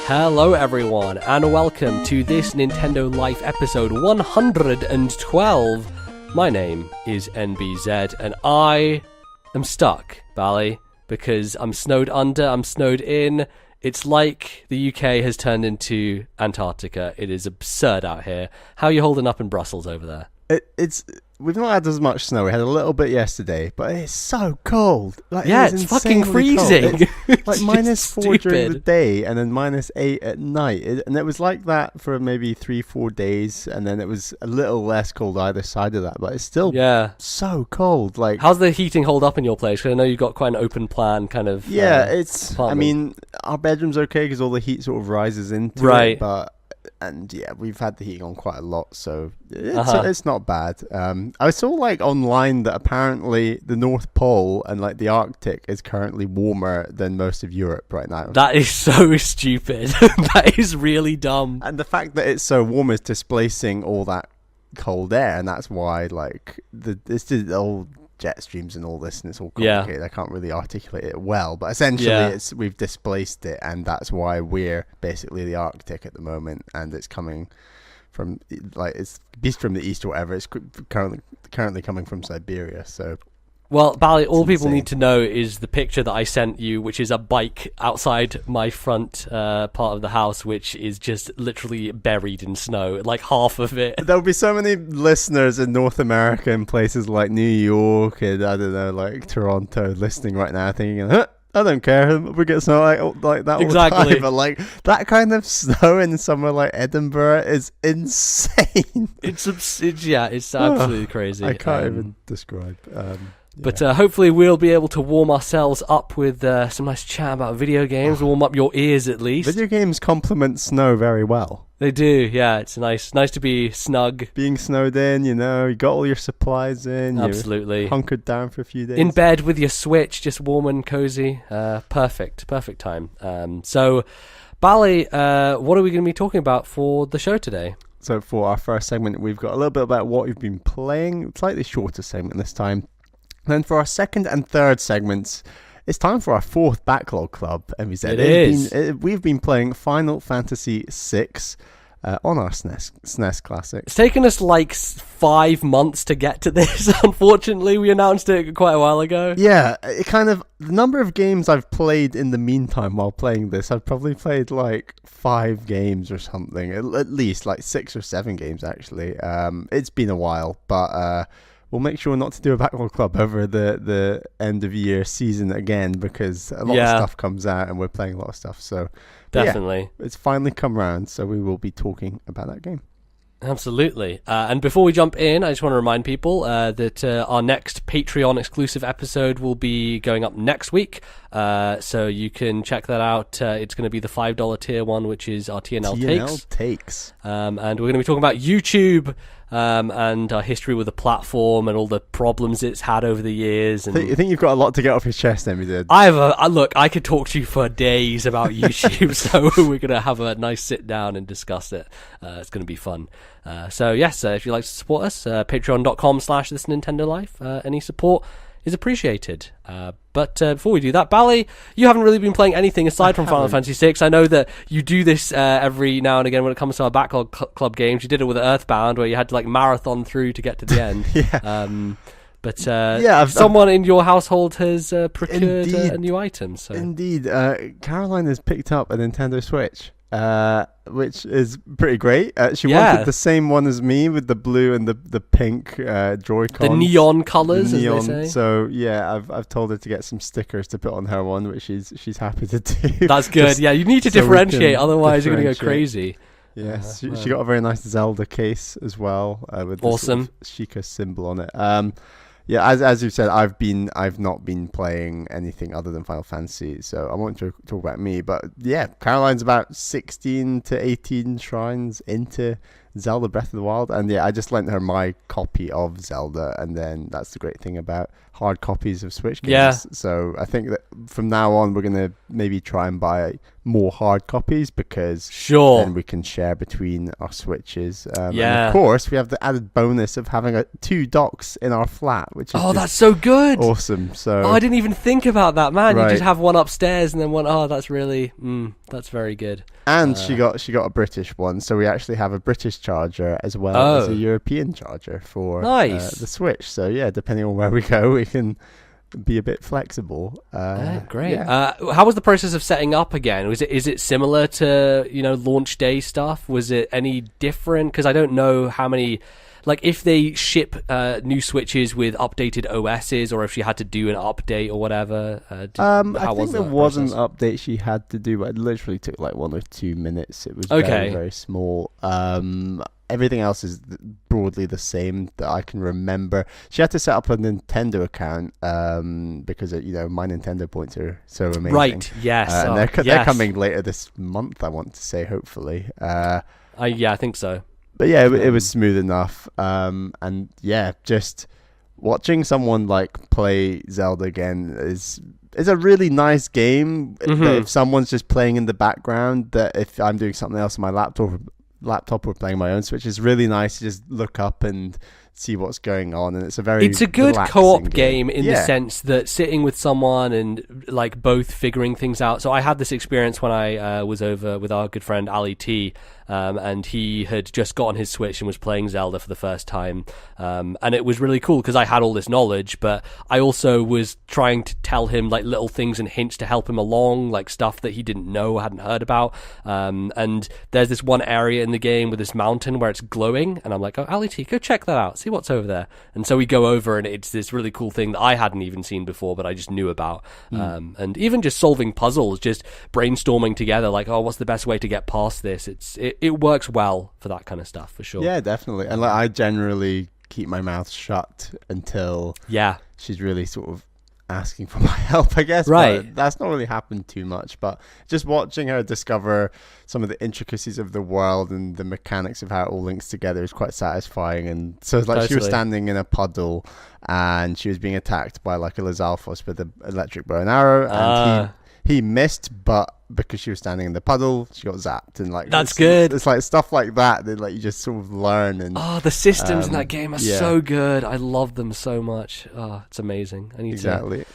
Hello everyone, and welcome to this Nintendo Life episode 112. My name is NBZ, and I am stuck, Bally, because I'm snowed under, I'm snowed in. It's like the UK has turned into Antarctica. It is absurd out here. How are you holding up in Brussels over there? We've not had as much snow. We had a little bit yesterday, but it's so cold. It's fucking freezing. It's like -4 during the day and then -8 at night. And it was like that for maybe 3-4 days, and then it was a little less cold either side of that, but it's still so cold. Like, how's the heating hold up in your place? Because I know you've got quite an open plan kind of apartment. I mean, our bedroom's okay because all the heat sort of rises into it, and we've had the heating on quite a lot, so it's not bad. I saw online that apparently the North Pole and the Arctic is currently warmer than most of Europe right now. That is so stupid. That is really dumb. And the fact that it's so warm is displacing all that cold air, and that's why it's just old jet streams and all this, and it's all complicated. I can't really articulate it well, but essentially we've displaced it, and that's why we're basically the Arctic at the moment, and it's coming from it's from the east or whatever. It's currently coming from Siberia. So Bally, all people need to know is the picture that I sent you, which is a bike outside my front part of the house, which is just literally buried in snow, like half of it. There'll be so many listeners in North America and places like New York and, I don't know, Toronto listening right now thinking, I don't care, we get snow like that all the time. But that kind of snow in somewhere like Edinburgh is insane. It's absolutely crazy. I can't even describe. But hopefully we'll be able to warm ourselves up with some nice chat about video games, warm up your ears at least. Video games complement snow very well. They do, yeah. It's nice to be snug. Being snowed in, you got all your supplies in. Absolutely. You're hunkered down for a few days. In bed with your Switch, just warm and cozy. Perfect time. So, Bally, what are we going to be talking about for the show today? So for our first segment, we've got a little bit about what we've been playing. Slightly shorter segment this time. Then for our second and third segments, it's time for our fourth Backlog Club. We've been playing Final Fantasy VI on our SNES Classic. It's taken us 5 months to get to this, unfortunately. We announced it quite a while ago. Yeah, the number of games I've played in the meantime while playing this, I've probably played 5 games or something. At least 6 or 7 games, actually. It's been a while, but we'll make sure not to do a Backlog Club over the end of year season again, because a lot of stuff comes out and we're playing a lot of stuff. So definitely, it's finally come around. So we will be talking about that game. Absolutely. And before we jump in, I just want to remind people that our next Patreon exclusive episode will be going up next week. So you can check that out. It's going to be the $5 tier one, which is our TNL Takes. And we're going to be talking about YouTube and our history with the platform and all the problems it's had over the years. And I think you've got a lot to get off your chest, then, we did. Look, I could talk to you for days about YouTube, so we're going to have a nice sit down and discuss it. It's going to be fun. So yes, if you'd like to support us, patreon.com/ThisNintendoLife. Any support is appreciated. But before we do that, Bally, you haven't really been playing anything aside from Final Fantasy VI. I know that you do this every now and again when it comes to our Backlog Club games. You did it with Earthbound, where you had to marathon through to get to the end. Someone in your household has procured a new item. So. Indeed. Caroline has picked up a Nintendo Switch. Which is pretty great. She wanted the same one as me with the blue and the pink Joy-Cons. The neon colours, as they say. So I've told her to get some stickers to put on her one, which she's happy to do. That's good. You need to differenthiate, otherwise you're going to go crazy. Yes, she got a very nice Zelda case as well with the sort of Sheikah symbol on it. As you said, I've not been playing anything other than Final Fantasy, so I won't talk about me. But Caroline's about 16 to 18 shrines into Zelda Breath of the Wild, and yeah, I just lent her my copy of Zelda, and then that's the great thing about hard copies of Switch games. Yeah. So I think that from now on we're gonna maybe try and buy more hard copies, because then we can share between our Switches. And of course we have the added bonus of having 2 docks in our flat, which is that's so good. Awesome. So I didn't even think about that, man. You just have one upstairs and then one. That's really that's very good. And she got a British one, so we actually have a British charger as well as a European charger for the Switch. So yeah, depending on where we go, we can be a bit flexible. Great. Yeah. How was the process of setting up again? Is it similar to launch day stuff? Was it any different? Because I don't know how many. Like, if they ship new Switches with updated OSs, or if she had to do an update or whatever. I think there was an update she had to do, but it literally took like 1 or 2 minutes. It was very, very small. Everything else is broadly the same that I can remember. She had to set up a Nintendo account because my Nintendo points are so amazing. Right. Yes. And they're coming later this month, I want to say, hopefully. I think so. But yeah, it was smooth enough. And yeah, just watching someone like play Zelda again is a really nice game. That if someone's just playing in the background, that if I'm doing something else on my laptop or playing my own Switch, it's really nice to just look up and see what's going on. And it's a good co-op game in the sense that sitting with someone and like both figuring things out. So I had this experience when I was over with our good friend Ali T, and he had just gotten his Switch and was playing Zelda for the first time, and it was really cool because I had all this knowledge, but I also was trying to tell him like little things and hints to help him along, like stuff that he didn't know, hadn't heard about. And there's this one area in the game with this mountain where it's glowing, and I'm like, Ali T, go check that out, see what's over there. And so we go over, and it's this really cool thing that I hadn't even seen before, but I just knew about. And even just solving puzzles, just brainstorming together, like, what's the best way to get past this? It works well for that kind of stuff, for sure. Yeah, definitely. And like, I generally keep my mouth shut until she's really sort of asking for my help, I guess. Right. But that's not really happened too much. But just watching her discover some of the intricacies of the world and the mechanics of how it all links together is quite satisfying. And so it's like she was standing in a puddle and she was being attacked by like a Lizalfos with an electric bow and arrow, and he missed, but because she was standing in the puddle, she got zapped, and like that's good. It's like stuff like that like you just sort of learn. And the systems in that game are so good. I love them so much. It's amazing. I need to.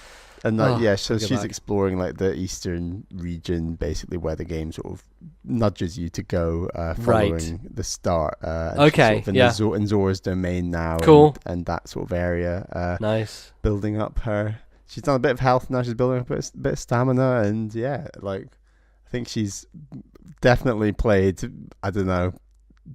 And so she's exploring like the eastern region, basically where the game sort of nudges you to go, following the start. Okay, sort of in Zora's domain now. Cool. And that sort of area. Nice. Building up her. She's done a bit of health now. She's building up a bit of stamina, and I think she's definitely played, I don't know,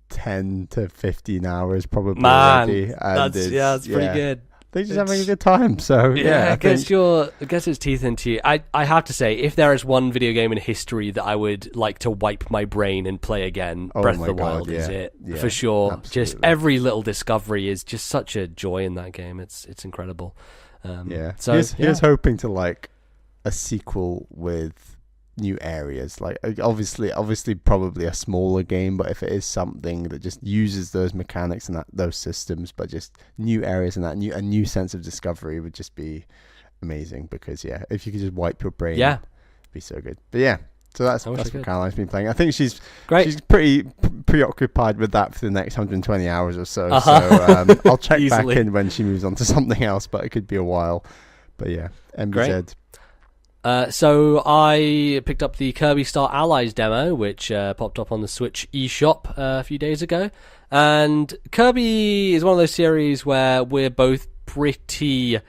10 to 15 hours probably already. And that's pretty good. They're just having a good time. So it gets its teeth into you. I have to say, if there is one video game in history that I would like to wipe my brain and play again, Breath of the Wild is it, for sure. Absolutely. Just every little discovery is just such a joy in that game. It's incredible. So here's hoping to like a sequel with new areas, like obviously probably a smaller game, but if it is something that just uses those mechanics and those systems, but just new areas and a new sense of discovery would just be amazing. Because if you could just wipe your brain, it'd be so good. But so that's what Caroline's been playing. I think she's pretty preoccupied with that for the next 120 hours or so. So I'll check back in when she moves on to something else, but it could be a while. But Nbz. So I picked up the Kirby Star Allies demo, which popped up on the Switch eShop a few days ago. And Kirby is one of those series where we're both pretty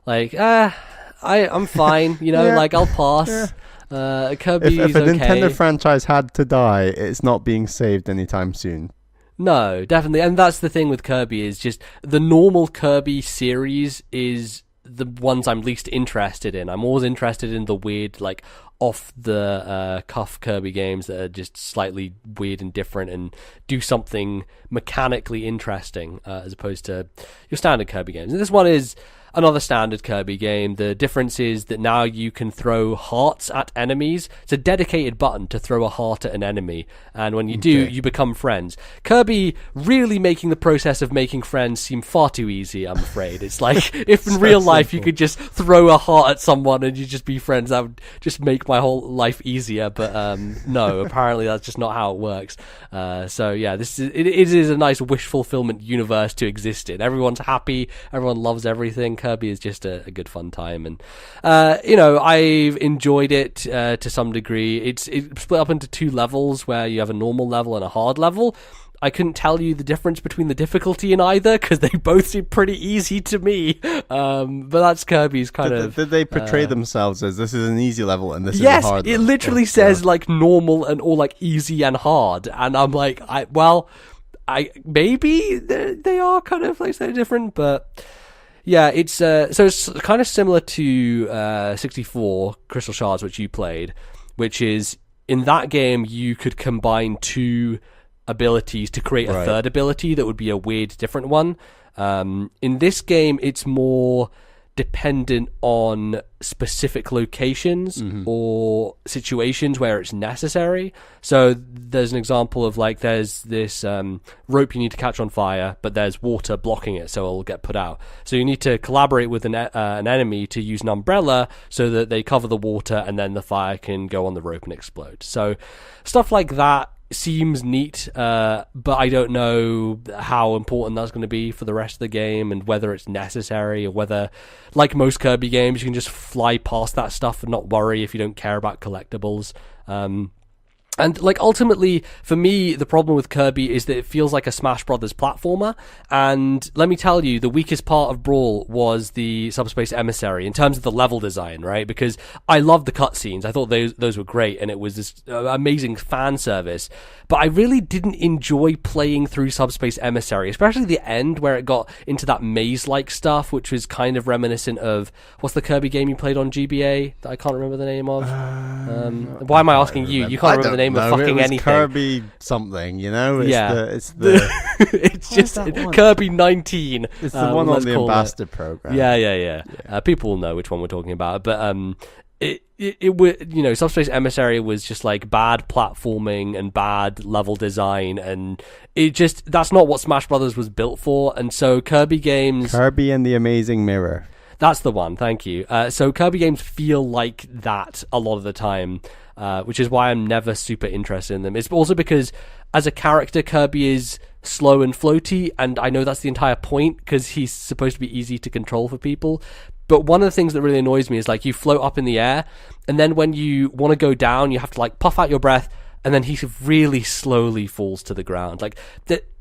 like, I'm fine, like I'll pass. Yeah. Kirby if a Nintendo franchise had to die, it's not being saved anytime soon. No, definitely. And that's the thing with Kirby, is just the normal Kirby series is the ones I'm least interested in. I'm always interested in the weird, like off the cuff Kirby games that are just slightly weird and different and do something mechanically interesting, as opposed to your standard Kirby games. And this one is, another standard Kirby game. The difference is that now you can throw hearts at enemies. It's a dedicated button to throw a heart at an enemy, and when you do, you become friends. Kirby really making the process of making friends seem far too easy, I'm afraid. It's like, if in real life you could just throw a heart at someone and you just be friends, that would just make my whole life easier, but no, apparently that's just not how it works. So yeah, it is a nice wish fulfillment universe to exist in. Everyone's happy, everyone loves everything. Kirby is just a good fun time, and I've enjoyed it to some degree. It's split up into 2 levels where you have a normal level and a hard level. I couldn't tell you the difference between the difficulty in either because they both seem pretty easy to me. But that's Kirby's kind of... Did they portray themselves as this is an easy level and this is a hard level? Yes, it literally says like normal and or like easy and hard. And I'm like, maybe they are kind of like so different, but... Yeah, it's so it's kind of similar to 64 Crystal Shards, which you played, which is in that game you could combine 2 abilities to create a third ability that would be a weird different one. In this game, it's more dependent on specific locations or situations where it's necessary. So there's an example of like there's this rope you need to catch on fire, but there's water blocking it, so it'll get put out. So you need to collaborate with an enemy to use an umbrella so that they cover the water and then the fire can go on the rope and explode. So stuff like that seems neat, but I don't know how important that's going to be for the rest of the game and whether it's necessary or whether, like most Kirby games, you can just fly past that stuff and not worry if you don't care about collectibles. And like ultimately, for me, the problem with Kirby is that it feels like a Smash Brothers platformer. And let me tell you, the weakest part of Brawl was the Subspace Emissary in terms of the level design, right? Because I loved the cutscenes. I thought those were great, and it was this amazing fan service. But I really didn't enjoy playing through Subspace Emissary, especially the end where it got into that maze-like stuff, which was kind of reminiscent of what's the Kirby game you played on GBA that I can't remember the name of? Why am I asking you? You can't remember the name of fucking anything. Kirby something, it's it's just Kirby 19. It's the one on the Ambassador program. Yeah. People will know which one we're talking about, but it would, Subspace Emissary was just like bad platforming and bad level design, and that's not what Smash Brothers was built for. And so Kirby and the Amazing Mirror. That's the one, thank you. So Kirby games feel like that a lot of the time, which is why I'm never super interested in them. It's also because as a character, Kirby is slow and floaty, and I know that's the entire point because he's supposed to be easy to control for people. But one of the things that really annoys me is like you float up in the air, and then when you want to go down, you have to like puff out your breath, and then he really slowly falls to the ground. Like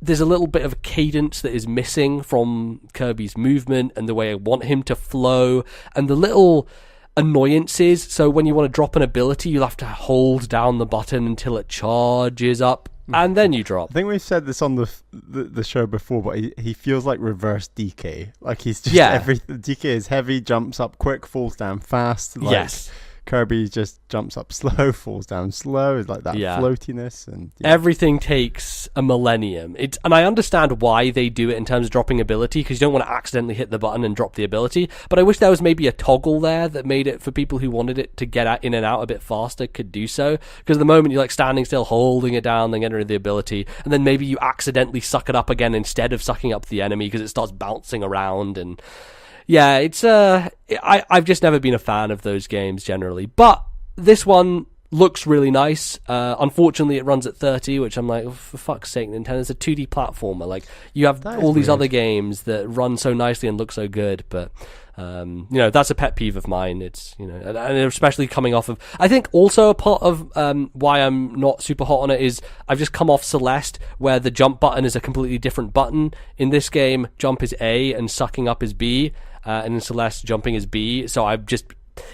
there's a little bit of a cadence that is missing from Kirby's movement and the way I want him to flow, and the little annoyances. So when you want to drop an ability, you'll have to hold down the button until it charges up, and then you drop. I think we've said this on the show before, but he feels like reverse DK. Like he's just DK is heavy, jumps up quick, falls down fast. Like, yes. Kirby just jumps up slow, falls down slow. It's like that floatiness, and everything takes a millennium. And I understand why they do it in terms of dropping ability, because you don't want to accidentally hit the button and drop the ability. But I wish there was maybe a toggle there that made it for people who wanted it to get in and out a bit faster could do so. Because at the moment you're like standing still, holding it down, then getting rid of the ability, and then maybe you accidentally suck it up again instead of sucking up the enemy because it starts bouncing around. And yeah, it's I've just never been a fan of those games generally, but this one looks really nice. Unfortunately, it runs at 30, which I'm like, oh, for fuck's sake, Nintendo, it's a 2D platformer. Like, you have all these other games that run so nicely and look so good, but that's a pet peeve of mine. It's and especially coming off of, I think also a part of why I'm not super hot on it is I've just come off Celeste, where the jump button is a completely different button. In this game, jump is A and sucking up is B, and in Celeste, jumping is B. So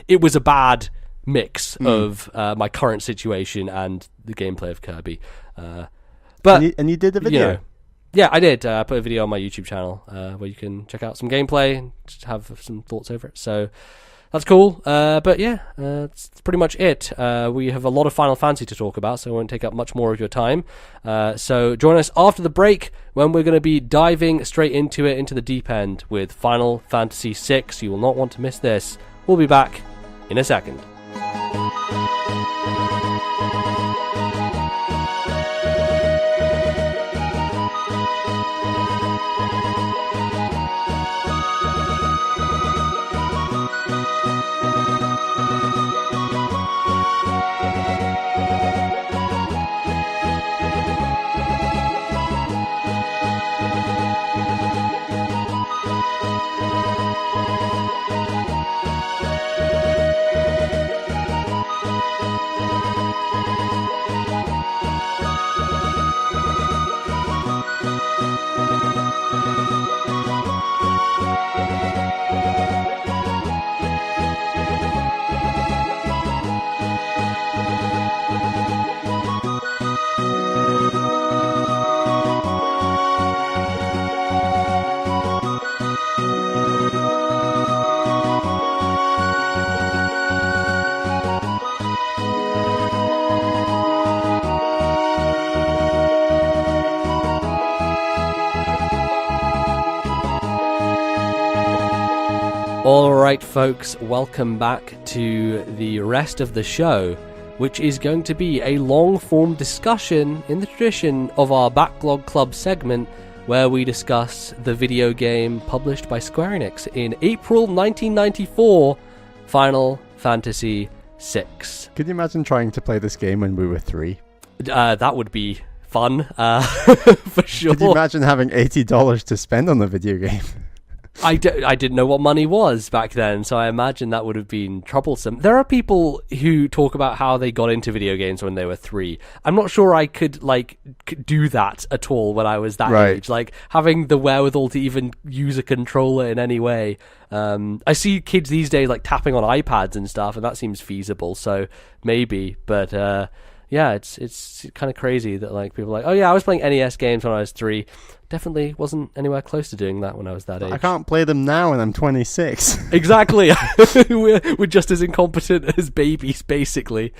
it was a bad mix of my current situation and the gameplay of Kirby. But and you did the video. Yeah, I did. I put a video on my YouTube channel where you can check out some gameplay and just have some thoughts over it. So that's cool. But yeah, that's pretty much it. We have a lot of Final Fantasy to talk about, so I won't take up much more of your time. So join us after the break when we're going to be diving straight into it, into the deep end with Final Fantasy VI. You will not want to miss this. We'll be back in a second. Alright folks, welcome back to the rest of the show, which is going to be a long-form discussion in the tradition of our Backlog Club segment, where we discuss the video game published by Square Enix in April 1994, Final Fantasy VI. Could you imagine trying to play this game when we were 3? That would be fun, for sure. Could you imagine having $80 to spend on the video game? I didn't know what money was back then, so I imagine that would have been troublesome. There are people who talk about how they got into video games when they were 3. I'm not sure I could do that at all when I was that age. Like, having the wherewithal to even use a controller in any way. I see kids these days like tapping on iPads and stuff, and that seems feasible, so maybe. But yeah, it's kind of crazy that like people are like, oh yeah, I was playing NES games when I was 3. Definitely wasn't anywhere close to doing that when I was that age. I can't play them now when I'm 26. Exactly. we're just as incompetent as babies, basically.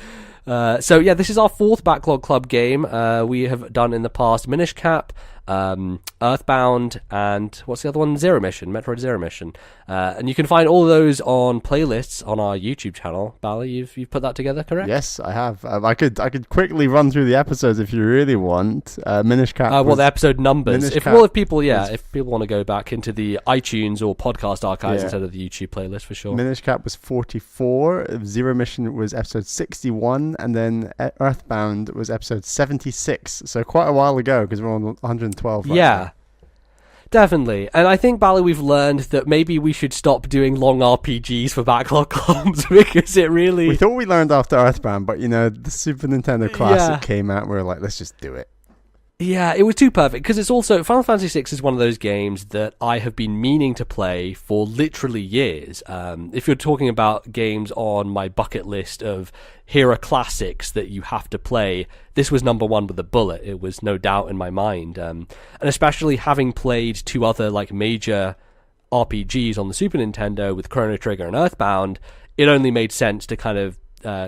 So yeah, this is our 4th Backlog Club game. We have done in the past Minish Cap, Earthbound, and what's the other one? Zero Mission, Metroid Zero Mission. And you can find all of those on playlists on our YouTube channel. Bally, you've put that together, correct? Yes, I have. I could quickly run through the episodes if you really want. Minish Cap. Well, the episode numbers. If people want to go back into the iTunes or podcast archives instead of the YouTube playlist, for sure. Minish Cap was 44. Zero Mission was episode 61, and then Earthbound was episode 76. So quite a while ago, because we're on 112. Right now. Definitely. And I think, Bally, we've learned that maybe we should stop doing long RPGs for Backlog Clubs because it really... We thought we learned after Earthbound, but, the Super Nintendo Classic came out and we were like, let's just do it. Yeah, it was too perfect, because it's also... Final Fantasy VI is one of those games that I have been meaning to play for literally years. If you're talking about games on my bucket list of here are classics that you have to play, this was number 1 with a bullet. It was no doubt in my mind. And especially having played 2 other major RPGs on the Super Nintendo with Chrono Trigger and Earthbound, it only made sense to kind of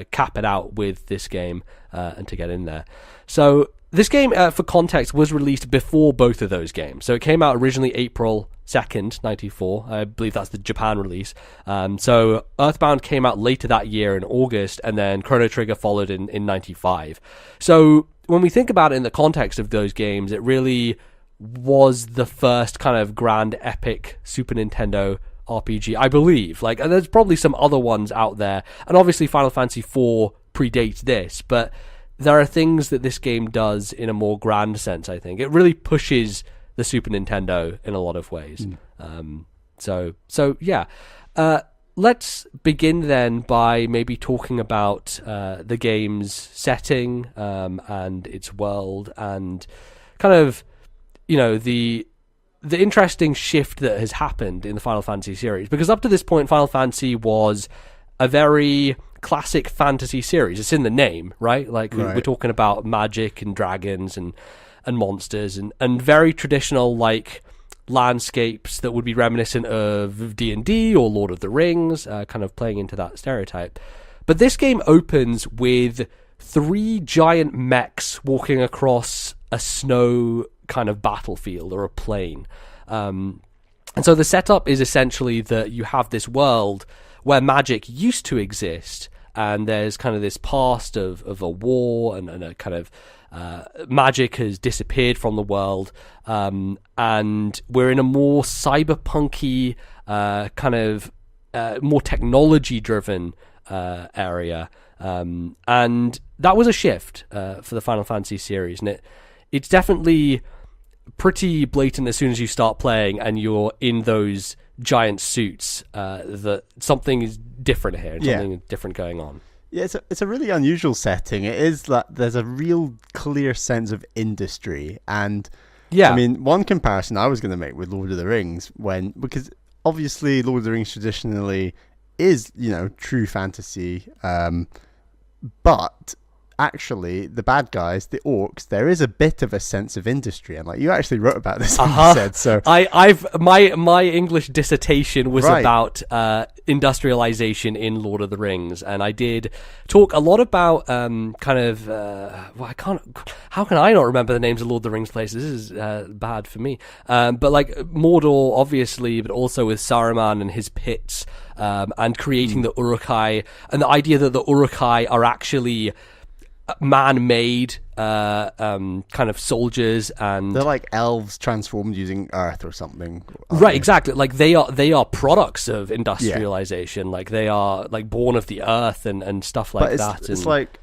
cap it out with this game and to get in there. So... This game, for context, was released before both of those games. So it came out originally April 2nd, 94. I believe that's the Japan release. So Earthbound came out later that year in August, and then Chrono Trigger followed in 95. So when we think about it in the context of those games, it really was the first kind of grand epic Super Nintendo RPG, I believe. And there's probably some other ones out there. And obviously Final Fantasy IV predates this, but... there are things that this game does in a more grand sense, I think. It really pushes the Super Nintendo in a lot of ways. So yeah. Let's begin then by maybe talking about the game's setting and its world and kind of, the interesting shift that has happened in the Final Fantasy series. Because up to this point, Final Fantasy was a very... classic fantasy series. It's in the name, right? We're talking about magic and dragons and monsters and very traditional landscapes that would be reminiscent of D&D or Lord of the Rings, kind of playing into that stereotype. But this game opens with 3 giant mechs walking across a snow kind of battlefield or a plain. And so the setup is essentially that you have this world where magic used to exist, and there's kind of this past of a war and a kind of magic has disappeared from the world, and we're in a more cyberpunky kind of more technology-driven area, and that was a shift for the Final Fantasy series, and it's definitely pretty blatant as soon as you start playing and you're in those giant suits, that something is different here, something different going on. Yeah, it's a really unusual setting. It is that there's a real clear sense of industry, and I mean, one comparison I was going to make with Lord of the Rings, because obviously Lord of the Rings traditionally is, true fantasy, but actually the bad guys, the orcs, there is a bit of a sense of industry, and like you actually wrote about this, you said so. My English dissertation was about industrialization in Lord of the Rings, and I did talk a lot about how can I not remember the names of Lord of the Rings places? This is bad for me. But like Mordor, obviously, but also with Saruman and his pits, and creating the Uruk-hai, and the idea that the Uruk-hai are actually man-made kind of soldiers, and they're like elves transformed using earth or something, right? Exactly. Like they are products of industrialization. Like they are like born of the earth and stuff like that. It's like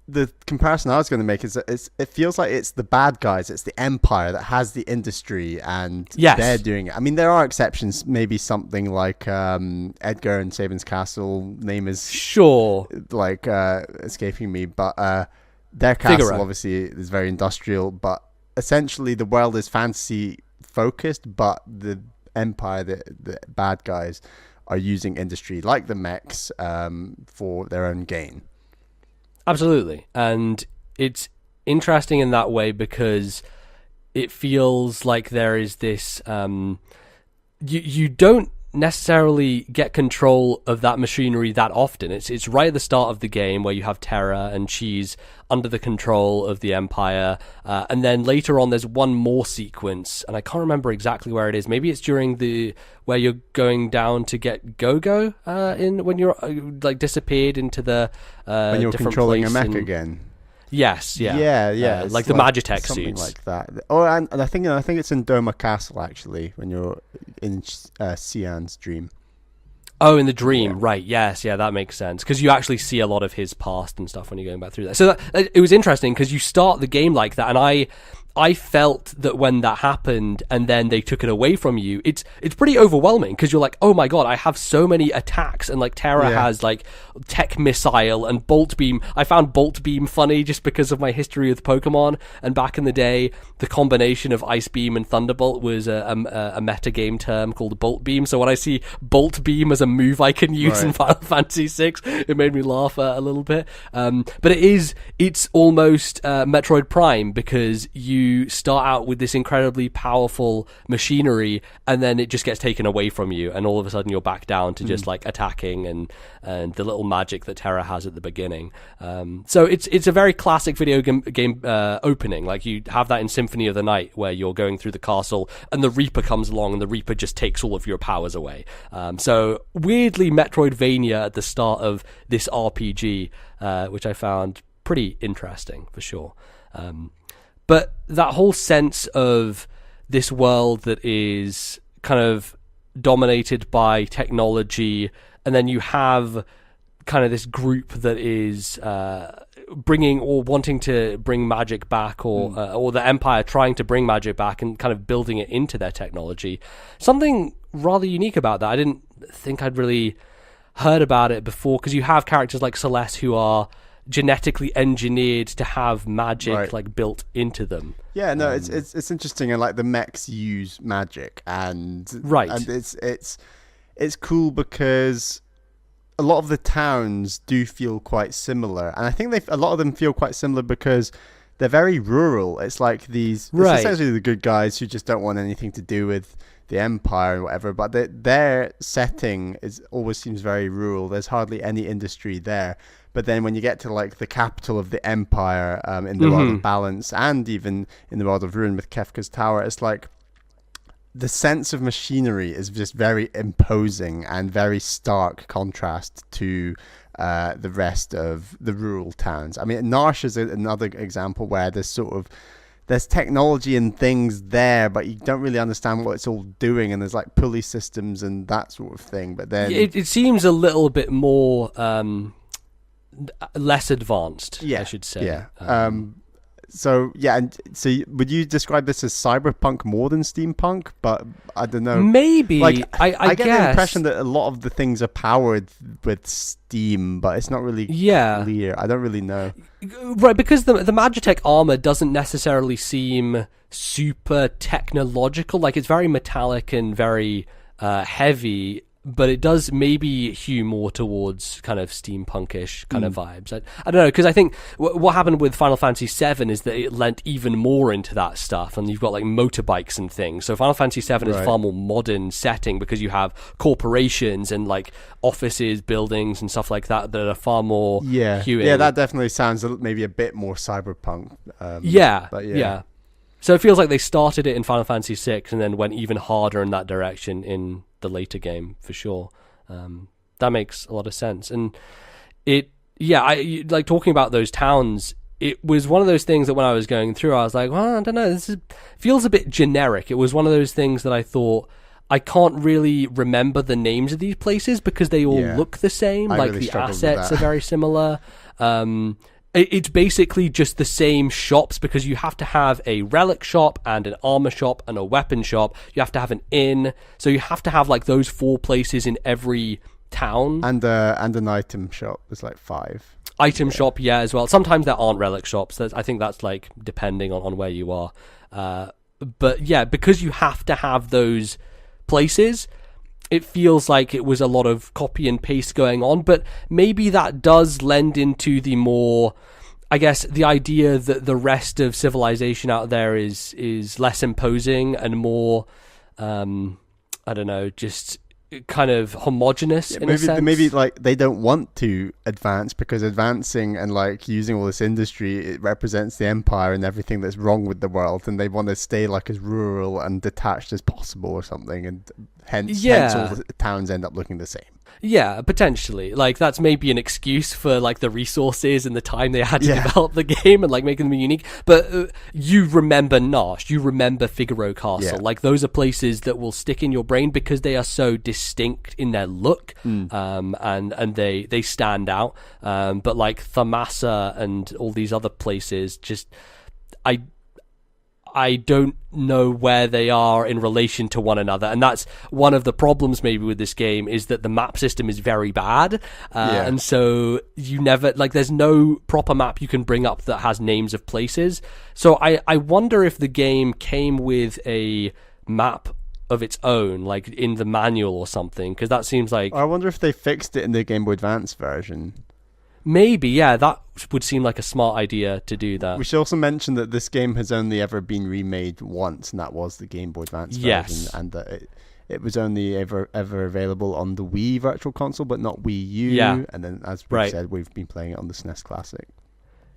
the comparison I was going to make is that it feels like it's the bad guys, it's the Empire that has the industry, and they're doing it. I mean, there are exceptions, maybe something like Edgar and Saban's Castle, name is escaping me, but their castle obviously is very industrial, but essentially the world is fantasy focused, but the Empire, the bad guys, are using industry like the mechs for their own gain. Absolutely. And it's interesting in that way because it feels like there is this you don't necessarily get control of that machinery that often. It's right at the start of the game where you have Terra and she's under the control of the Empire, and then later on there's one more sequence, and I can't remember exactly where it is. Maybe it's during where you're going down to get Go-Go when you're like disappeared into the when you're controlling a mech again. Yes, like the Magitech something suits, like that. Oh, and I think it's in Doma Castle actually when you're in Cian's dream. Oh, in the dream, right? Yes, that makes sense because you actually see a lot of his past and stuff when you're going back through that. So it was interesting because you start the game like that, and I felt that when that happened and then they took it away from you, it's pretty overwhelming because you're like, oh my god, I have so many attacks, and like Terra has like tech missile and bolt beam. I found bolt beam funny just because of my history with Pokemon, and back in the day the combination of ice beam and thunderbolt was a meta game term called bolt beam. So when I see bolt beam as a move I can use in Final Fantasy VI, it made me laugh a little bit. But it's almost Metroid Prime because you start out with this incredibly powerful machinery and then it just gets taken away from you, and all of a sudden you're back down to just like attacking and the little magic that Terra has at the beginning. So it's a very classic video game opening. Like you have that in Symphony of the Night where you're going through the castle and the Reaper comes along and the Reaper just takes all of your powers away. So weirdly Metroidvania at the start of this RPG, which I found pretty interesting for sure. But that whole sense of this world that is kind of dominated by technology, and then you have kind of this group that is bringing or wanting to bring magic back, or the Empire trying to bring magic back and kind of building it into their technology. Something rather unique about that. I didn't think I'd really heard about it before, because you have characters like Celeste who are genetically engineered to have magic like built into them. It's interesting, and like the mechs use magic, and it's cool because a lot of the towns do feel quite similar, and I think a lot of them feel quite similar because they're very rural. It's like these, it's essentially the good guys who just don't want anything to do with the empire and whatever, but their setting always seems very rural. There's hardly any industry there. But then when you get to like the capital of the empire, in the world of Balance, and even in the world of Ruin with Kefka's Tower, it's like the sense of machinery is just very imposing and very stark contrast to the rest of the rural towns. I mean, Narsh is another example where there's technology and things there, but you don't really understand what it's all doing, and there's like pulley systems and that sort of thing. But then it seems a little bit more less advanced, I should say. Yeah. So would you describe this as cyberpunk more than steampunk? But I don't know. Maybe. Like, I get guess the impression that a lot of the things are powered with steam, but it's not really clear. I don't really know. Right, because the Magitech armor doesn't necessarily seem super technological. Like, it's very metallic and very heavy, but it does maybe hew more towards kind of steampunkish kind of vibes. I don't know, because I think what happened with Final Fantasy VII is that it lent even more into that stuff, and you've got like motorbikes and things. So Final Fantasy VII is a far more modern setting because you have corporations and like offices, buildings, and stuff like that that are far more hewing. Yeah, that definitely sounds maybe a bit more cyberpunk. Yeah. So it feels like they started it in Final Fantasy VI and then went even harder in that direction in the later game, for sure. That makes a lot of sense. And I like talking about those towns. It was one of those things that when I was going through, I was like, well, I don't know, feels a bit generic. It was one of those things that I thought, I can't really remember the names of these places because they all look the same. Like really the assets are very similar. It's basically just the same shops because you have to have a relic shop and an armor shop and a weapon shop. You have to have an inn. So you have to have like those 4 places in every town. And an item shop. There's like 5. Item shop, as well. Sometimes there aren't relic shops. I think that's like depending on where you are. But yeah, because you have to have those places, it feels like it was a lot of copy and paste going on, but maybe that does lend into the more, I guess, the idea that the rest of civilization out there is less imposing and more, I don't know, just kind of homogenous in a sense. Maybe like they don't want to advance because advancing and like using all this industry, it represents the empire and everything that's wrong with the world, and they want to stay like as rural and detached as possible or something, and hence all the towns end up looking the same. Yeah, potentially. Like, that's maybe an excuse for, like, the resources and the time they had to develop the game and, like, making them unique. But you remember Narsh, you remember Figaro Castle. Like, those are places that will stick in your brain because they are so distinct in their look, and they stand out. But, like, Thamasa and all these other places, just... I don't know where they are in relation to one another, and that's one of the problems maybe with this game, is that the map system is very bad, and so you never, like, there's no proper map you can bring up that has names of places. So I wonder if the game came with a map of its own, like in the manual or something, because that seems like... I wonder if they fixed it in the Game Boy Advance version. Maybe, that would seem like a smart idea to do that. We should also mention that this game has only ever been remade once, and that was the Game Boy Advance version, and that it was only ever available on the Wii Virtual Console, but not Wii U. And then, as we said, we've been playing it on the SNES Classic.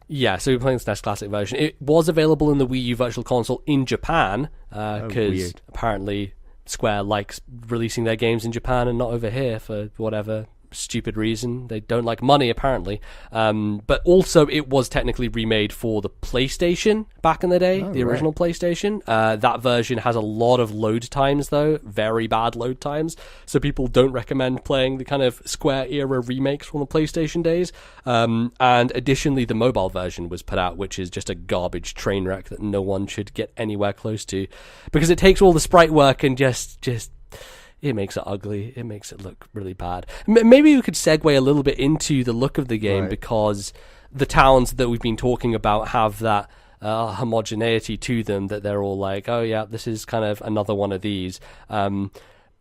Yeah, so we're playing the SNES Classic version. It was available in the Wii U Virtual Console in Japan, because apparently Square likes releasing their games in Japan and not over here for whatever stupid reason. They don't like money, apparently. But also it was technically remade for the PlayStation back in the day, the original PlayStation. That version has a lot of load times, though, very bad load times, so people don't recommend playing the kind of Square era remakes from the PlayStation days. And additionally, the mobile version was put out, which is just a garbage train wreck that no one should get anywhere close to, because it takes all the sprite work and just it makes it ugly. It makes it look really bad. Maybe we could segue a little bit into the look of the game, because the towns that we've been talking about have that homogeneity to them, that they're all like, oh yeah, this is kind of another one of these.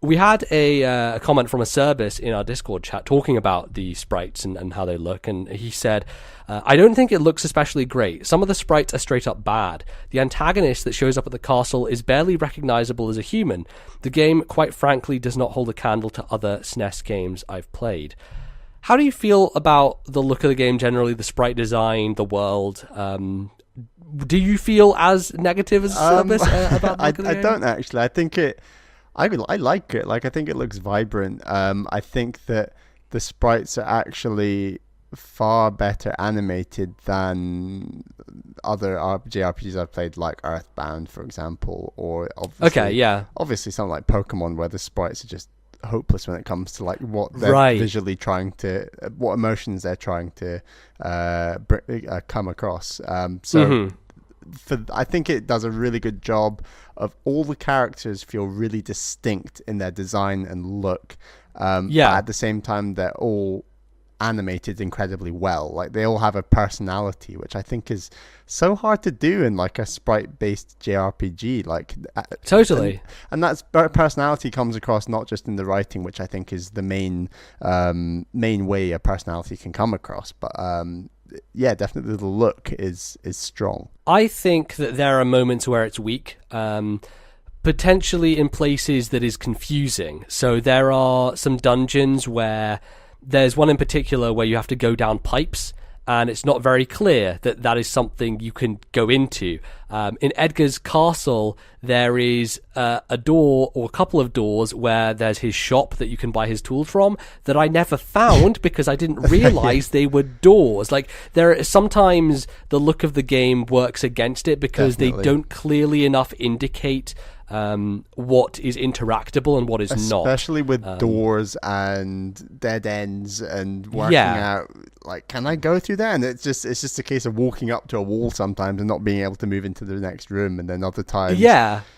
we had a comment from a Cerbis in our Discord chat talking about the sprites and how they look, and he said, I don't think it looks especially great. Some of the sprites are straight up bad. The antagonist that shows up at the castle is barely recognizable as a human. The game, quite frankly, does not hold a candle to other SNES games I've played. How do you feel about the look of the game generally, the sprite design, the world? Do you feel as negative as Cerbis about the look of the game? I don't actually. I think I like it. Like, I think it looks vibrant. I think that the sprites are actually far better animated than other JRPGs I've played, like Earthbound, for example, or obviously something like Pokemon, where the sprites are just hopeless when it comes to like what they're visually trying to, what emotions they're trying to come across. I think it does a really good job of all the characters feel really distinct in their design and look. But at the same time, they're all animated incredibly well. Like, they all have a personality, which I think is so hard to do in like a sprite-based JRPG. Like, totally. And that personality comes across not just in the writing, which I think is the main way a personality can come across, but definitely the look is strong. I think that there are moments where it's weak, potentially in places that is confusing. So there are some dungeons where there's one in particular where you have to go down pipes, and it's not very clear that that is something you can go into. In Edgar's castle, there is a door or a couple of doors where there's his shop that you can buy his tools from that I never found because I didn't realize they were doors. Like, sometimes the look of the game works against it because they don't clearly enough indicate what is interactable and what is not, especially with doors and dead ends and working out, like, can I go through there? And it's just a case of walking up to a wall sometimes and not being able to move into the next room, and then other times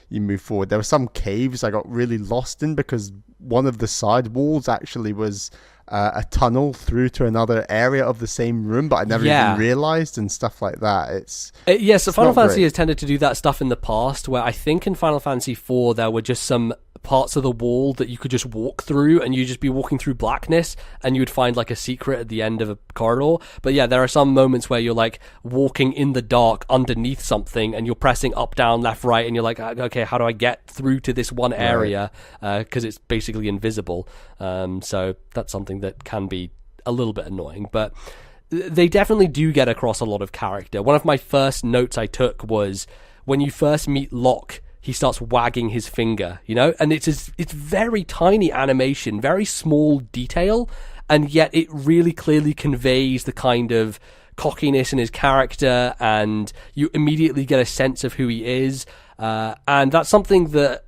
you move forward. There were some caves I got really lost in because one of the side walls actually was a tunnel through to another area of the same room, but I never even realized, and stuff like that. So Final Fantasy has tended to do that stuff in the past, where I think in Final Fantasy IV there were just some parts of the wall that you could just walk through, and you'd just be walking through blackness and you would find like a secret at the end of a corridor. But there are some moments where you're like walking in the dark underneath something and you're pressing up, down, left, right, and you're like, okay, how do I get through to this one area? Because it's basically invisible. So that's something that can be a little bit annoying, but they definitely do get across a lot of character. One of my first notes I took was when you first meet Locke, he starts wagging his finger, and it's very tiny animation, very small detail, and yet it really clearly conveys the kind of cockiness in his character, and you immediately get a sense of who he is, and that's something that,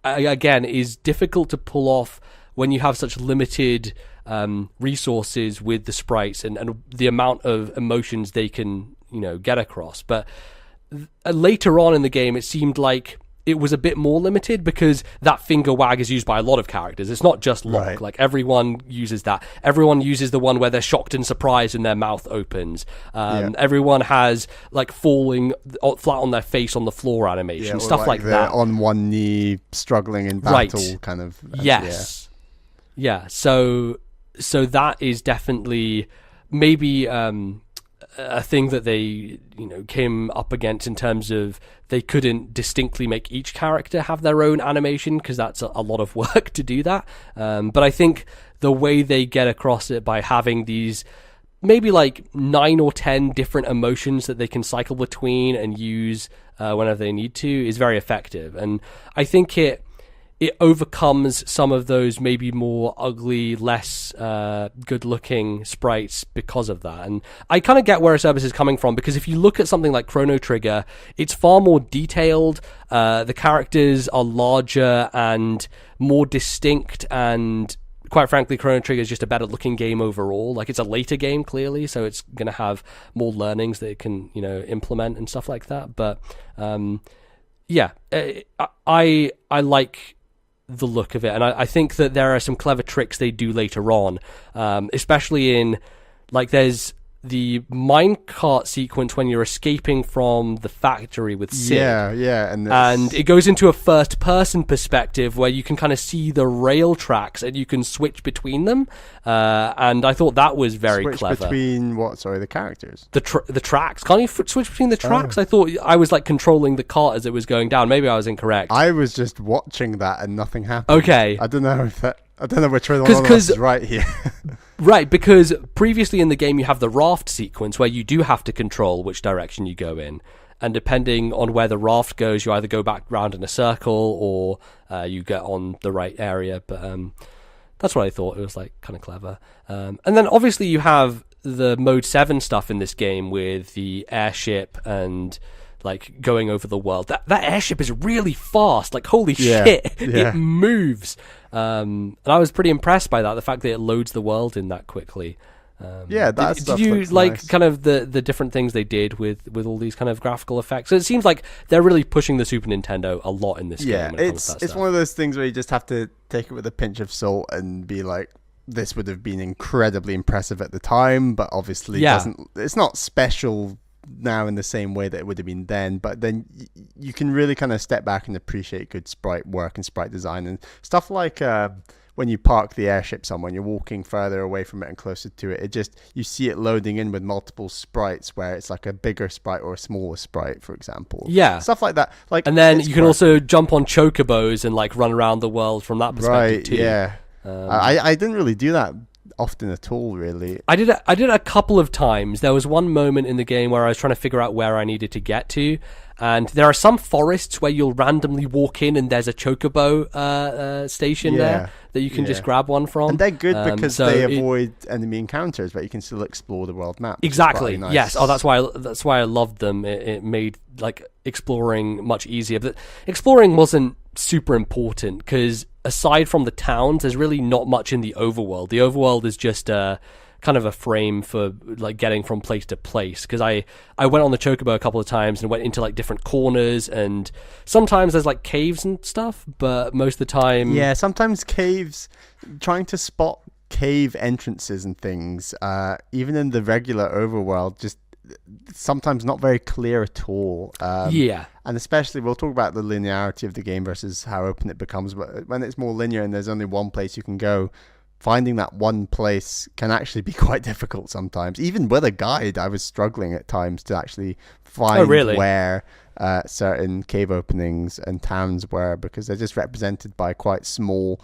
again, is difficult to pull off when you have such limited resources with the sprites and the amount of emotions they can get across. But later on in the game, it seemed like it was a bit more limited because that finger wag is used by a lot of characters. It's not just Locke. Like, everyone uses that. Everyone uses the one where they're shocked and surprised and their mouth opens. Everyone has like falling flat on their face on the floor animation, stuff like that. On one knee, struggling in battle, kind of. So that is definitely maybe a thing that they came up against in terms of they couldn't distinctly make each character have their own animation because that's a lot of work to do that. But I think the way they get across it by having these maybe like 9 or 10 different emotions that they can cycle between and use whenever they need to is very effective. And I think it overcomes some of those maybe more ugly, less good-looking sprites because of that. And I kind of get where Cerbis is coming from, because if you look at something like Chrono Trigger, it's far more detailed. The characters are larger and more distinct, and quite frankly, Chrono Trigger is just a better-looking game overall. Like, it's a later game, clearly, so it's going to have more learnings that it can, implement and stuff like that. But, I like the look of it, and I think that there are some clever tricks they do later on, especially in, like, there's the minecart sequence when you're escaping from the factory with Sid. Yeah. And it goes into a first-person perspective where you can kind of see the rail tracks and you can switch between them. And I thought that was very clever. Switch between what? Sorry, the characters? The tracks. Can't you switch between the tracks? I thought I was like controlling the cart as it was going down. Maybe I was incorrect. I was just watching that and nothing happened. Okay. I don't know which one is right here. Right, because previously in the game you have the raft sequence where you do have to control which direction you go in. And depending on where the raft goes, you either go back round in a circle or you get on the right area. But that's what I thought. It was like kind of clever. And then obviously you have the Mode 7 stuff in this game with the airship and like going over the world. That airship is really fast. Like, holy shit, it moves. And I was pretty impressed by that, the fact that it loads the world in that quickly. Did you like nice. Kind of the different things they did with all these kind of graphical effects? So it seems like they're really pushing the Super Nintendo a lot in this game. It's one of those things where you just have to take it with a pinch of salt and be like, this would have been incredibly impressive at the time, but obviously it's not special now in the same way that it would have been then. But then you can really kind of step back and appreciate good sprite work and sprite design and stuff like when you park the airship somewhere and you're walking further away from it and closer to it, you see it loading in with multiple sprites where it's like a bigger sprite or a smaller sprite, for example. Yeah. Stuff like that. And then you can also jump on chocobos and like run around the world from that perspective too. Yeah. I didn't really do that often at all, really. I did it a couple of times. There was one moment in the game where I was trying to figure out where I needed to get to, and there are some forests where you'll randomly walk in and there's a chocobo station there that you can just grab one from. And they're good because they avoid enemy encounters, but you can still explore the world map. Exactly. Nice. Yes. Oh, that's why I loved them. It made like exploring much easier. But exploring wasn't super important because aside from the towns, there's really not much in the overworld. The overworld is just kind of a frame for like getting from place to place, because I went on the chocobo a couple of times and went into like different corners, and sometimes there's like caves and stuff, but most of the time sometimes caves, trying to spot cave entrances and things, even in the regular overworld, just sometimes not very clear at all. And especially, we'll talk about the linearity of the game versus how open it becomes, but when it's more linear and there's only one place you can go, finding that one place can actually be quite difficult sometimes. Even with a guide, I was struggling at times to actually find where certain cave openings and towns were, because they're just represented by quite small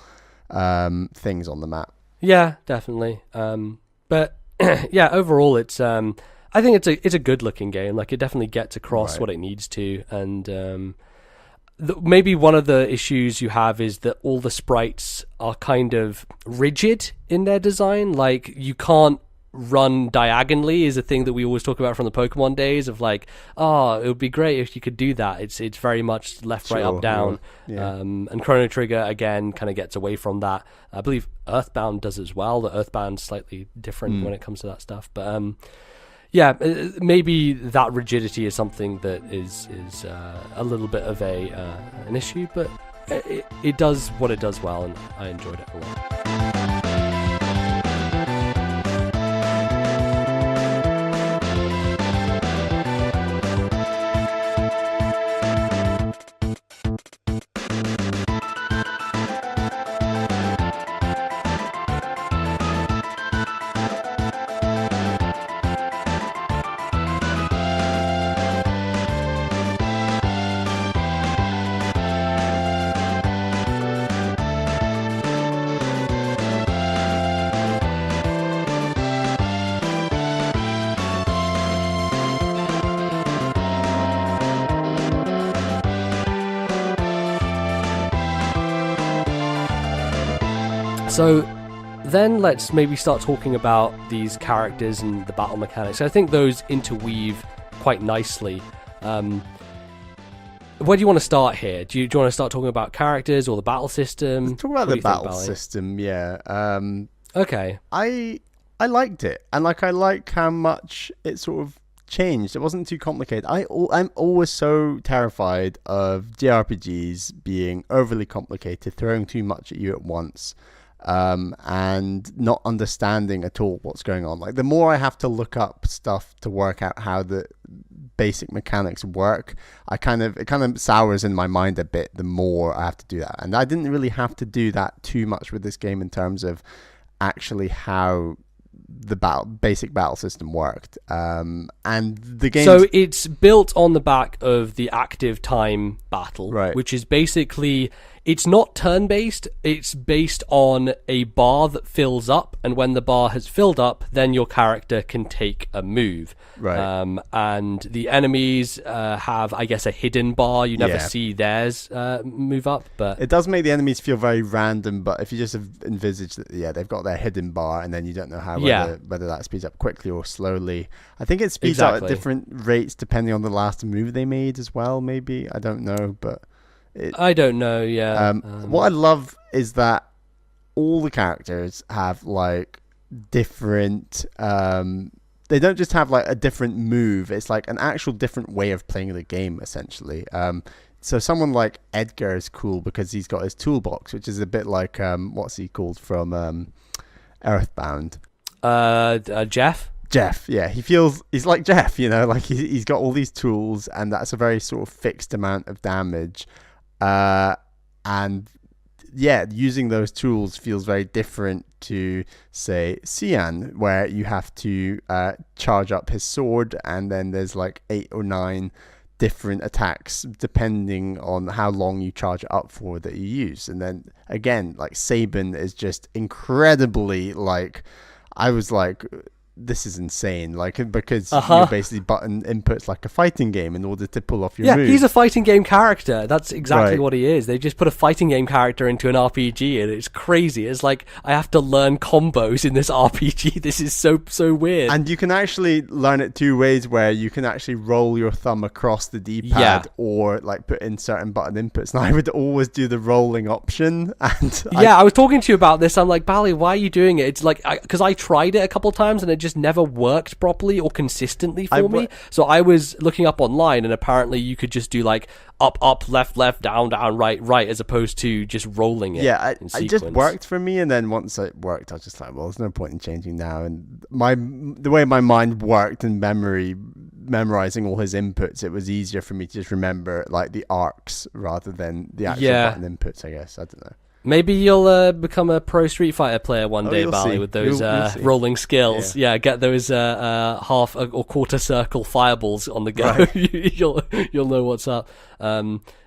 things on the map. Yeah, definitely. But overall, it's I think it's a good looking game. Like, it definitely gets across what it needs to, and maybe one of the issues you have is that all the sprites are kind of rigid in their design. Like, you can't run diagonally is a thing that we always talk about from the Pokemon days of like, it would be great if you could do that. It's very much left, right, up, down. And Chrono Trigger again kind of gets away from that. I believe Earthbound does as well. The Earthbound's slightly different when it comes to that stuff, but maybe that rigidity is something that is a little bit of an issue, but it does what it does well, and I enjoyed it a lot. So then let's maybe start talking about these characters and the battle mechanics. I think those interweave quite nicely. Where do you want to start here? Do you want to start talking about characters or the battle system? Let's talk about the battle system, Okay. I liked it, and I like how much it sort of changed. It wasn't too complicated. I'm always so terrified of JRPGs being overly complicated, throwing too much at you at once. and not understanding at all what's going on. Like the more I have to look up stuff to work out how the basic mechanics work, it kind of sours in my mind a bit the more I have to do that. And I didn't really have to do that too much with this game in terms of actually how the basic battle system worked. And the game, so it's built on the back of the active time battle, right, which is basically, it's not turn-based, it's based on a bar that fills up, and when the bar has filled up, then your character can take a move. Right. And the enemies have, I guess, a hidden bar. You never see theirs move up, but it does make the enemies feel very random. But if you just envisage that, they've got their hidden bar, and then you don't know how whether that speeds up quickly or slowly. I think it speeds up at different rates depending on the last move they made as well. Maybe, I don't know, but I don't know. Yeah. What I love is that all the characters have like different. They don't just have like a different move. It's like an actual different way of playing the game, essentially. So someone like Edgar is cool because he's got his toolbox, which is a bit like what's he called from Earthbound? Jeff. Jeff, yeah, he's like Jeff, like he's got all these tools, and that's a very sort of fixed amount of damage. And yeah, using those tools feels very different to, say, Cian, where you have to charge up his sword, and then there's like 8 or 9 different attacks depending on how long you charge it up for that you use. And then again, like Sabin is just incredibly, like, I was like, this is insane, like, because you're basically button inputs like a fighting game in order to pull off your moves. He's a fighting game character. That's exactly what he is. They just put a fighting game character into an RPG, and it's crazy. It's like, I have to learn combos in this RPG. This is so weird. And you can actually learn it 2 ways, where you can actually roll your thumb across the D-pad or like put in certain button inputs. And I would always do the rolling option. And I was talking to you about this. I'm like, Bally, why are you doing it? It's like, because I tried it a couple times and it just never worked properly or consistently for me. So I was looking up online, and apparently you could just do like up, left, down, right, as opposed to just rolling it. Yeah, it just worked for me, and then once it worked, I was just like, well, there's no point in changing now. And the way my mind worked in memorizing all his inputs, it was easier for me to just remember like the arcs rather than the actual button inputs, I guess. I don't know. Maybe you'll become a pro Street Fighter player one day, Bally, with those rolling skills. Yeah, get those half or quarter circle fireballs on the go. Right. You'll know what's up.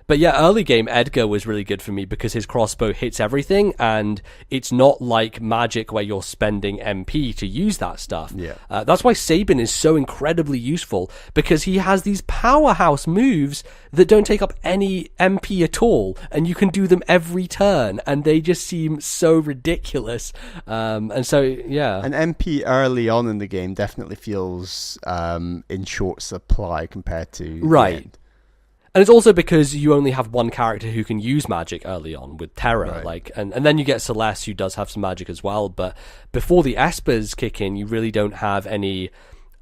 But yeah, early game Edgar was really good for me because his crossbow hits everything, and it's not like Magic where you're spending MP to use that stuff. Yeah. That's why Sabin is so incredibly useful, because he has these powerhouse moves that don't take up any MP at all, and you can do them every turn, and they just seem so ridiculous. And so, yeah. An MP early on in the game definitely feels in short supply compared to right. the end. And it's also because you only have one character who can use magic early on with Terra, right. and then you get Celeste, who does have some magic as well. But before the Espers kick in, you really don't have any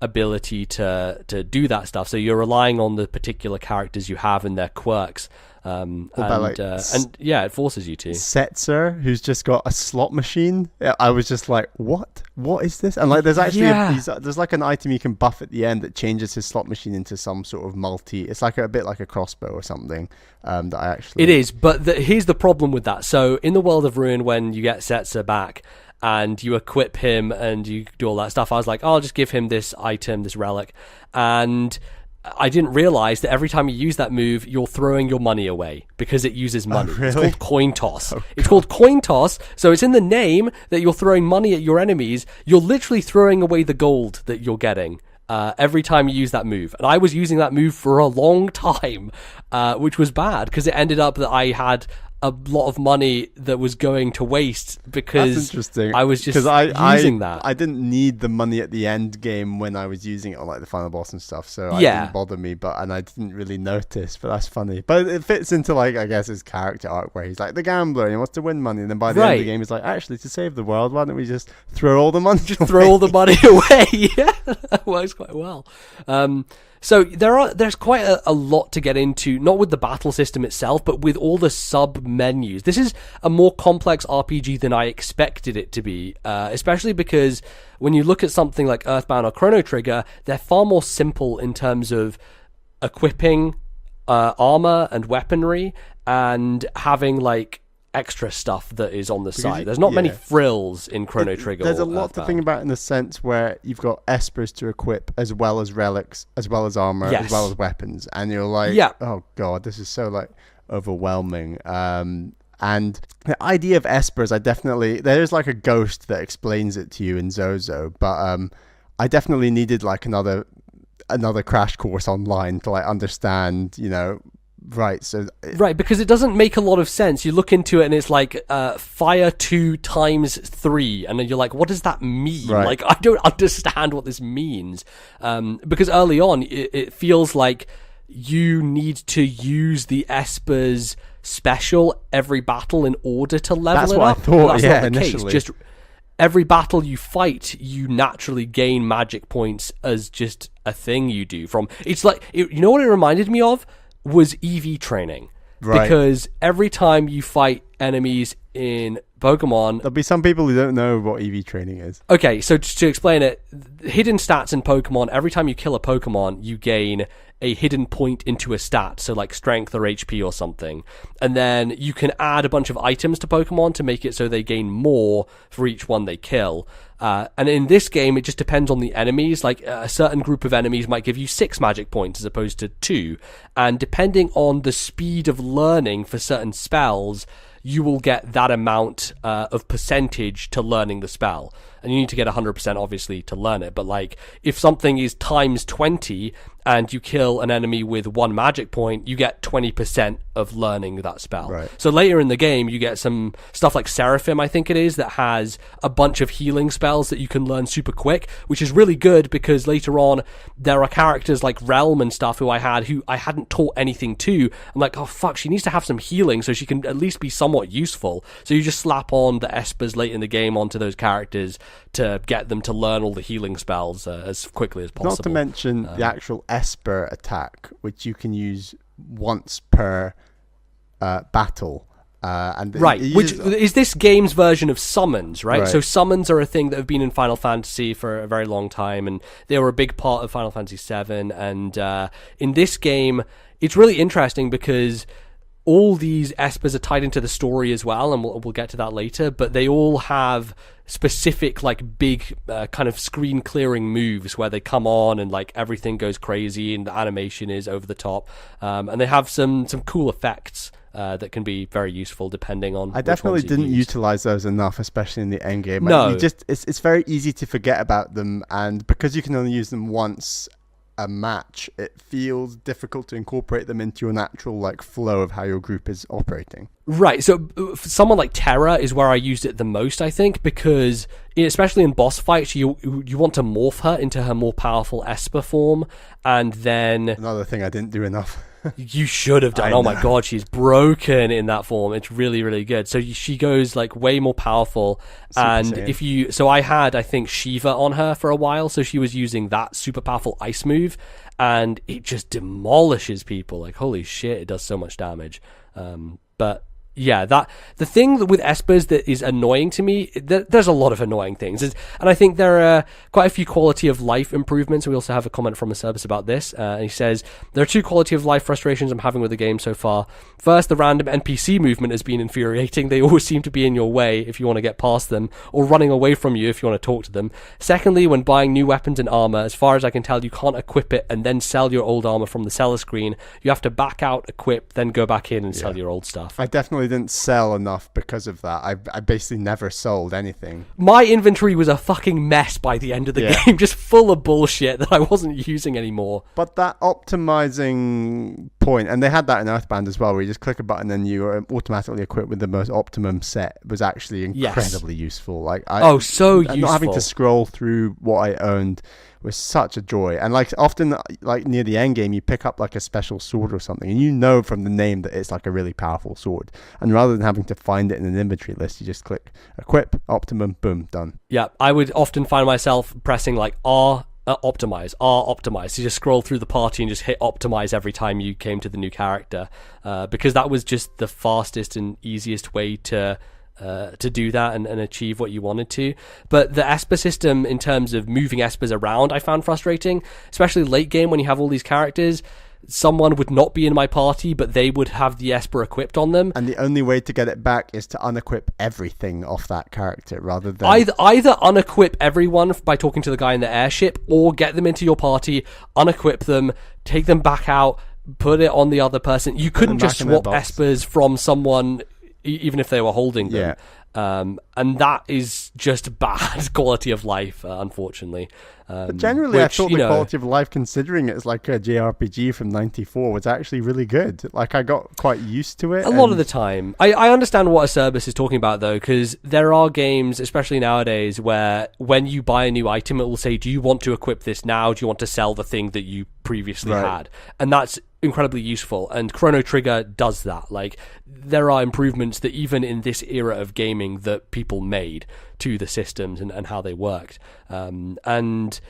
ability to do that stuff. So you're relying on the particular characters you have and their quirks. And it forces you to. Setzer, who's just got a slot machine. I was just like, what is this? And like, there's actually there's like an item you can buff at the end that changes his slot machine into some sort of multi. It's like a bit like a crossbow or something. That I actually. It is, but here's the problem with that. So in the World of Ruin, when you get Setzer back and you equip him and you do all that stuff, I was like, I'll just give him this item, this relic, and I didn't realize that every time you use that move, you're throwing your money away because it uses money. Oh, really? It's called coin toss. It's called coin toss, so it's in the name that you're throwing money at your enemies. You're literally throwing away the gold that you're getting every time you use that move. And I was using that move for a long time, which was bad because it ended up that I had a lot of money that was going to waste because I was just using that. I didn't need the money at the end game when I was using it on like the final boss and stuff, so it didn't bother me. And I didn't really notice. But that's funny. But it fits into like, I guess, his character arc where he's like the gambler and he wants to win money, and then by the end of the game he's like, actually, to save the world, why don't we just throw all the money? Throw all the money away. Yeah, that works quite well. So there's quite a lot to get into, not with the battle system itself, but with all the sub-menus. This is a more complex RPG than I expected it to be, especially because when you look at something like Earthbound or Chrono Trigger, they're far more simple in terms of equipping armor and weaponry and having like extra stuff that is on the side. There's not many frills in Chrono Trigger. There's a lot to think about in the sense where you've got espers to equip as well as relics, as well as armor, as well as weapons, and you're like, oh god, this is so like overwhelming. And the idea of espers, there's like a ghost that explains it to you in Zozo, but I definitely needed like another crash course online to like understand, Right, because it doesn't make a lot of sense. You look into it and it's like fire 2 times 3, and then you're like, what does that mean? Right. Like, I don't understand what this means. Because early on, it feels like you need to use the Esper's special every battle in order to level That's it what up. I thought, That's yeah, not the initially. case. Just every battle you fight, you naturally gain magic points as just a thing you do. It's like, you know what it reminded me of? Was EV training. Right. Because every time you fight enemies in Pokemon... There'll be some people who don't know what EV training is. Okay, so to explain it, hidden stats in Pokemon, every time you kill a Pokemon, you gain a hidden point into a stat, so like strength or HP or something. And then you can add a bunch of items to Pokemon to make it so they gain more for each one they kill. And in this game, it just depends on the enemies. Like a certain group of enemies might give you 6 magic points as opposed to 2. And depending on the speed of learning for certain spells, you will get that amount of percentage to learning the spell. And you need to get 100% obviously to learn it. But like if something is times 20 and you kill an enemy with 1 magic point, you get 20% of learning that spell. Right. So later in the game, you get some stuff like Seraphim, I think it is, that has a bunch of healing spells that you can learn super quick, which is really good because later on there are characters like Realm and stuff who I hadn't taught anything to. I'm like, oh fuck, she needs to have some healing so she can at least be somewhat useful. So you just slap on the espers late in the game onto those characters to get them to learn all the healing spells as quickly as possible. Not to mention the actual Esper attack, which you can use once per battle. Right, which is this game's version of summons, right? So summons are a thing that have been in Final Fantasy for a very long time, and they were a big part of Final Fantasy VII. And in this game, it's really interesting because all these espers are tied into the story as well, and we'll get to that later, but they all have specific like big kind of screen clearing moves where they come on and like everything goes crazy and the animation is over the top, and they have some cool effects that can be very useful depending on I definitely didn't utilize those enough, especially in the end game. No. It's very easy to forget about them, and because you can only use them once a match, it feels difficult to incorporate them into your natural like flow of how your group is operating. Right, so for someone like Terra is where I used it the most, I think, because especially in boss fights, you want to morph her into her more powerful Esper form, and then... Another thing I didn't do enough. You should have done. Oh my god, she's broken in that form. It's really, really good. So she goes like way more powerful. Super and Saiyan. So I had, I think, Shiva on her for a while. So she was using that super powerful ice move, and it just demolishes people. Like holy shit, it does so much damage. But yeah, the thing with espers that is annoying to me, there's a lot of annoying things, and I think there are quite a few quality of life improvements. We also have a comment from a service about this, and he says, there are 2 quality of life frustrations I'm having with the game so far. First, the random NPC movement has been infuriating. They always seem to be in your way if you want to get past them, or running away from you if you want to talk to them. Secondly, when buying new weapons and armor, as far as I can tell, you can't equip it and then sell your old armor from the seller screen. You have to back out, equip, then go back in and sell your old stuff. I definitely didn't sell enough because of that. I basically never sold anything. My inventory was a fucking mess by the end of the game, just full of bullshit that I wasn't using anymore. But that optimizing point, and they had that in Earthbound as well, where you just click a button and you are automatically equipped with the most optimum set, was actually incredibly useful. Like so useful. Not having to scroll through what I owned was such a joy. And like often, like near the end game, you pick up like a special sword or something, and you know from the name that it's like a really powerful sword. And rather than having to find it in an inventory list, you just click equip, optimum, boom, done. Yeah, I would often find myself pressing like R optimize, R-optimize. So you just scroll through the party and just hit optimize every time you came to the new character, because that was just the fastest and easiest way to do that and achieve what you wanted to. But the Esper system, in terms of moving Espers around, I found frustrating, especially late game when you have all these characters. Someone would not be in my party, but they would have the Esper equipped on them. And the only way to get it back is to unequip everything off that character, rather than... Either unequip everyone by talking to the guy in the airship, or get them into your party, unequip them, take them back out, put it on the other person. You couldn't just swap Espers from someone, even if they were holding them. Yeah. And that is just bad quality of life, unfortunately. But generally, I thought the quality of life, considering it's like a JRPG from '94, was actually really good. Like, I got quite used to it. A lot of the time. I understand what Acerbis is talking about, though, because there are games, especially nowadays, where when you buy a new item, it will say, do you want to equip this now? Do you want to sell the thing that you previously had? And that's incredibly useful, and Chrono Trigger does that. Like, there are improvements that even in this era of gaming that people made to the systems and how they worked, and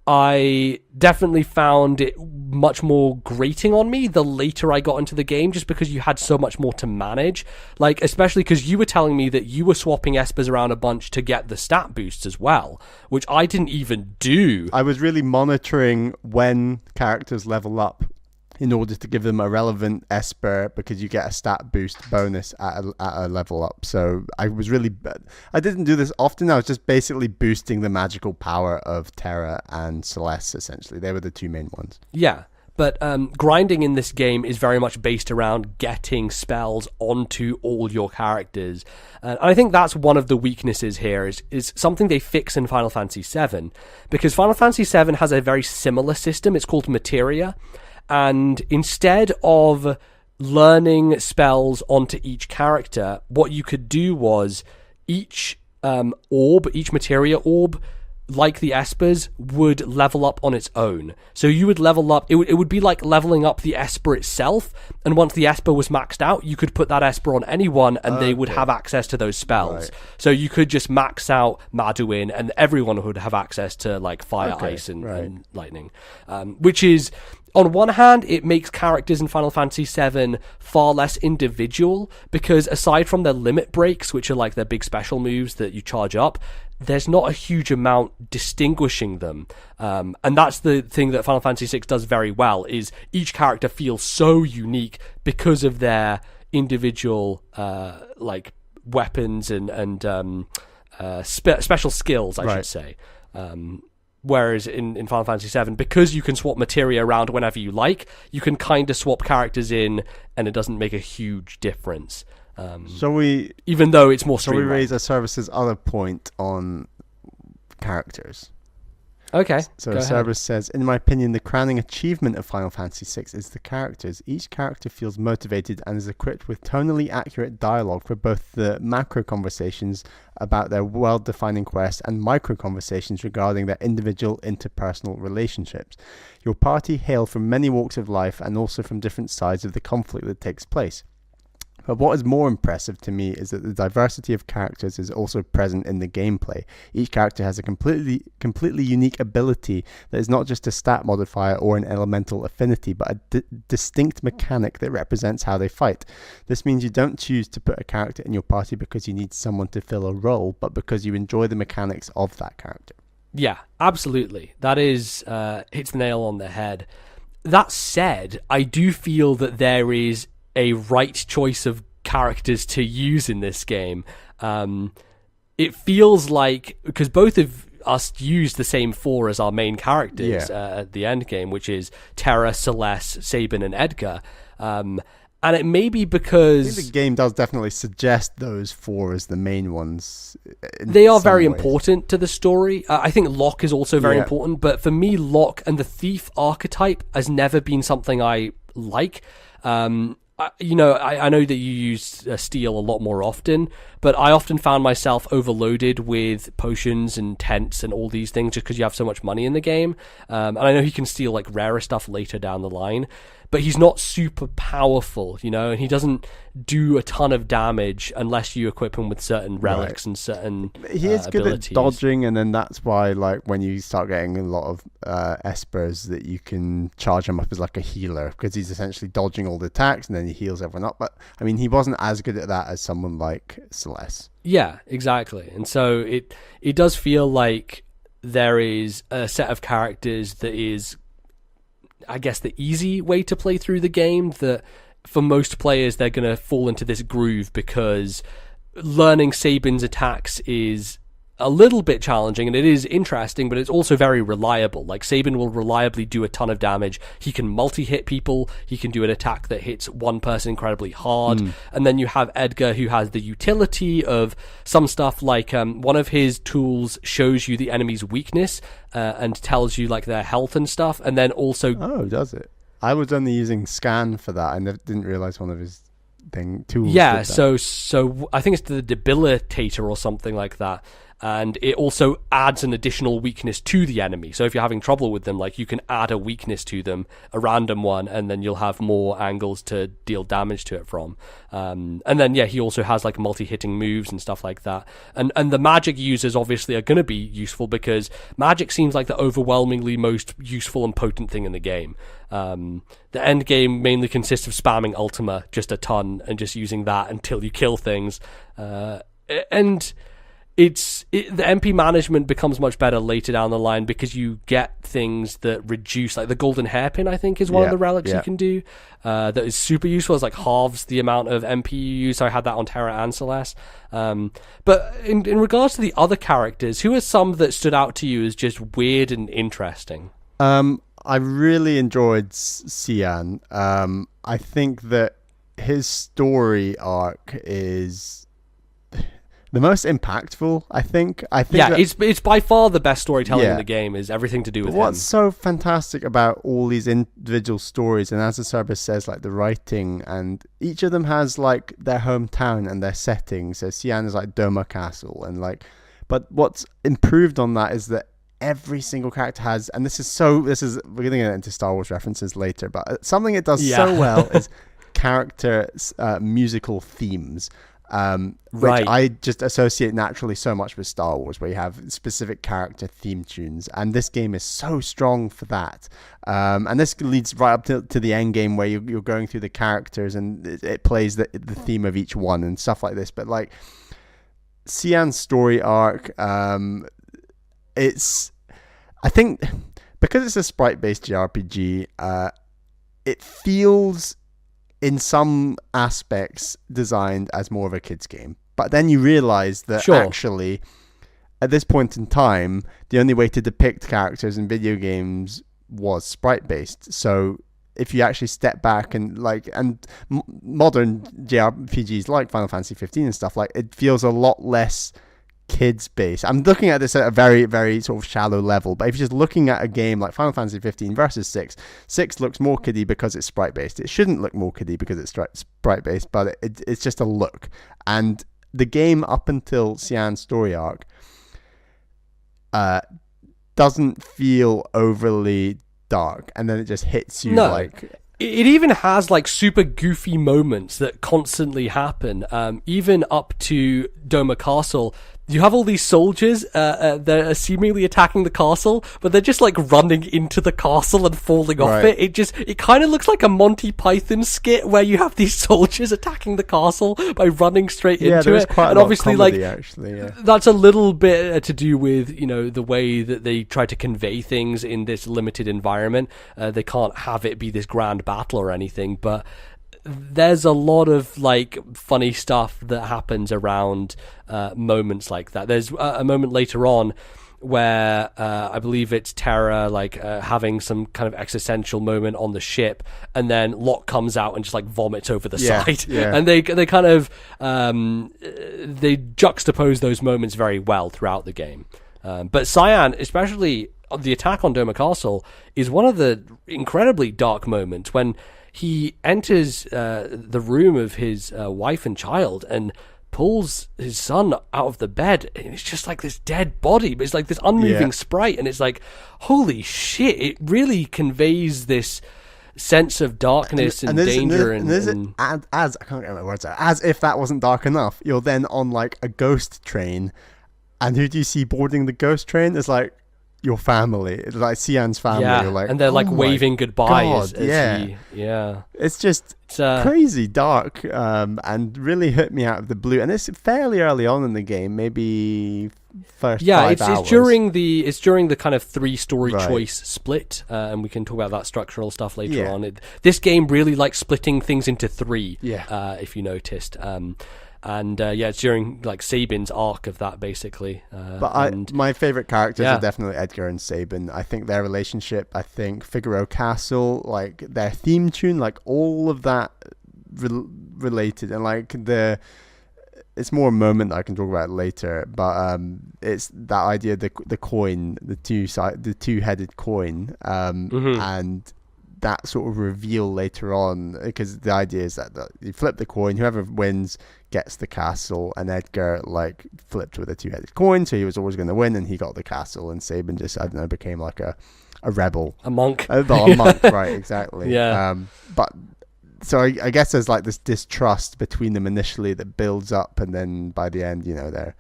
I definitely found it much more grating on me the later I got into the game, just because you had so much more to manage. Like, especially because you were telling me that you were swapping Espers around a bunch to get the stat boosts as well, which I didn't even do. I was really monitoring when characters level up in order to give them a relevant Esper, because you get a stat boost bonus at a level up. So I didn't do this often. I was just basically boosting the magical power of Terra and Celeste, essentially. They were the two main ones. Yeah, but grinding in this game is very much based around getting spells onto all your characters. And I think that's one of the weaknesses here, is something they fix in Final Fantasy VII. Because Final Fantasy VII has a very similar system. It's called Materia. And instead of learning spells onto each character, what you could do was each materia orb, like the Espers, would level up on its own. So you would level up, it would be like leveling up the Esper itself, and once the Esper was maxed out, you could put that Esper on anyone, and they would have access to those spells. Right. So you could just max out Maduin, and everyone would have access to, like, fire, ice, and lightning. Which is... On one hand, it makes characters in Final Fantasy VII far less individual, because aside from their limit breaks, which are like their big special moves that you charge up, there's not a huge amount distinguishing them. And that's the thing that Final Fantasy VI does very well, is each character feels so unique because of their individual like weapons and special skills, I should say. Whereas in Final Fantasy VII, because you can swap materia around whenever you like, you can kind of swap characters in, and it doesn't make a huge difference. Even though it's more streamlined. Shall we raise Acerbis's other point on characters? Okay. So Acerbis says, in my opinion, the crowning achievement of Final Fantasy VI is the characters. Each character feels motivated and is equipped with tonally accurate dialogue for both the macro conversations about their world-defining quest and micro conversations regarding their individual interpersonal relationships. Your party hail from many walks of life and also from different sides of the conflict that takes place. But what is more impressive to me is that the diversity of characters is also present in the gameplay. Each character has a completely unique ability that is not just a stat modifier or an elemental affinity, but a distinct mechanic that represents how they fight. This means you don't choose to put a character in your party because you need someone to fill a role, but because you enjoy the mechanics of that character. Yeah, absolutely. That is hits the nail on the head. That said, I do feel that there is a right choice of characters to use in this game. It feels like, because both of us use the same four as our main characters at the end game, which is Terra, Celeste, Sabin, and Edgar. And it may be because... I think the game does definitely suggest those four as the main ones. They are very important to the story. I think Locke is also very important, but for me, Locke and the Thief archetype has never been something I like. I know that you use steel a lot more often, but I often found myself overloaded with potions and tents and all these things just because you have so much money in the game. And I know he can steal like rarer stuff later down the line. but he's not super powerful, and he doesn't do a ton of damage unless you equip him with certain relics and certain he is good abilities. at dodging, and then that's why, like, when you start getting a lot of espers, that you can charge him up as like a healer, because he's essentially dodging all the attacks and then he heals everyone up. But I mean, he wasn't as good at that as someone like Celeste. Yeah, exactly. And so it does feel like there is a set of characters that is, I guess, the easy way to play through the game, that for most players they're going to fall into this groove because learning Sabin's attacks is a little bit challenging, and it is interesting, but it's also very reliable. Like, Sabin will reliably do a ton of damage. He can multi-hit people. He can do an attack that hits one person incredibly hard. And then you have Edgar, who has the utility of some stuff like one of his tools shows you the enemy's weakness and tells you like their health and stuff, and then also... Oh, does it? I was only using scan for that. I didn't realize one of his tools. Yeah, so I think it's the debilitator or something like that. And it also adds an additional weakness to the enemy. So if you're having trouble with them, like, you can add a weakness to them, a random one, and then you'll have more angles to deal damage to it from. And then, he also has like multi-hitting moves and stuff like that. And the magic users obviously are going to be useful, because magic seems like the overwhelmingly most useful and potent thing in the game. The end game mainly consists of spamming Ultima just a ton and just using that until you kill things. And... the MP management becomes much better later down the line, because you get things that reduce, like the golden hairpin, I think, is one of the relics you can do that is super useful. It's like halves the amount of MP you use. So I had that on Terra and Celeste. But in regards to the other characters, who are some that stood out to you as just weird and interesting? I really enjoyed Cyan. I think that his story arc is the most impactful, I think. It's by far the best storytelling in the game, is everything to do with him. What's so fantastic about all these individual stories, and as the service says, like, the writing, and each of them has like their hometown and their setting. So Cyan is like Doma Castle, and like, but what's improved on that is that every single character has, and we're gonna get into Star Wars references later, but something it does so well is character musical themes. Which I just associate naturally so much with Star Wars, where you have specific character theme tunes, and this game is so strong for that. And this leads right up to the end game, where you're going through the characters, and it plays the theme of each one and stuff like this. But like, Cyan's story arc, it's, I think, because it's a sprite-based JRPG, it feels, in some aspects, designed as more of a kid's game. But then you realize that actually, at this point in time, the only way to depict characters in video games was sprite-based. So if you actually step back and modern JRPGs like Final Fantasy 15 and stuff, like, it feels a lot less kids based. I'm looking at this at a very, very sort of shallow level, but if you're just looking at a game like Final Fantasy 15 versus 6 looks more kiddie because it's sprite based. It shouldn't look more kiddie because it's sprite based, but it's just a look. And the game, up until Cyan's story arc, doesn't feel overly dark, and then it just hits you like... It even has like super goofy moments that constantly happen. Even up to Doma Castle, you have all these soldiers that are seemingly attacking the castle, but they're just like running into the castle and falling off it. It kind of looks like a Monty Python skit where you have these soldiers attacking the castle by running straight into it. Quite and a lot obviously, of comedy, actually, that's a little bit to do with the way that they try to convey things in this limited environment. They can't have it be this grand battle or anything, but there's a lot of like funny stuff that happens around moments like that. There's a moment later on where I believe it's Terra having some kind of existential moment on the ship, and then Locke comes out and just like vomits over the side. And they kind of they juxtapose those moments very well throughout the game. But Cyan, especially the attack on Doma Castle, is one of the incredibly dark moments when he enters the room of his wife and child and pulls his son out of the bed, and it's just like this dead body, but it's like this unmoving sprite, and it's like, holy shit, it really conveys this sense of darkness and danger. And as I can't get my words out, as if that wasn't dark enough, you're then on like a ghost train, and who do you see boarding the ghost train? It's like your family. It's like Cian's family. Yeah, you're like, and they're like waving goodbye. God, it's just crazy dark, and really hit me out of the blue. And it's fairly early on in the game, maybe first 5 hours. It's during the kind of 3-story choice split, and we can talk about that structural stuff later on. This game really likes splitting things into 3. If you noticed. It's during like Sabin's arc of that, basically. My favorite characters are definitely Edgar and Sabin. I think their relationship, Figaro Castle, like their theme tune, like all of that related, and like it's more a moment that I can talk about later. But it's that idea, the coin, the two-headed coin, and that sort of reveal later on, because the idea is that you flip the coin, whoever wins gets the castle, and Edgar like flipped with a two-headed coin, so he was always going to win, and he got the castle, and Sabin just, I don't know, became like a rebel, a monk, a monk, right? Exactly. But so I guess there's like this distrust between them initially that builds up, and then by the end, they're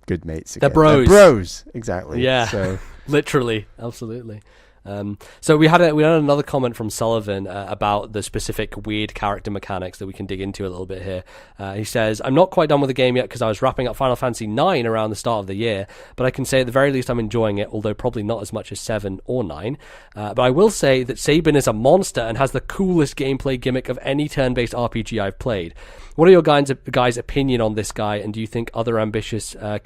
good mates again. They're bros, exactly. Yeah, so literally, absolutely. So we had another comment from Sullivan about the specific weird character mechanics that we can dig into a little bit here. He says, I'm not quite done with the game yet because I was wrapping up Final Fantasy 9 around the start of the year, but I can say at the very least I'm enjoying it, although probably not as much as 7 or 9. But I will say that Sabin is a monster and has the coolest gameplay gimmick of any turn-based RPG I've played. What are your guys' opinion on this guy, and do you think other ambitious ambitious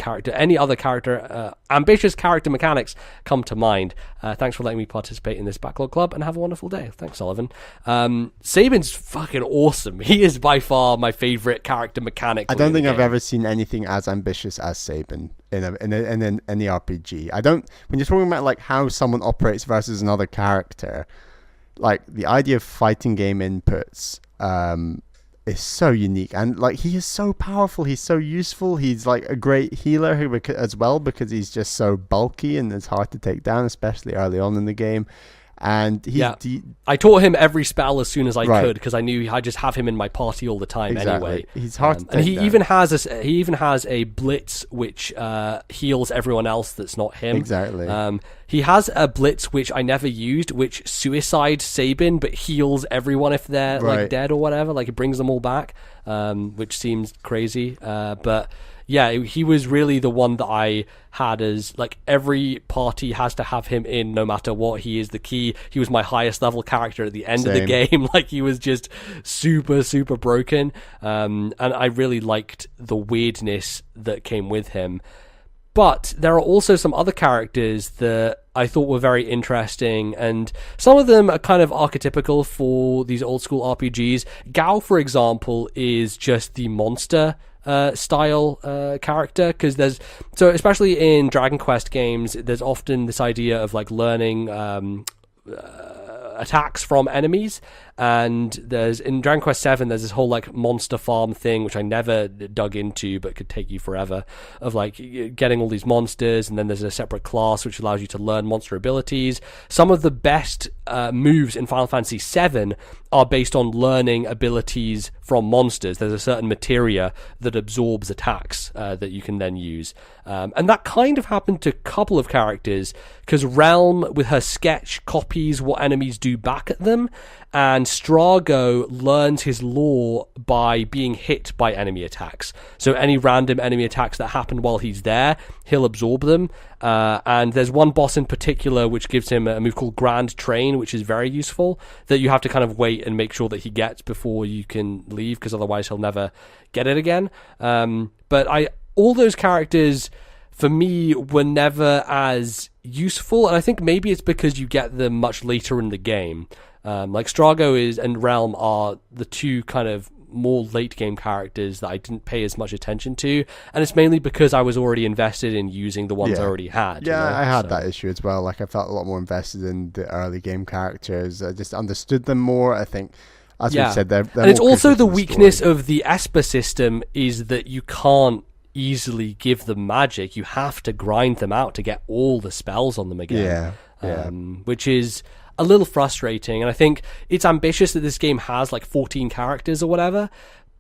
character mechanics come to mind? Thanks for letting me participate in this Backlog Club, and have a wonderful day. Thanks, Sullivan. Sabin's fucking awesome. He is by far my favorite character mechanic. I don't think I've ever seen anything as ambitious as Sabin in any RPG. When you're talking about like how someone operates versus another character, like the idea of fighting game inputs, is so unique, and like he is so powerful, he's so useful, he's like a great healer as well, because he's just so bulky and it's hard to take down, especially early on in the game. And I taught him every spell as soon as I could, because I knew I just have him in my party all the time anyway. He's hard to take and he down. even has a blitz which heals everyone else that's not him. Exactly. He has a blitz which I never used, which suicides Sabin but heals everyone if they're like dead or whatever. Like it brings them all back, which seems crazy. But yeah, he was really the one that I had as like every party has to have him in no matter what. He is the key. He was my highest level character at the end of the game. Like he was just super, super broken. And I really liked the weirdness that came with him. But there are also some other characters that I thought were very interesting, and some of them are kind of archetypical for these old school RPGs. Gao, for example, is just the monster style character, because especially in Dragon Quest games, there's often this idea of like learning attacks from enemies, and in Dragon Quest 7 there's this whole like monster farm thing which I never dug into but could take you forever, of like getting all these monsters, and then there's a separate class which allows you to learn monster abilities. Some of the best moves in Final Fantasy 7 are based on learning abilities from monsters. There's a certain materia that absorbs attacks that you can then use, and that kind of happened to a couple of characters, because Realm with her sketch copies what enemies do back at them, and Strago learns his lore by being hit by enemy attacks. So any random enemy attacks that happen while he's there, he'll absorb them. And there's one boss in particular which gives him a move called Grand Train, which is very useful, that you have to kind of wait and make sure that he gets before you can leave, because otherwise he'll never get it again. But all those characters for me were never as useful, and I think maybe it's because you get them much later in the game. Like Strago and Realm are the two kind of more late game characters that I didn't pay as much attention to, and it's mainly because I was already invested in using the ones I already had. I had that issue as well. Like I felt a lot more invested in the early game characters. I just understood them more. I think, as we said, they're and it's also the weakness of the Esper system is that you can't easily give them magic. You have to grind them out to get all the spells on them again. Which is, a little frustrating. And I think it's ambitious that this game has like 14 characters or whatever,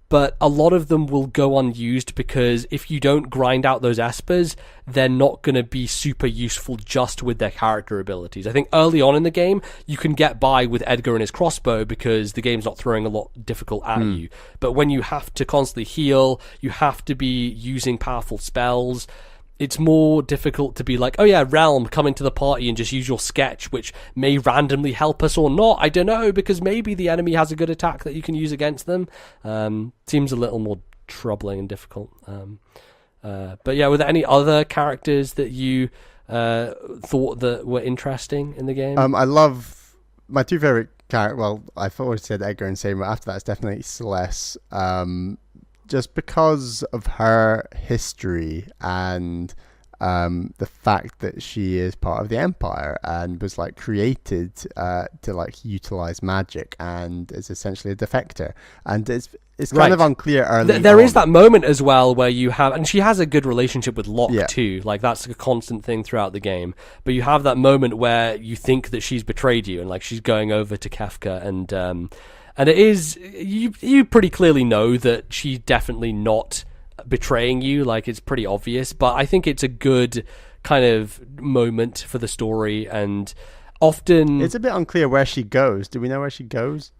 but a lot of them will go unused because if you don't grind out those espers, they're not going to be super useful just with their character abilities. I think early on in the game, you can get by with Edgar and his crossbow because the game's not throwing a lot difficult at you. But when you have to constantly heal, you have to be using powerful spells, it's more difficult to be like, oh yeah, Realm, come into the party and just use your sketch, which may randomly help us or not. I don't know, because maybe the enemy has a good attack that you can use against them. Seems a little more troubling and difficult. But yeah, were there any other characters that you thought that were interesting in the game? I love my two favorite characters. Well, I've always said Edgar and Sam, but after that, it's definitely Celeste. Just because of her history and the fact that she is part of the Empire and was like created to like utilize magic and is essentially a defector, and it's kind of unclear early there on. Is that moment as well where you have, and she has a good relationship with Locke too, like that's a constant thing throughout the game, but you have that moment where you think that she's betrayed you and like she's going over to Kefka, and it is, you pretty clearly know that she's definitely not betraying you, like it's pretty obvious, but I think it's a good kind of moment for the story, and often... It's a bit unclear where she goes. Do we know where she goes?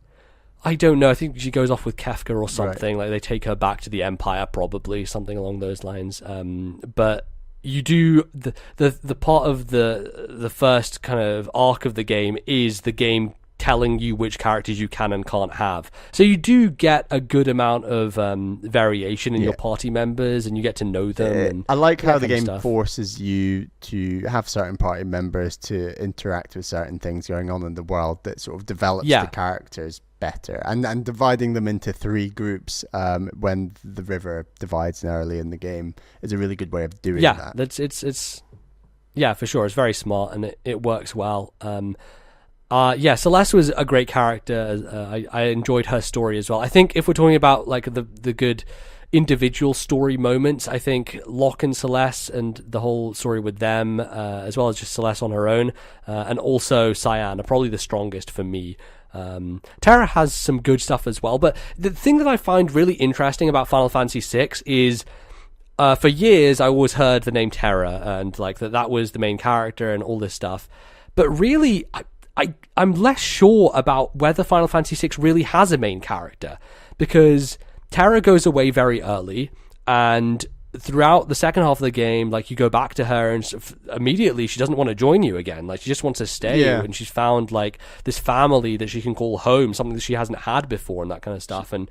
I don't know. I think she goes off with Kefka or something, like they take her back to the Empire, probably, something along those lines. But you do... The part of the first kind of arc of the game is the game telling you which characters you can and can't have. So you do get a good amount of variation in your party members, and you get to know them. And I like how the game forces you to have certain party members to interact with certain things going on in the world that sort of develops the characters better. And dividing them into 3 groups when the river divides early in the game is a really good way of doing that. It's yeah, for sure. It's very smart and it works well. Celeste was a great character. I enjoyed her story as well. I think if we're talking about like the good individual story moments, I think Locke and Celeste and the whole story with them, as well as just Celeste on her own, and also Cyan are probably the strongest for me. Terra has some good stuff as well, but the thing that I find really interesting about Final Fantasy VI is for years I always heard the name Terra and like that was the main character and all this stuff, but really I'm less sure about whether Final Fantasy VI really has a main character, because Terra goes away very early, and throughout the second half of the game, like you go back to her and immediately she doesn't want to join you again. Like she just wants to stay, and she's found like this family that she can call home, something that she hasn't had before, and that kind of stuff. And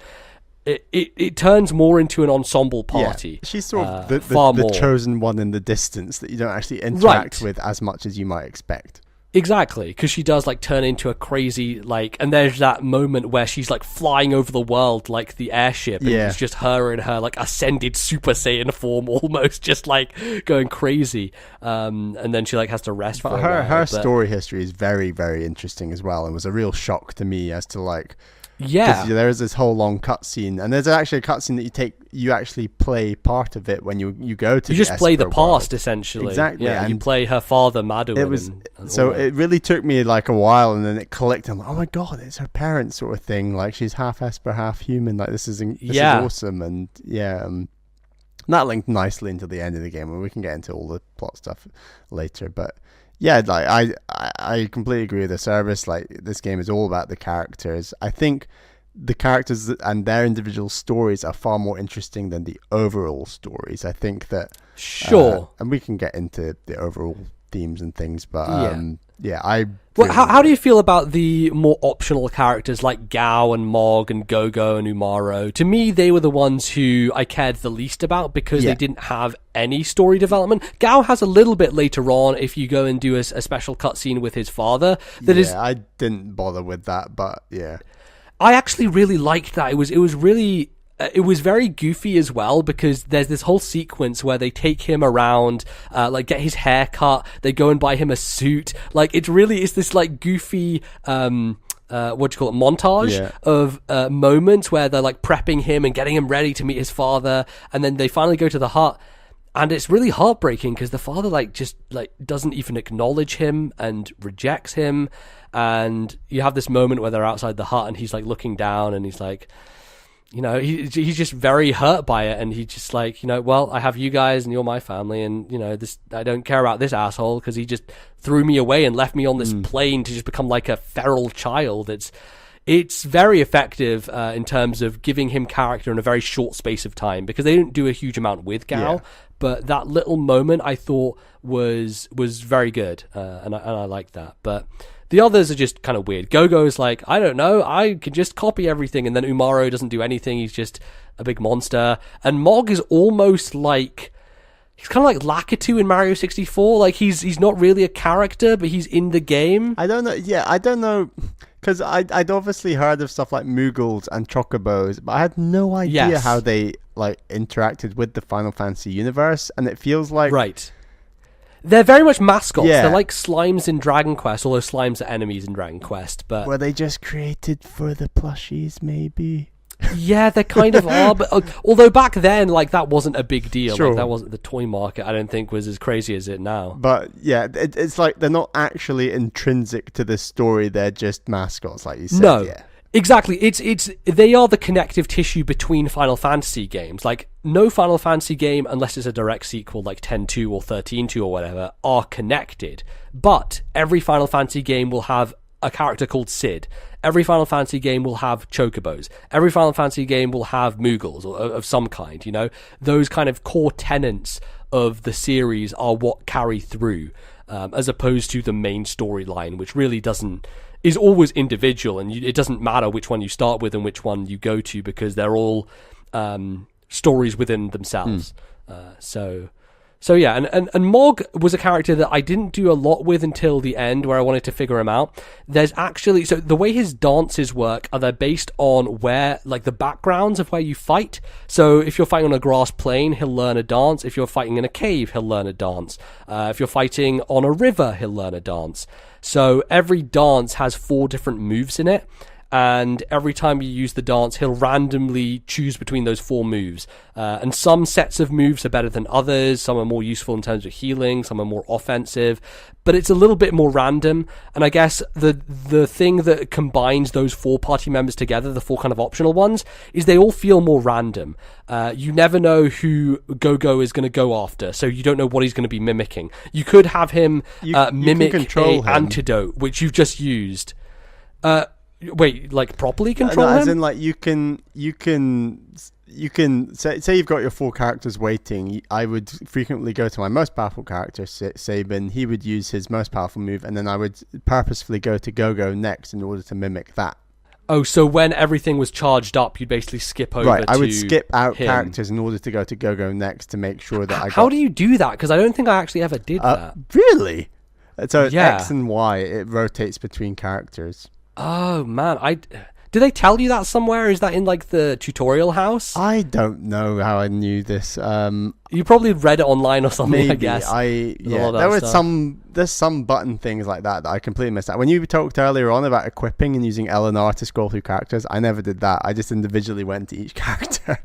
it turns more into an ensemble party. Yeah. She's sort of the chosen one in the distance that you don't actually interact with as much as you might expect. Exactly, because she does like turn into a crazy like, and there's that moment where she's like flying over the world like the airship, and it's just her in her like ascended Super Saiyan form, almost just like going crazy. And then she like has to rest. But her story history is very, very interesting as well, and was a real shock to me as to like. Yeah, there is this whole long cutscene, and there's actually a cutscene that you actually play part of it when you go to. You just play the past essentially. Exactly. Yeah, and you play her father Maduin. It was so it really took me like a while, and then it clicked. I'm like, oh my god, it's her parents sort of thing. Like she's half Esper, half human. Like this is awesome, and that linked nicely into the end of the game, and we can get into all the plot stuff later, but. Yeah, like I completely agree with the service. Like this game is all about the characters. I think the characters and their individual stories are far more interesting than the overall stories. I think that and we can get into the overall themes and things, but how do you feel about the more optional characters like Gao and Mog and Gogo and Umaro? To me, they were the ones who I cared the least about because they didn't have any story development. Gao has a little bit later on if you go and do a special cutscene with his father. I didn't bother with that, but yeah. I actually really liked that. It was really... it was very goofy as well, because there's this whole sequence where they take him around, like get his hair cut, they go and buy him a suit. Like it's this like goofy, montage of moments where they're like prepping him and getting him ready to meet his father, and then they finally go to the hut. And it's really heartbreaking because the father just doesn't even acknowledge him and rejects him. And you have this moment where they're outside the hut and he's like looking down and he's like, he's just very hurt by it. And he's just like, well, I have you guys and you're my family. And, this, I don't care about this asshole because he just threw me away and left me on this plane to just become like a feral child. It's very effective in terms of giving him character in a very short space of time because they don't do a huge amount with Gao. Yeah. But that little moment I thought was very good, and I liked that. But the others are just kind of weird. Gogo's like, I don't know, I can just copy everything, and then Umaro doesn't do anything. He's just a big monster. And Mog is almost like, he's kind of like Lakitu in Mario 64. Like he's not really a character, but he's in the game. I don't know. Yeah, I don't know. Because I'd obviously heard of stuff like Moogles and Chocobos, but I had no idea how they interacted with the Final Fantasy universe, and it feels like... Right. They're very much mascots. Yeah. They're like slimes in Dragon Quest, although slimes are enemies in Dragon Quest. But were they just created for the plushies, maybe? Yeah, they kind of are. But although back then, that wasn't a big deal. Sure. That wasn't the toy market. I don't think was as crazy as it now. But yeah, it's like they're not actually intrinsic to the story. They're just mascots, like you said. No, yeah. Exactly. They are the connective tissue between Final Fantasy games. Like no Final Fantasy game, unless it's a direct sequel like 10-2 or 13-2 or whatever, are connected. But every Final Fantasy game will have a character called Sid. Every Final Fantasy game will have Chocobos. Every Final Fantasy game will have Moogles of some kind, Those kind of core tenets of the series are what carry through, as opposed to the main storyline, which really is always individual, and it doesn't matter which one you start with and which one you go to because they're all stories within themselves. So yeah, and Mog was a character that I didn't do a lot with until the end where I wanted to figure him out. There's actually, so the way his dances work are they're based on where, the backgrounds of where you fight. So if you're fighting on a grass plain, he'll learn a dance. If you're fighting in a cave, he'll learn a dance. If you're fighting on a river, he'll learn a dance. So every dance has 4 different moves in it. And every time you use the dance, he'll randomly choose between those 4 moves. And some sets of moves are better than others. Some are more useful in terms of healing. Some are more offensive. But it's a little bit more random. And I guess the thing that combines those 4 party members together, the 4 kind of optional ones, is they all feel more random. You never know who Go-Go is going to go after, so you don't know what he's going to be mimicking. You could have him mimic an antidote, which you've just used. Wait, properly control him? As in, you can say you've got your 4 characters waiting. I would frequently go to my most powerful character, Sabin. He would use his most powerful move, and then I would purposefully go to Go-Go next in order to mimic that. Oh, so when everything was charged up, you'd basically skip over I would skip out him. Characters in order to go to Go-Go next to make sure that How do you do that? Because I don't think I actually ever did that. Really? So yeah. X and Y, it rotates between characters. Oh man, did they tell you that somewhere? Is that in the tutorial house? I don't know how I knew this. You probably read it online or something. Maybe. I guess. There's some button things like that I completely missed out. When you talked earlier on about equipping and using L and R to scroll through characters, I never did that. I just individually went to each character.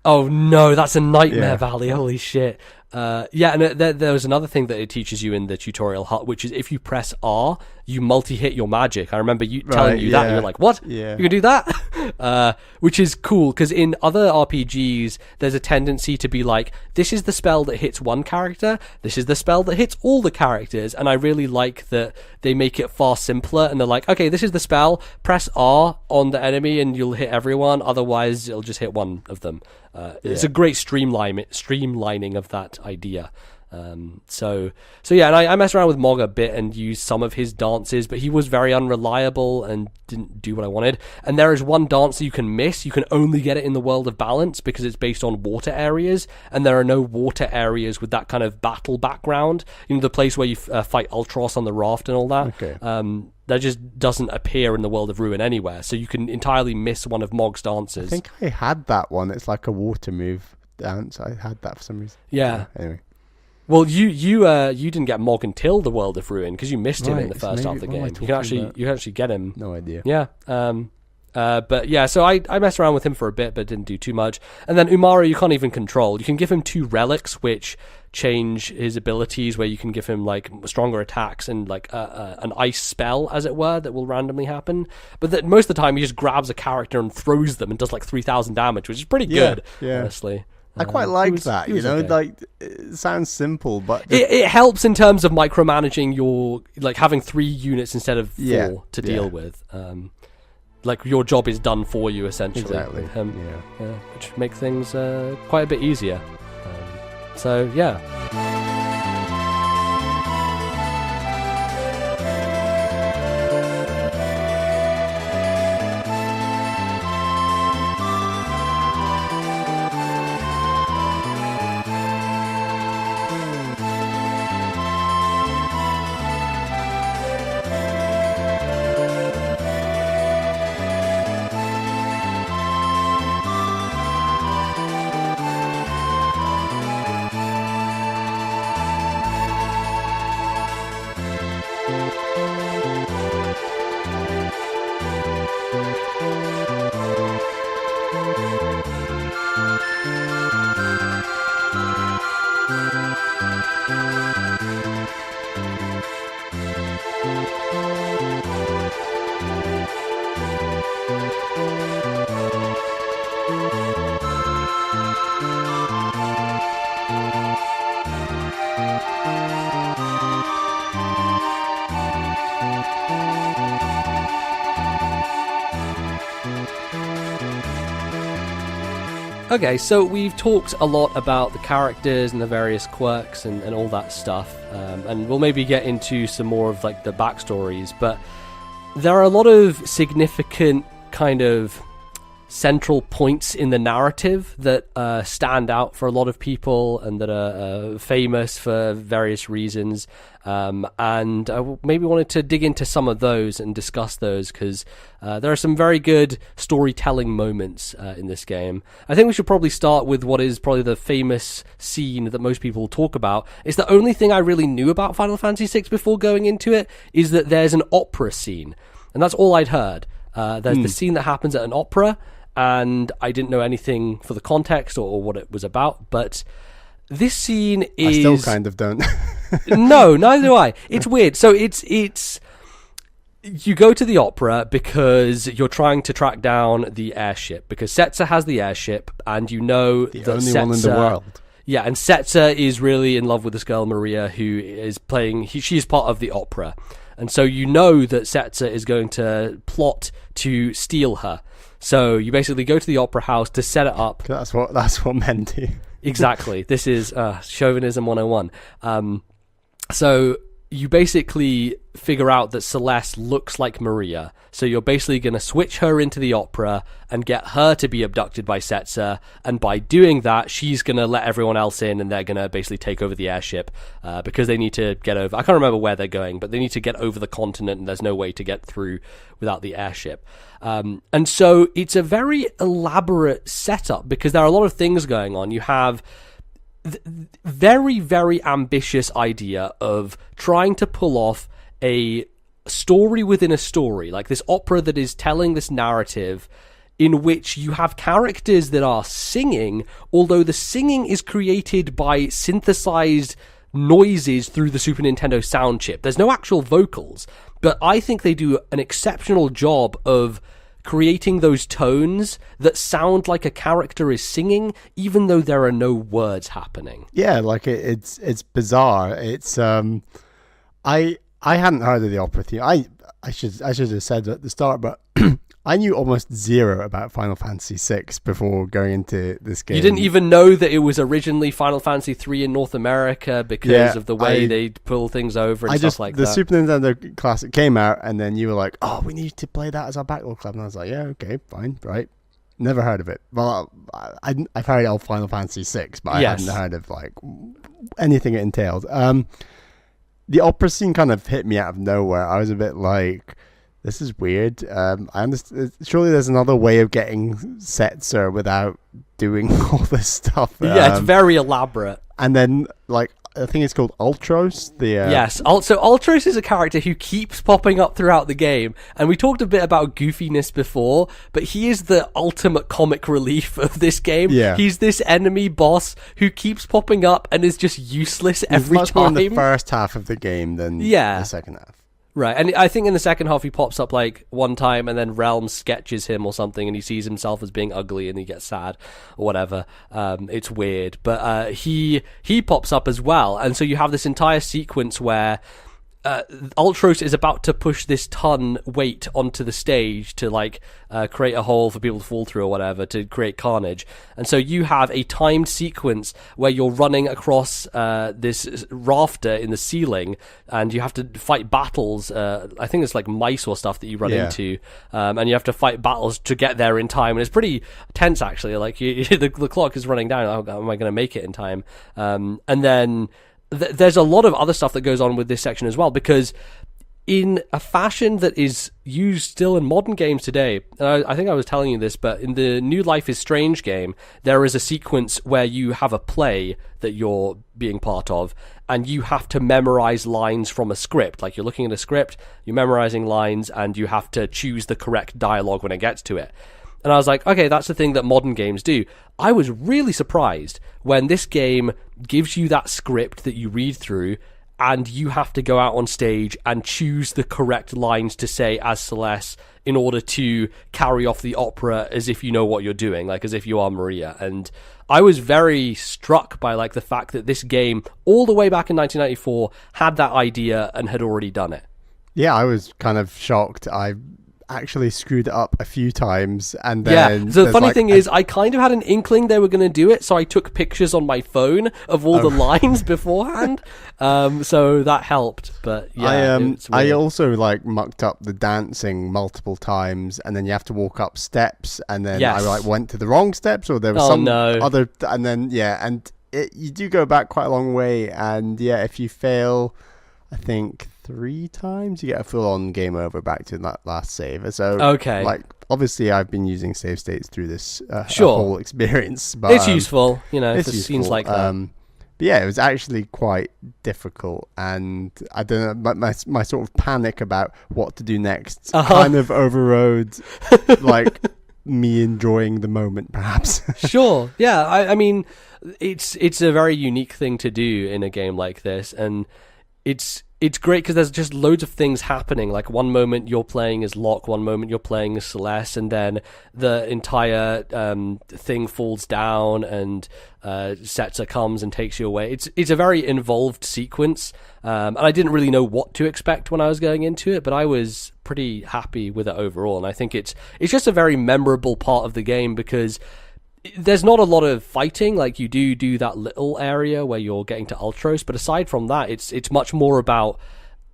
Oh no, that's a nightmare, Bally. Holy shit. And there was another thing that it teaches you in the tutorial hut, which is if you press R, you multi-hit your magic. I remember you telling you that, and you're like, what? Yeah. You can do that? Which is cool, because in other RPGs, there's a tendency to be like, this is the spell that hits one character, this is the spell that hits all the characters, and I really like that they make it far simpler, and they're like, okay, this is the spell, press R on the enemy, and you'll hit everyone, otherwise it'll just hit one of them. It's a great streamlining of that idea. So yeah, and I messed around with Mog a bit and used some of his dances, but he was very unreliable and didn't do what I wanted. And there is one dance that you can miss. You can only get it in the World of Balance because it's based on water areas, and there are no water areas with that kind of battle background. The place where you fight Ultros on the raft and all that. Okay. That just doesn't appear in the World of Ruin anywhere, so you can entirely miss one of Mog's dances. I think I had that one. It's like a water move dance. I had that for some reason. Yeah. Anyway. Well, you didn't get Mog until the World of Ruin because you missed him in the first half of the game. You can actually get him. No idea. Yeah. But yeah, so I messed around with him for a bit, but didn't do too much. And then Umara, you can't even control. You can give him 2 relics, which change his abilities, where you can give him like stronger attacks and like an ice spell, as it were, that will randomly happen. But that most of the time, he just grabs a character and throws them and does like 3,000 damage, which is pretty good, honestly. I quite like that, okay. Like, it sounds simple, but... It helps in terms of micromanaging your, like, having 3 units instead of 4 to deal with. Like, your job is done for you, essentially. Exactly, which make things quite a bit easier. So, yeah. Okay, so we've talked a lot about the characters and the various quirks and all that stuff, and we'll maybe get into some more of like the backstories, but there are a lot of significant kind of central points in the narrative that stand out for a lot of people and that are famous for various reasons, and I maybe wanted to dig into some of those and discuss those, because there are some very good storytelling moments in this game. I think we should probably start with what is probably the famous scene that most people talk about. It's the only thing I really knew about Final Fantasy VI before going into it, is that there's an opera scene, and that's all I'd heard. There's the scene that happens at an opera, and I didn't know anything for the context or what it was about, but this scene is... I still kind of don't. No, neither do I. It's weird. So it's you go to the opera because you're trying to track down the airship, because Setzer has the airship, and you know the only one in the world. Yeah, and Setzer is really in love with this girl, Maria, who is playing... She's part of the opera. And so you know that Setzer is going to plot to steal her. So you basically go to the opera house to set it up. That's what men do. Exactly. This is chauvinism 101. So you basically figure out that Celeste looks like Maria. So you're basically going to switch her into the opera and get her to be abducted by Setzer. And by doing that, she's going to let everyone else in, and they're going to basically take over the airship because they need to get over... I can't remember where they're going, but they need to get over the continent, and there's no way to get through without the airship. And so it's a very elaborate setup because there are a lot of things going on. You have... very, very ambitious idea of trying to pull off a story within a story, like this opera that is telling this narrative in which you have characters that are singing, although the singing is created by synthesized noises through the Super Nintendo sound chip. There's no actual vocals, but I think they do an exceptional job of creating those tones that sound like a character is singing, even though there are no words happening. Yeah, like it's bizarre. It's I hadn't heard of the opera theme. I should have said at the start, but I knew almost zero about Final Fantasy VI before going into this game. You didn't even know that it was originally Final Fantasy III in North America because of the way they pull things over and stuff like that. The Super Nintendo Classic came out, and then you were like, oh, we need to play that as our Backlog Club. And I was like, yeah, okay, fine, right. Never heard of it. Well, I've heard of Final Fantasy VI, but I hadn't heard of like anything it entailed. The opera scene kind of hit me out of nowhere. I was a bit like, this is weird. I understand. Surely there's another way of getting Setzer without doing all this stuff. Yeah, it's very elaborate. And then, like, I think it's called Ultros. Yes. So Ultros is a character who keeps popping up throughout the game, and we talked a bit about goofiness before, but he is the ultimate comic relief of this game. Yeah. He's this enemy boss who keeps popping up and is just useless every much time. More in the first half of the game than the second half. Right, and I think in the second half he pops up like one time and then Realm sketches him or something and he sees himself as being ugly and he gets sad or whatever. It's weird, but he pops up as well, and so you have this entire sequence where Ultros is about to push this ton weight onto the stage to create a hole for people to fall through or whatever, to create carnage. And so you have a timed sequence where you're running across this rafter in the ceiling and you have to fight battles. I think it's like mice or stuff that you run into, and you have to fight battles to get there in time. And it's pretty tense, actually. Like the clock is running down. How am I going to make it in time? And then there's a lot of other stuff that goes on with this section as well, because in a fashion that is used still in modern games today, and I think I was telling you this, but in the new Life is Strange game, there is a sequence where you have a play that you're being part of, and you have to memorize lines from a script. Like, you're looking at a script, you're memorizing lines, and you have to choose the correct dialogue when it gets to it. And I was like, okay, that's the thing that modern games do. I was really surprised when this game gives you that script that you read through and you have to go out on stage and choose the correct lines to say as Celeste in order to carry off the opera as if you know what you're doing, like as if you are Maria. And I was very struck by the fact that this game, all the way back in 1994, had that idea and had already done it. Yeah, I was kind of shocked. I actually screwed it up a few times, and then so the funny thing is I kind of had an inkling they were going to do it, so I took pictures on my phone of all the lines beforehand, so that helped. But I also mucked up the dancing multiple times, and then you have to walk up steps, and then I went to the wrong steps, or there was other, and then you do go back quite a long way, and if you fail, I think 3 times, you get a full-on game over back to that last save. So, obviously, I've been using save states through this whole experience. But it's useful, for scenes like that. But yeah, it was actually quite difficult, and I don't know, my sort of panic about what to do next kind of overrode me enjoying the moment, perhaps. Sure, yeah. I mean, it's a very unique thing to do in a game like this, and it's great because there's just loads of things happening. Like, one moment you're playing as Locke, one moment you're playing as Celeste, and then the entire thing falls down and Setzer comes and takes you away. It's a very involved sequence, and I didn't really know what to expect when I was going into it, but I was pretty happy with it overall. And I think it's just a very memorable part of the game because there's not a lot of fighting. Like, you do that little area where you're getting to Ultros, but aside from that, it's much more about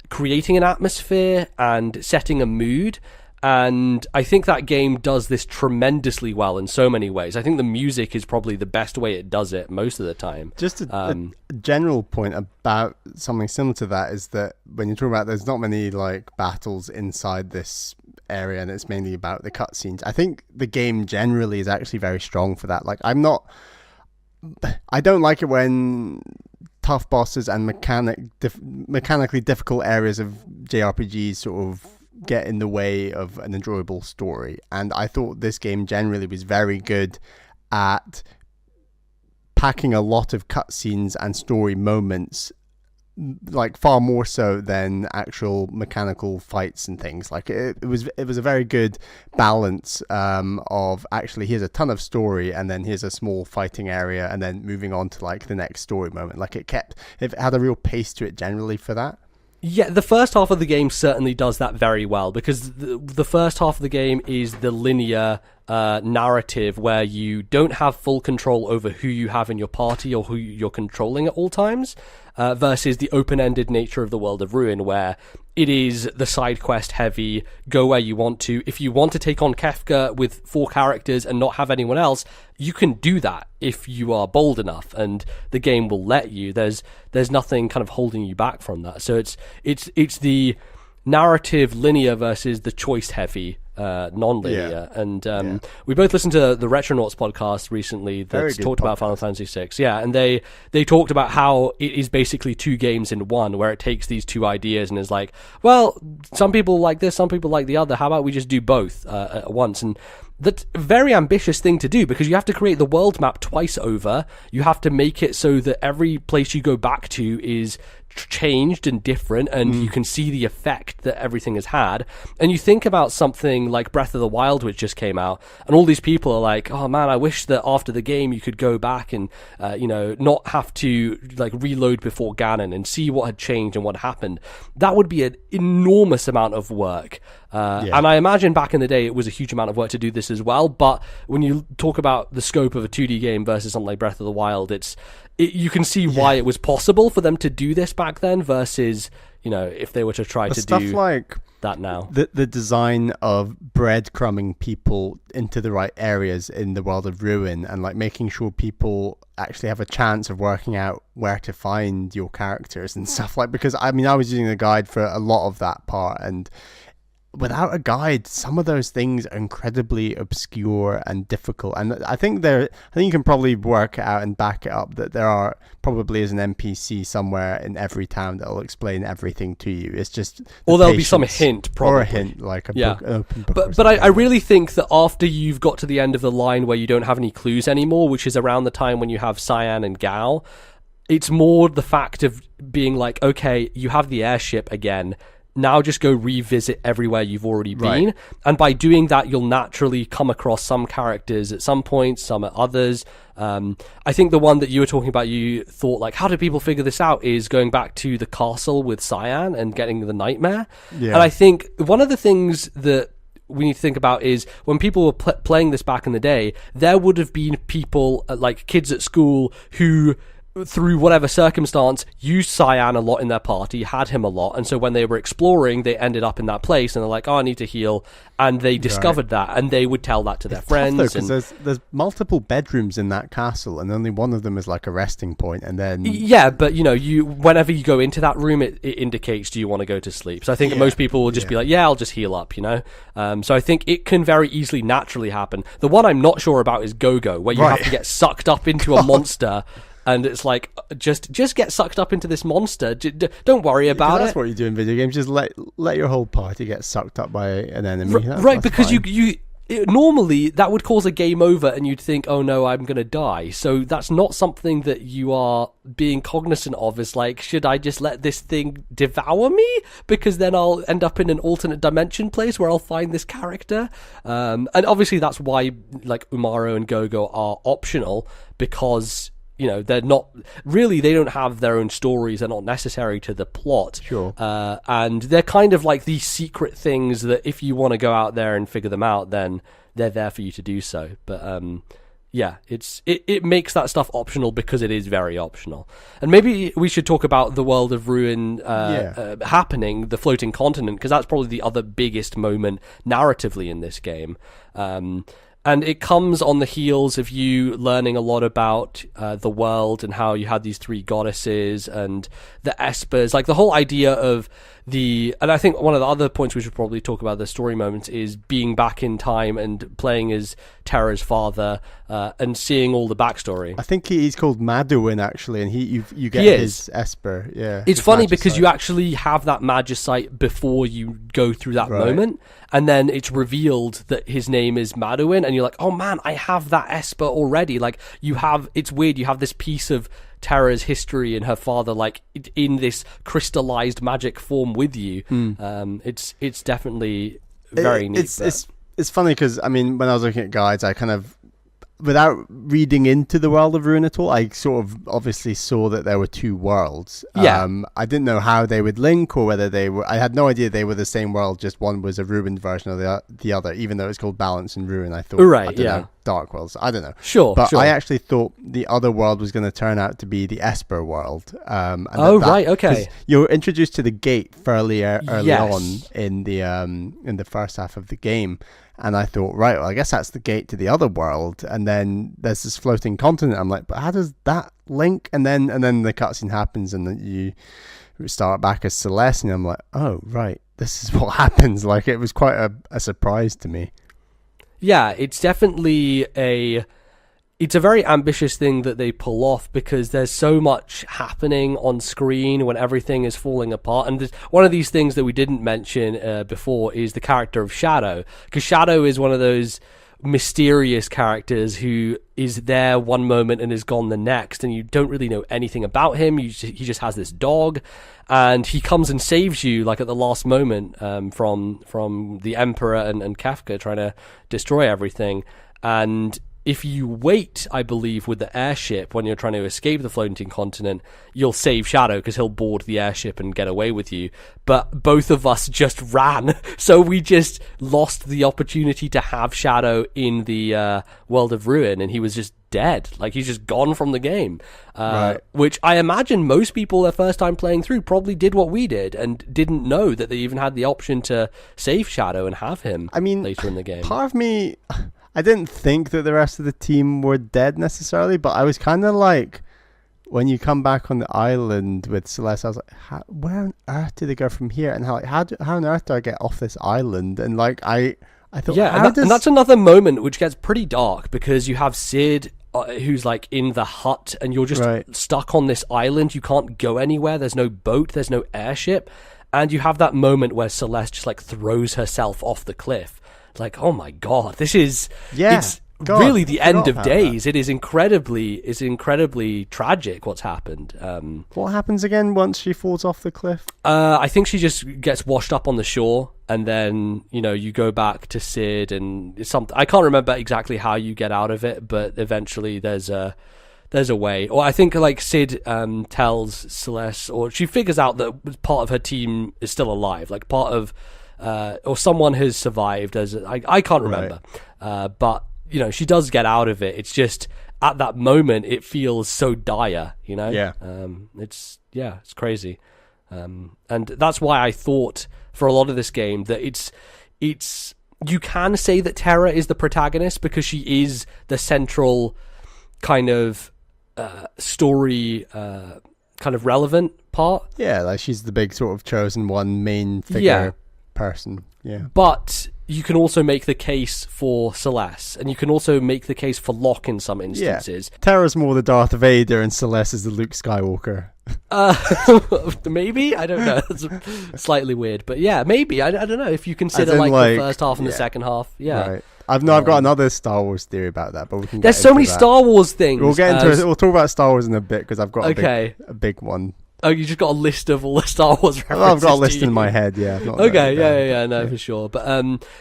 creating an atmosphere and setting a mood. And I think that game does this tremendously well in so many ways. I think the music is probably the best way it does it most of the time. Just a general point about something similar to that is that when you're talking about there's not many battles inside this area, and it's mainly about the cutscenes. I think the game generally is actually very strong for that. I don't like it when tough bosses and mechanically difficult areas of JRPGs sort of get in the way of an enjoyable story. And I thought this game generally was very good at packing a lot of cutscenes and story moments, far more so than actual mechanical fights and things. It was a very good balance of actually, here's a ton of story, and then here's a small fighting area, and then moving on to the next story moment. It had a real pace to it generally for that. Yeah, the first half of the game certainly does that very well, because the first half of the game is the linear narrative where you don't have full control over who you have in your party or who you're controlling at all times, versus the open-ended nature of the World of Ruin, where it is the side quest heavy, go where you want to. If you want to take on Kefka with 4 characters and not have anyone else, you can do that if you are bold enough, and the game will let you. There's nothing kind of holding you back from that. So it's the narrative linear versus the choice heavy non-linear. And we both listened to the Retronauts podcast recently that talked about Final Fantasy VI. Yeah, and they talked about how it is basically two games in one, where it takes these two ideas and is like, well, some people like this, some people like the other. How about we just do both at once? And that's a very ambitious thing to do, because you have to create the world map twice over. You have to make it so that every place you go back to is changed and different, and you can see the effect that everything has had. And you think about something like Breath of the Wild, which just came out, and all these people are like, oh man, I wish that after the game you could go back and not have to like reload before Ganon and see what had changed and what happened. That would be an enormous amount of work. And I imagine back in the day it was a huge amount of work to do this as well. But when you talk about the scope of a 2D game versus something like Breath of the Wild, you can see why it was possible for them to do this back then versus, if they were to try to do like that now. The design of breadcrumbing people into the right areas in the world of Ruin, and like making sure people actually have a chance of working out where to find your characters and stuff, like, because I was using the guide for a lot of that part, and without a guide, some of those things are incredibly obscure and difficult. And I think you can probably work it out and back it up that there probably is an NPC somewhere in every town that will explain everything to you. It's just, or there'll be some hint, probably, or a hint, like an open book. But I really think that after you've got to the end of the line where you don't have any clues anymore, which is around the time when you have Cyan and Gao, it's more the fact of being like, okay, you have the airship again. Now just go revisit everywhere you've already been. Right. And by doing that, you'll naturally come across some characters at some points, some at others. I think the one that you were talking about, you thought, like, how do people figure this out, is going back to the castle with Cyan and getting the nightmare. Yeah. And I think one of the things that we need to think about is when people were playing this back in the day, there would have been people, like kids at school, who through whatever circumstance used Cyan a lot in their party, had him a lot, and so when they were exploring they ended up in that place and they're like, oh, I need to heal, and they discovered that, and they would tell that to their friends. Tough, though, because there's multiple bedrooms in that castle and only one of them is like a resting point, and then but you whenever you go into that room, it indicates, do you want to go to sleep? So I think most people will just be like, I'll just heal up, so I think it can very easily naturally happen. The one I'm not sure about is Go-Go, where you have to get sucked up into a monster. And it's like, just get sucked up into this monster. Don't worry about it. That's what you do in video games. Just let your whole party get sucked up by an enemy. Right, because normally that would cause a game over, and you'd think, oh no, I'm going to die. So that's not something that you are being cognizant of. Is like, should I just let this thing devour me? Because then I'll end up in an alternate dimension place where I'll find this character. And obviously that's why like Umaro and Go-Go are optional, because they're not really, they don't have their own stories. They're not necessary to the plot. Sure. And they're kind of like these secret things that if you want to go out there and figure them out, then they're there for you to do so. But it makes that stuff optional because it is very optional. And maybe we should talk about the world of Ruin happening, the floating continent, because that's probably the other biggest moment narratively in this game. And it comes on the heels of you learning a lot about the world and how you had these three goddesses and the Espers. Like the whole idea of and I think one of the other points we should probably talk about the story moments is being back in time and playing as Terra's father and seeing all the backstory. I think he's called Maduin actually, and you get his Esper. Yeah, it's funny because you actually have that Magicite before you go through that moment, and then it's revealed that his name is Maduin, and you're like, oh man, I have that Esper already. Like it's weird. You have this piece of Terra's history and her father like in this crystallized magic form with you. It's definitely very neat. It's funny because when I was looking at guides, I kind of, without reading into the world of Ruin at all, I sort of obviously saw that there were two worlds. I didn't know how they would link or whether they were. I had no idea they were the same world. Just one was a ruined version of the other, even though it's called Balance and Ruin. I thought, know, Dark Worlds. I don't know. Sure, but I actually thought the other world was going to turn out to be the Esper world. Okay. You're introduced to the gate fairly early on in the first half of the game. And I thought, right, well, I guess that's the gate to the other world. And then there's this floating continent. I'm like, but how does that link? And then the cutscene happens, and then you start back as Celeste, and I'm like, oh right, this is what happens. Like, it was quite a surprise to me. Yeah, it's definitely it's a very ambitious thing that they pull off, because there's so much happening on screen when everything is falling apart. And one of these things that we didn't mention before is the character of Shadow, because Shadow is one of those mysterious characters who is there one moment and is gone the next, and you don't really know anything about him. He just has this dog, and he comes and saves you like at the last moment from the Emperor and Kefka trying to destroy everything. And if you wait, I believe, with the airship when you're trying to escape the floating continent, you'll save Shadow because he'll board the airship and get away with you. But both of us just ran, so we just lost the opportunity to have Shadow in the World of Ruin, and he was just dead. Like, he's just gone from the game. Right. Which I imagine most people their first time playing through probably did what we did and didn't know that they even had the option to save Shadow and have him later in the game. Part of me, I didn't think that the rest of the team were dead necessarily, but I was kind of like, when you come back on the island with Celeste, I was like, where on earth do they go from here? And how on earth do I get off this island? And like, I thought, yeah, and that's another moment which gets pretty dark, because you have Sid who's like in the hut, and you're just stuck on this island. You can't go anywhere. There's no boat. There's no airship. And you have that moment where Celeste just like throws herself off the cliff. Like, oh my god, this is really the end of days. That. It is incredibly tragic what's happened. What happens again once she falls off the cliff? I think she just gets washed up on the shore, and then you go back to Sid, and it's something I can't remember exactly how you get out of it, but eventually there's a way. Or I think like Sid tells Celeste, or she figures out that part of her team is still alive, like part of or someone has survived. I can't remember, but she does get out of it. It's just at that moment it feels so dire, Yeah. It's crazy, and that's why I thought for a lot of this game that it's you can say that Terra is the protagonist, because she is the central kind of story kind of relevant part. Yeah, like she's the big sort of chosen one main figure person. Yeah. But you can also make the case for Celeste, and you can also make the case for Locke in some instances. Yeah. Terra's more the Darth Vader, and Celeste is the Luke Skywalker. Maybe, I don't know. It's slightly weird, but yeah, maybe. I don't know if you consider like the first half and the second half. Yeah. Right. I've got another Star Wars theory about that, but we can. There's so many Star Wars things. We'll get into it. We'll talk about Star Wars in a bit, because I've got a big one. Oh, you just got a list of all the Star Wars references. Well, I've got a list in my head, yeah. For sure. But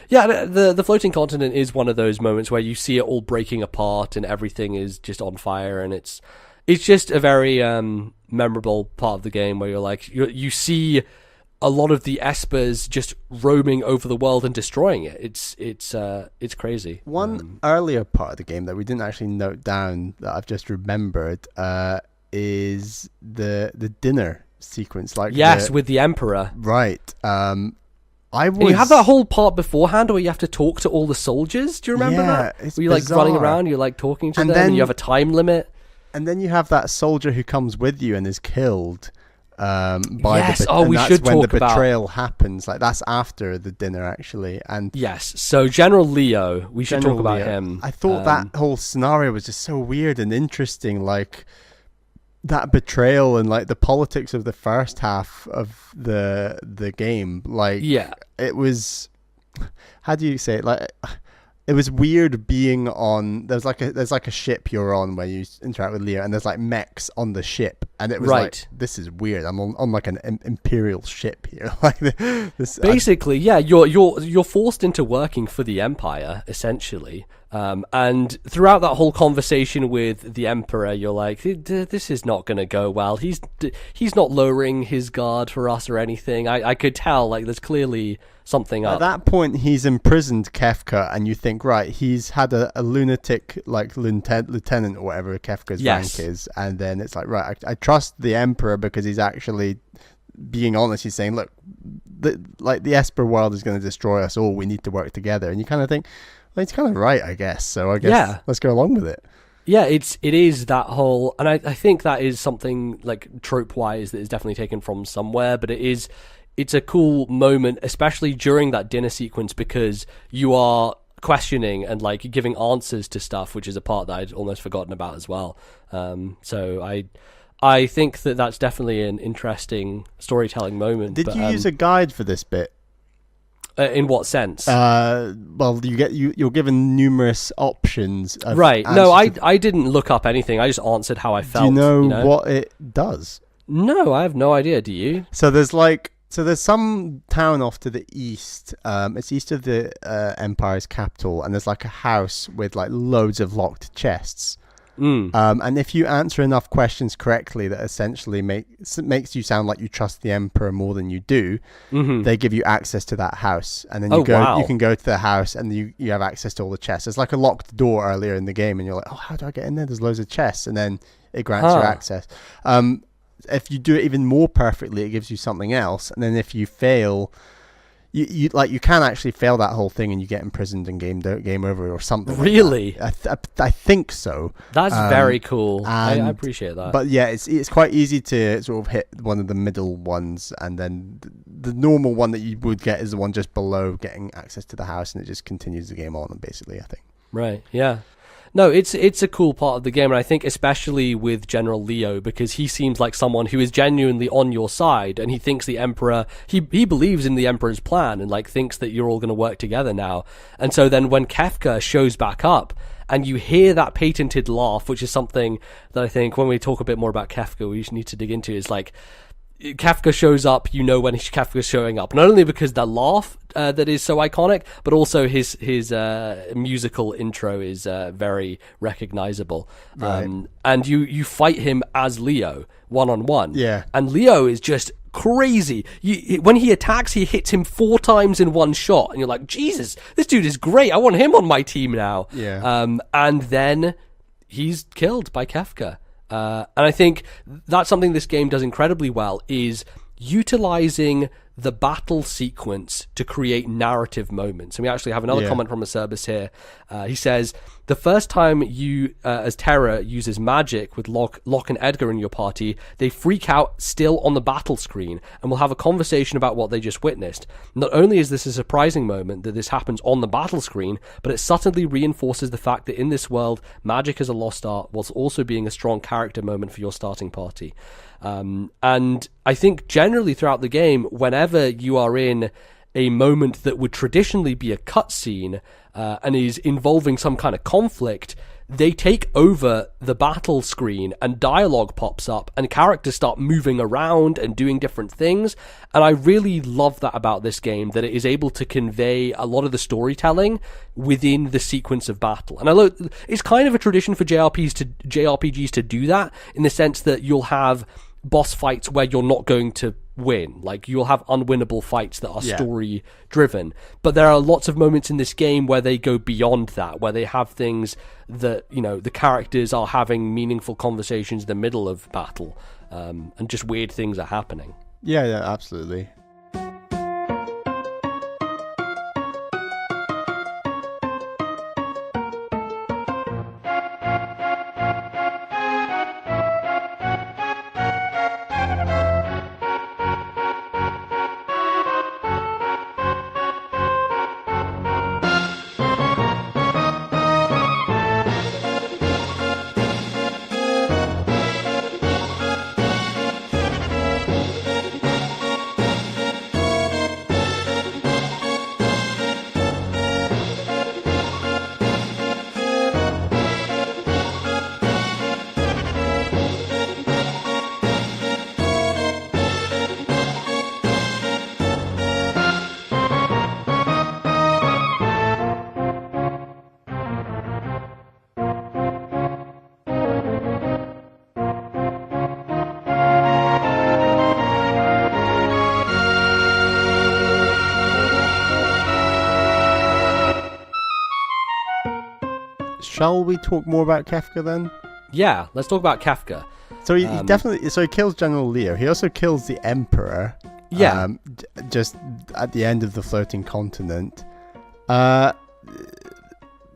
the floating continent is one of those moments where you see it all breaking apart and everything is just on fire, and it's just a very memorable part of the game where you're like you see a lot of the Espers just roaming over the world and destroying it. It's crazy. One earlier part of the game that we didn't actually note down that I've just remembered is the dinner sequence, like with the Emperor, right? And you have that whole part beforehand where you have to talk to all the soldiers. Do you remember that? It's where you're like running around, you're like talking to them, and you have a time limit. And then you have that soldier who comes with you and is killed by when the betrayal happens. Like, that's after the dinner, actually. And yes, so General Leo, we should talk about him. I thought that whole scenario was just so weird and interesting, like that betrayal and like the politics of the first half of the game. Like, it was, how do you say it? Like, it was weird being on. There's like a ship you're on where you interact with Leo, and there's like mechs on the ship, and it was like, this is weird. I'm on like an imperial ship here. Like this. Basically, you're forced into working for the Empire essentially. And throughout that whole conversation with the Emperor, you're like, this is not going to go well. He's not lowering his guard for us or anything. I could tell, like, there's clearly something up. At that point, he's imprisoned Kefka, and you think, right, he's had a lunatic, like, lieutenant or whatever Kefka's rank is, and then it's like, right, I trust the Emperor because he's actually being honest. He's saying, look, the Esper world is going to destroy us all. We need to work together. And you kind of think, well, he's kind of right, I guess. So I guess let's go along with it. Yeah, it is that whole, and I think that is something like trope-wise that is definitely taken from somewhere, but it's a cool moment, especially during that dinner sequence, because you are questioning and like giving answers to stuff, which is a part that I'd almost forgotten about as well. So I think that that's definitely an interesting storytelling moment. Did you use a guide for this bit? In what sense? Well, you're given numerous options. Right. No, I didn't look up anything. I just answered how I felt. Do you know what it does? No, I have no idea. Do you? So there's some town off to the east. It's east of the Empire's capital, and there's like a house with like loads of locked chests. And if you answer enough questions correctly that essentially makes you sound like you trust the Emperor more than you do, they give you access to that house. And then you can go to the house and you have access to all the chests. There's like a locked door earlier in the game and you're like, oh, how do I get in there? There's loads of chests. And then it grants you access. If you do it even more perfectly, it gives you something else. And then if you fail... You can actually fail that whole thing and you get imprisoned and game over or something. Really? Like that. I think so. That's very cool. I appreciate that. But yeah, it's quite easy to sort of hit one of the middle ones, and then the normal one that you would get is the one just below getting access to the house, and it just continues the game on. Basically, I think. Right. Yeah. No, it's a cool part of the game, and I think especially with General Leo, because he seems like someone who is genuinely on your side, and he thinks the Emperor, he believes in the Emperor's plan, and like thinks that you're all going to work together now. And so then when Kefka shows back up, and you hear that patented laugh, which is something that I think when we talk a bit more about Kefka, we need to dig into, is like, Kefka shows up, you know when Kefka's showing up. Not only because the laugh that is so iconic, but also his musical intro is very recognizable. Right. And you fight him as Leo, one-on-one. Yeah. And Leo is just crazy. When he attacks, he hits him 4 times in one shot. And you're like, Jesus, this dude is great. I want him on my team now. Yeah. And then he's killed by Kefka. And I think that's something this game does incredibly well, is utilizing the battle sequence to create narrative moments. And we actually have another comment from Acerbis here. He says, the first time you, as Terra, uses magic with Locke and Edgar in your party, they freak out still on the battle screen and will have a conversation about what they just witnessed. Not only is this a surprising moment that this happens on the battle screen, but it subtly reinforces the fact that in this world, magic is a lost art, whilst also being a strong character moment for your starting party. And I think generally throughout the game, whenever you are in a moment that would traditionally be a cutscene and is involving some kind of conflict, they take over the battle screen and dialogue pops up and characters start moving around and doing different things. And I really love that about this game, that it is able to convey a lot of the storytelling within the sequence of battle. And I look, it's kind of a tradition for JRPGs to do that, in the sense that you'll have boss fights where you're not going to win. Like, you'll have unwinnable fights that are story driven, but there are lots of moments in this game where they go beyond that, where they have things that, you know, the characters are having meaningful conversations in the middle of battle, and just weird things are happening. Yeah, absolutely. Shall we talk more about Kefka then? Yeah, let's talk about Kefka. So he definitely he kills General Leo. He also kills the Emperor. Yeah. Just at the end of the floating continent.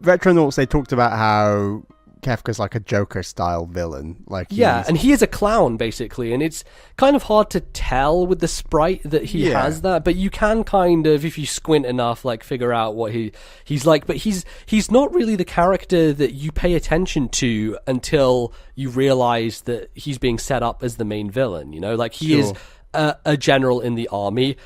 Retronauts, they talked about how Kefka's like a Joker style villain. Like and he is a clown basically, and it's kind of hard to tell with the sprite that he has that, but you can kind of, if you squint enough, like figure out what he's like. But he's not really the character that you pay attention to until you realize that he's being set up as the main villain. You know, like he is a general in the army.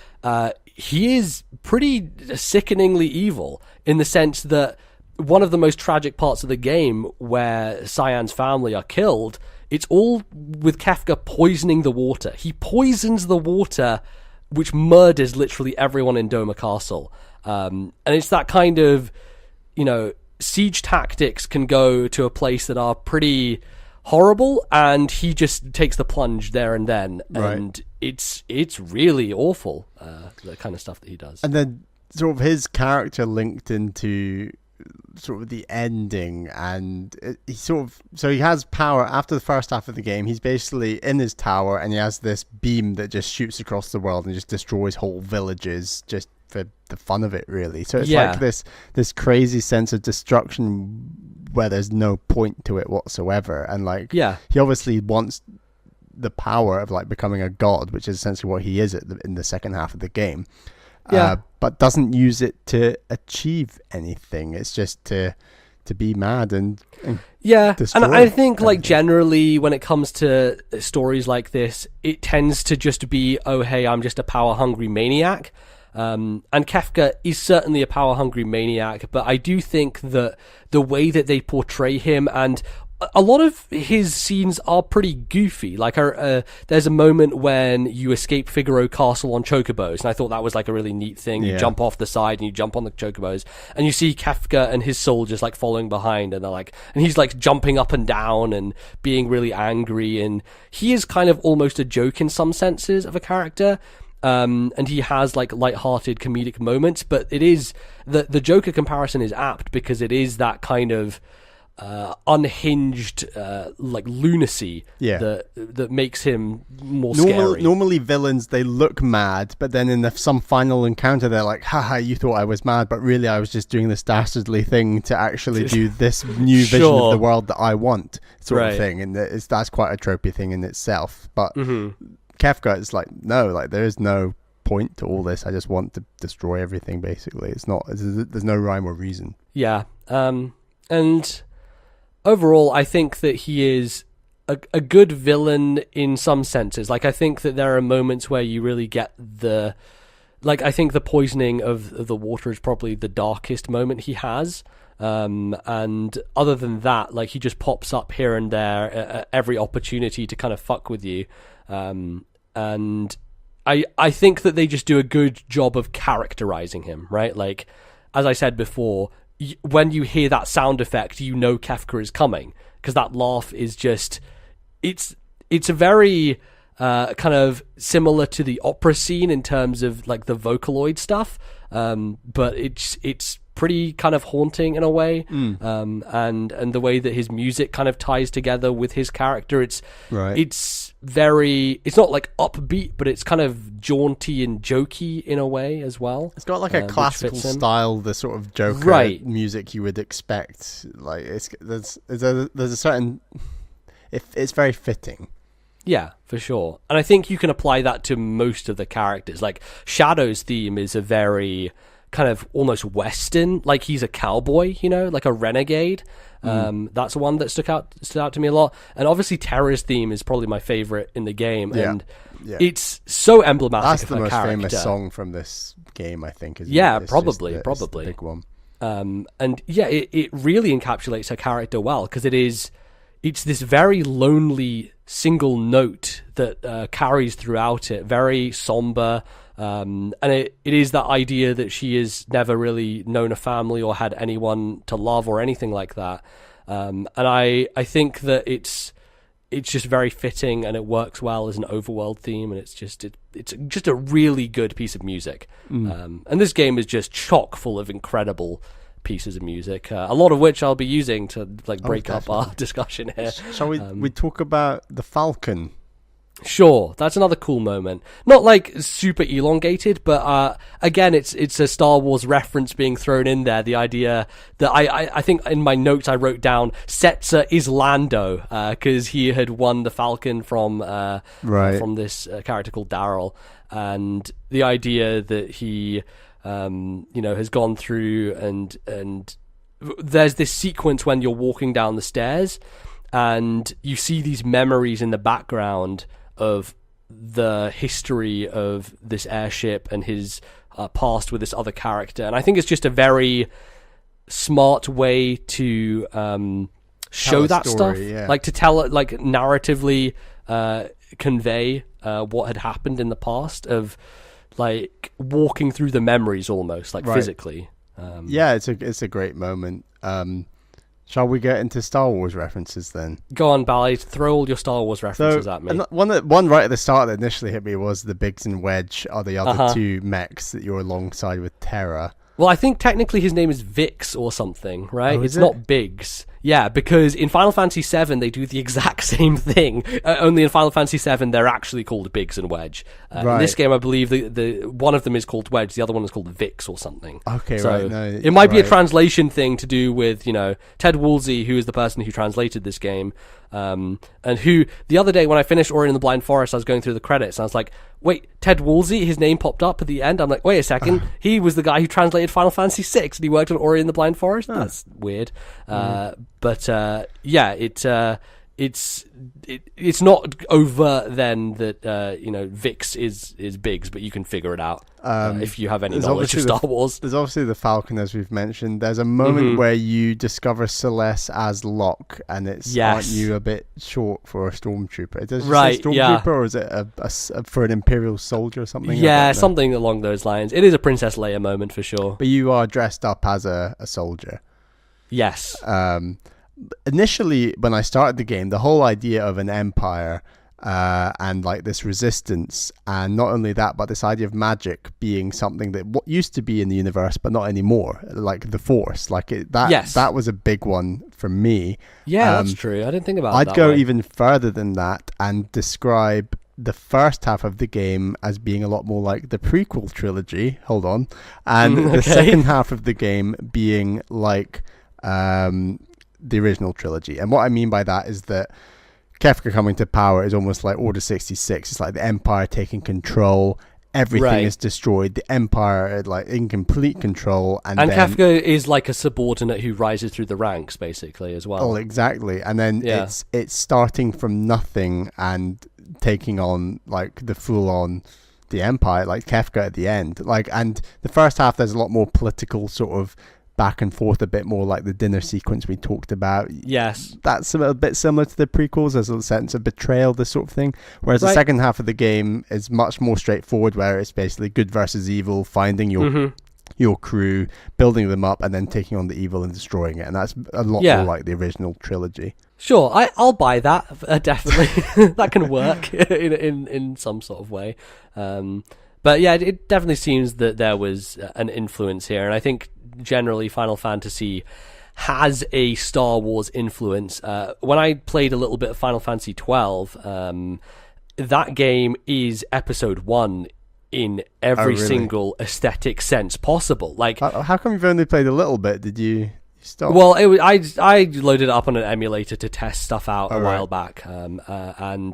He is pretty sickeningly evil in the sense that one of the most tragic parts of the game, where Cyan's family are killed, it's all with Kefka poisoning the water. He poisons the water, which murders literally everyone in Doma Castle. And it's that kind of, you know, siege tactics can go to a place that are pretty horrible, and he just takes the plunge there and then. And it's really awful, the kind of stuff that he does. And then sort of his character linked into sort of the ending, and he has power after the first half of the game. He's basically in his tower, and he has this beam that just shoots across the world and just destroys whole villages just for the fun of it, really. So it's like this crazy sense of destruction where there's no point to it whatsoever. And like he obviously wants the power of like becoming a god, which is essentially what he is in the second half of the game. But doesn't use it to achieve anything. It's just to be mad and destroy. And I think like generally when it comes to stories like this, it tends to just be, oh hey, I'm just a power hungry maniac. And Kefka is certainly a power hungry maniac, but I do think that the way that they portray him, and a lot of his scenes are pretty goofy. Like there's a moment when you escape Figaro Castle on chocobos, and I thought that was like a really neat thing. You jump off the side and you jump on the chocobos, and you see Kefka and his soldiers like following behind, and he's like jumping up and down and being really angry, and he is kind of almost a joke in some senses of a character. And he has like light-hearted comedic moments, but it is the Joker comparison is apt because it is that kind of unhinged like lunacy that makes him more scary. Normally villains, they look mad, but then in some final encounter they're like, haha, you thought I was mad, but really I was just doing this dastardly thing to actually do this new vision of the world that I want, sort of thing. And that's quite a tropey thing in itself. But Kefka is like, no, like there is no point to all this. I just want to destroy everything, basically. There's no rhyme or reason. And overall, I think that he is a good villain in some senses. Like, I think that there are moments where you really get I think the poisoning of the water is probably the darkest moment he has. And other than that, like, he just pops up here and there at every opportunity to kind of fuck with you. And I think that they just do a good job of characterizing him, right? Like, as I said before, when you hear that sound effect, you know Kefka is coming, because that laugh is just, it's a very kind of similar to the opera scene in terms of like the Vocaloid stuff, but it's pretty kind of haunting in a way, and the way that his music kind of ties together with his character, it's not like upbeat, but it's kind of jaunty and jokey in a way as well. It's got like a classical style, the sort of Joker music you would expect. Like there's a certain, it's very fitting. Yeah, for sure. And I think you can apply that to most of the characters. Like Shadow's theme is a very kind of almost Western, like he's a cowboy, you know, like a renegade. That's one that stood out to me a lot. And obviously Terra's theme is probably my favorite in the game, and it's so emblematic. That's of the her most character. Famous song from this game, I think. Probably the big one. And it really encapsulates her character well, because it's this very lonely single note that carries throughout it, very somber. And it is that idea that she has never really known a family or had anyone to love or anything like that. And I think that it's just very fitting, and it works well as an overworld theme, and it's just a really good piece of music. And this game is just chock full of incredible pieces of music, a lot of which I'll be using to like break up our discussion here. Shall we talk about the Falcon? Sure, that's another cool moment. Not like super elongated, but again, it's a Star Wars reference being thrown in there. The idea that I think in my notes I wrote down Setzer is Lando because he had won the Falcon from this character called Daryl, and the idea that he has gone through and there's this sequence when you're walking down the stairs and you see these memories in the background of the history of this airship and his past with this other character. And I think it's just a very smart way to show that story, stuff. Yeah. Like to tell it, like narratively convey what had happened in the past of like walking through the memories almost, like physically. It's a great moment. Shall we get into Star Wars references then? Go on, Bally. Throw all your Star Wars references at me. One right at the start that initially hit me was the Biggs and Wedge are the other two mechs that you're alongside with Terra. Well, I think technically his name is Vix or something, right? It's not Biggs. Yeah, because in Final Fantasy VII they do the exact same thing. Only in Final Fantasy VII they're actually called Biggs and Wedge. In this game, I believe the one of them is called Wedge, the other one is called Vix or something. Okay, so right. No, it might be a translation thing to do with Ted Woolsey, who is the person who translated this game. And who, the other day when I finished Ori and the Blind Forest, I was going through the credits and I was like, wait, Ted Woolsey, his name popped up at the end. I'm like, wait a second, he was the guy who translated Final Fantasy VI and he worked on Ori and the Blind Forest? That's weird. It's not overt then that Vix is Biggs, but you can figure it out if you have any knowledge of Star Wars. There's obviously the Falcon, as we've mentioned. There's a moment where you discover Celeste as Locke, and aren't you a bit short for a stormtrooper? Is it a stormtrooper, or is it for an Imperial soldier or something? Yeah, something along those lines. It is a Princess Leia moment for sure. But you are dressed up as a soldier. Yes. Initially, when I started the game, the whole idea of an empire and like this resistance, and not only that, but this idea of magic being something that what used to be in the universe, but not anymore, like the Force, that was a big one for me. Yeah, that's true. I didn't think about. I'd go even further than that and describe the first half of the game as being a lot more like the prequel trilogy. Hold on, and the second half of the game being like the original trilogy. And what I mean by that is that Kefka coming to power is almost like Order 66. It's like the Empire taking control. Everything is destroyed. The Empire like in complete control. And then Kefka is like a subordinate who rises through the ranks basically as well. Oh, exactly. And then it's starting from nothing and taking on like the full on the Empire, like Kefka at the end. Like, and the first half there's a lot more political sort of back and forth, a bit more like the dinner sequence we talked about. Yes. That's a bit similar to the prequels. There's a sense of betrayal, this sort of thing. Whereas the second half of the game is much more straightforward, where it's basically good versus evil, finding your crew, building them up, and then taking on the evil and destroying it. And that's a lot more like the original trilogy. Sure, I'll buy that, definitely. That can work in some sort of way. But yeah, it definitely seems that there was an influence here. And I think generally Final Fantasy has a Star Wars influence. When I played a little bit of Final Fantasy 12, that game is episode 1 in every single aesthetic sense possible. Like, how come you've only played a little bit? Did you stop? Well, I loaded it up on an emulator to test stuff out a while back, and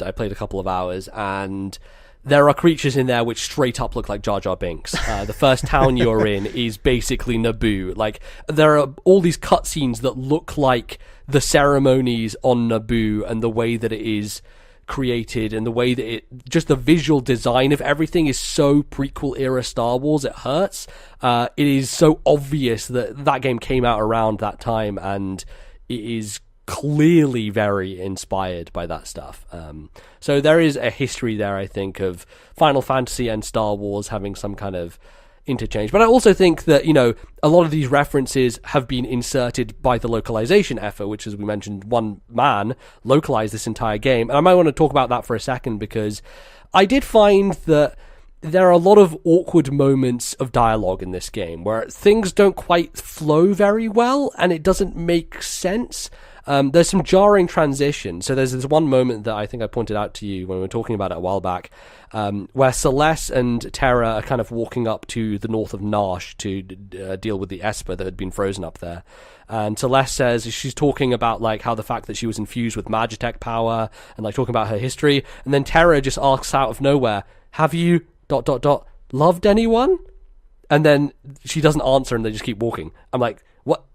I played a couple of hours, and there are creatures in there which straight up look like Jar Jar Binks. The first town you're in is basically Naboo. Like, there are all these cutscenes that look like the ceremonies on Naboo, and the way that it is created, and the way that just the visual design of everything is so prequel era Star Wars, it hurts. It is so obvious that game came out around that time, and it is clearly very inspired by that stuff. So there is a history there, I think, of Final Fantasy and Star Wars having some kind of interchange. But I also think that, a lot of these references have been inserted by the localization effort, which, as we mentioned, one man localized this entire game. And I might want to talk about that for a second, because I did find that there are a lot of awkward moments of dialogue in this game where things don't quite flow very well and it doesn't make sense. there's some jarring transition. So there's this one moment that I think I pointed out to you when we were talking about it a while back, where Celeste and Terra are kind of walking up to the north of Nash to deal with the Esper that had been frozen up there. And Celeste says, she's talking about like how the fact that she was infused with Magitech power and like talking about her history. And then Terra just asks out of nowhere, have you ... loved anyone? And then she doesn't answer and they just keep walking. I'm like, what?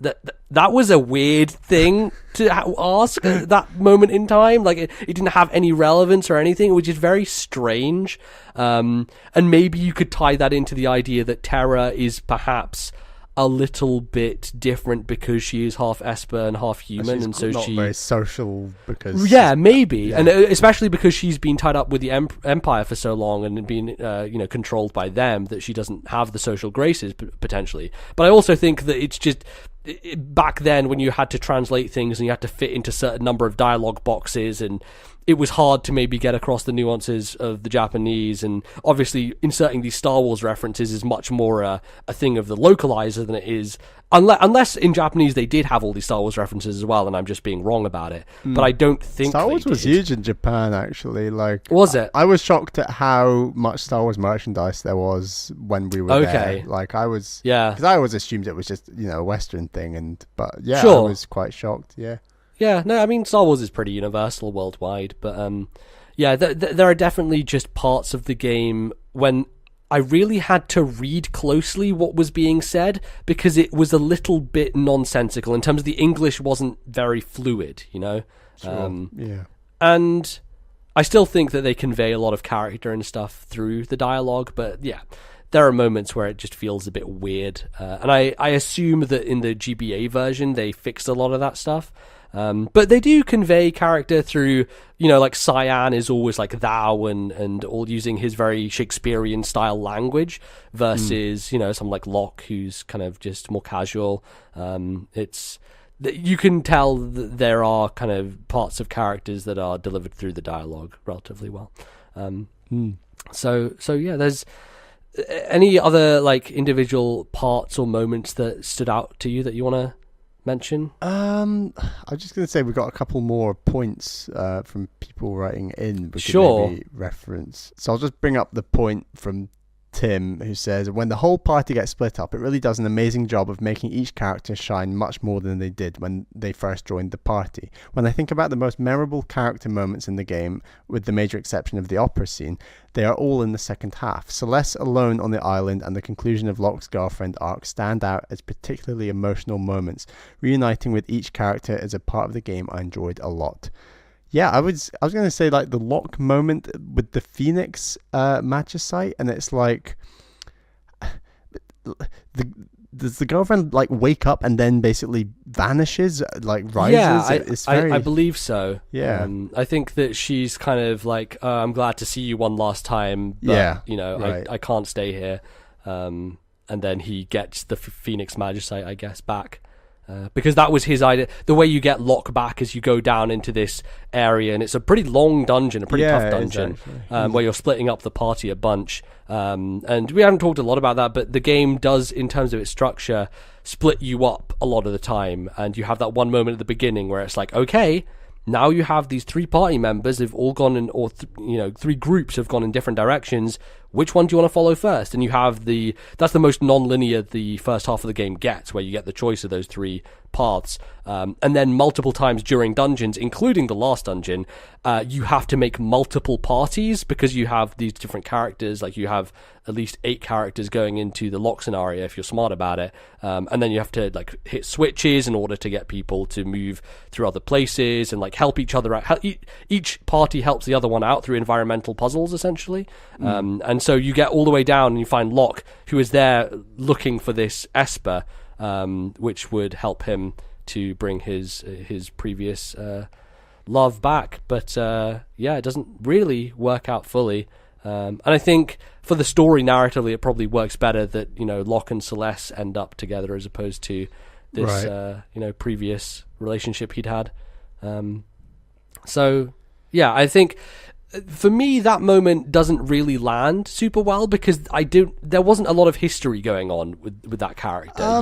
That was a weird thing to ask at that moment in time. Like, it didn't have any relevance or anything. It was just very strange. And maybe you could tie that into the idea that Terra is perhaps a little bit different because she is half Esper and half human, and so not she very social because maybe, and especially because she's been tied up with the Empire for so long and been controlled by them, that she doesn't have the social graces potentially. But I also think that it's just back then when you had to translate things and you had to fit into a certain number of dialogue boxes, and it was hard to maybe get across the nuances of the Japanese, and obviously inserting these Star Wars references is much more a thing of the localizer than it is, unless in Japanese they did have all these Star Wars references as well, and I'm just being wrong about it. But I don't think Star Wars was huge in Japan, actually. Like, was it? I was shocked at how much Star Wars merchandise there was when we were there. Like, I was, because I always assumed it was just a Western thing, but I was quite shocked. Yeah, no, I mean, Star Wars is pretty universal worldwide, but there are definitely just parts of the game when I really had to read closely what was being said, because it was a little bit nonsensical in terms of the English wasn't very fluid, Sure. And I still think that they convey a lot of character and stuff through the dialogue, but there are moments where it just feels a bit weird, and I assume that in the GBA version they fixed a lot of that stuff. But they do convey character through, like Cyan is always like thou and all using his very Shakespearean style language versus, someone like Locke who's kind of just more casual. You can tell that there are kind of parts of characters that are delivered through the dialogue relatively well. So there's any other like individual parts or moments that stood out to you that you want to mention? I was just going to say we got a couple more points from people writing in. We could maybe reference. So I'll just bring up the point from Tim, who says, when the whole party gets split up, it really does an amazing job of making each character shine much more than they did when they first joined the party. When I think about the most memorable character moments in the game, with the major exception of the opera scene, they are all in the second half. Celeste alone on the island and the conclusion of Locke's girlfriend arc stand out as particularly emotional moments. Reuniting with each character as a part of the game I enjoyed a lot. Yeah, I was going to say like the Locke moment with the Phoenix magicite, and it's like does the girlfriend like wake up and then basically vanishes, like rises? Yeah, I believe so. Yeah, I think that she's kind of like, I'm glad to see you one last time, but I can't stay here. And then he gets the Phoenix magicite, I guess, back. Because that was his idea. The way you get Locke back is you go down into this area, and it's a pretty long dungeon, a pretty tough dungeon, where you're splitting up the party a bunch. And we haven't talked a lot about that, but the game does, in terms of its structure, split you up a lot of the time. And you have that one moment at the beginning where it's like, okay, now you have these three party members have all gone in, or three groups have gone in different directions. Which one do you want to follow first? And you have that's the most non-linear the first half of the game gets, where you get the choice of those three paths. And then multiple times during dungeons, including the last dungeon, you have to make multiple parties because you have these different characters. Like you have at least 8 characters going into the Locke scenario if you're smart about it. And then you have to like hit switches in order to get people to move through other places and like help each other out. Each party helps the other one out through environmental puzzles, essentially. And so you get all the way down and you find Locke, who is there looking for this Esper, which would help him to bring his previous love back. But it doesn't really work out fully. And I think for the story narratively, it probably works better that Locke and Celeste end up together as opposed to this previous relationship he'd had. I think for me, that moment doesn't really land super well because there wasn't a lot of history going on with that character.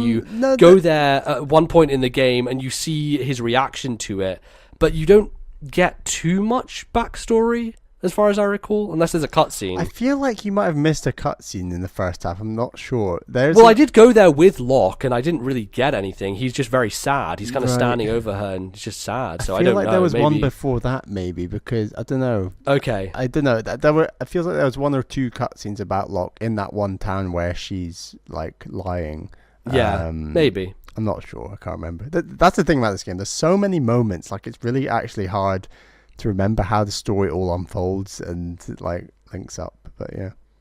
Go there at one point in the game and you see his reaction to it, but you don't get too much backstory, as far as I recall, unless there's a cutscene. I feel like you might have missed a cutscene in the first half. I'm not sure. I did go there with Locke, and I didn't really get anything. He's just very sad. He's kind of standing over her, and he's just sad. So I don't know. I feel like there was one before that, maybe, because I don't know. Okay. I don't know. I feel like there was one or two cutscenes about Locke in that one town where she's like lying. Yeah, maybe. I'm not sure. I can't remember. That's the thing about this game. There's so many moments. Like, it's really actually hard to remember how the story all unfolds and like links up. But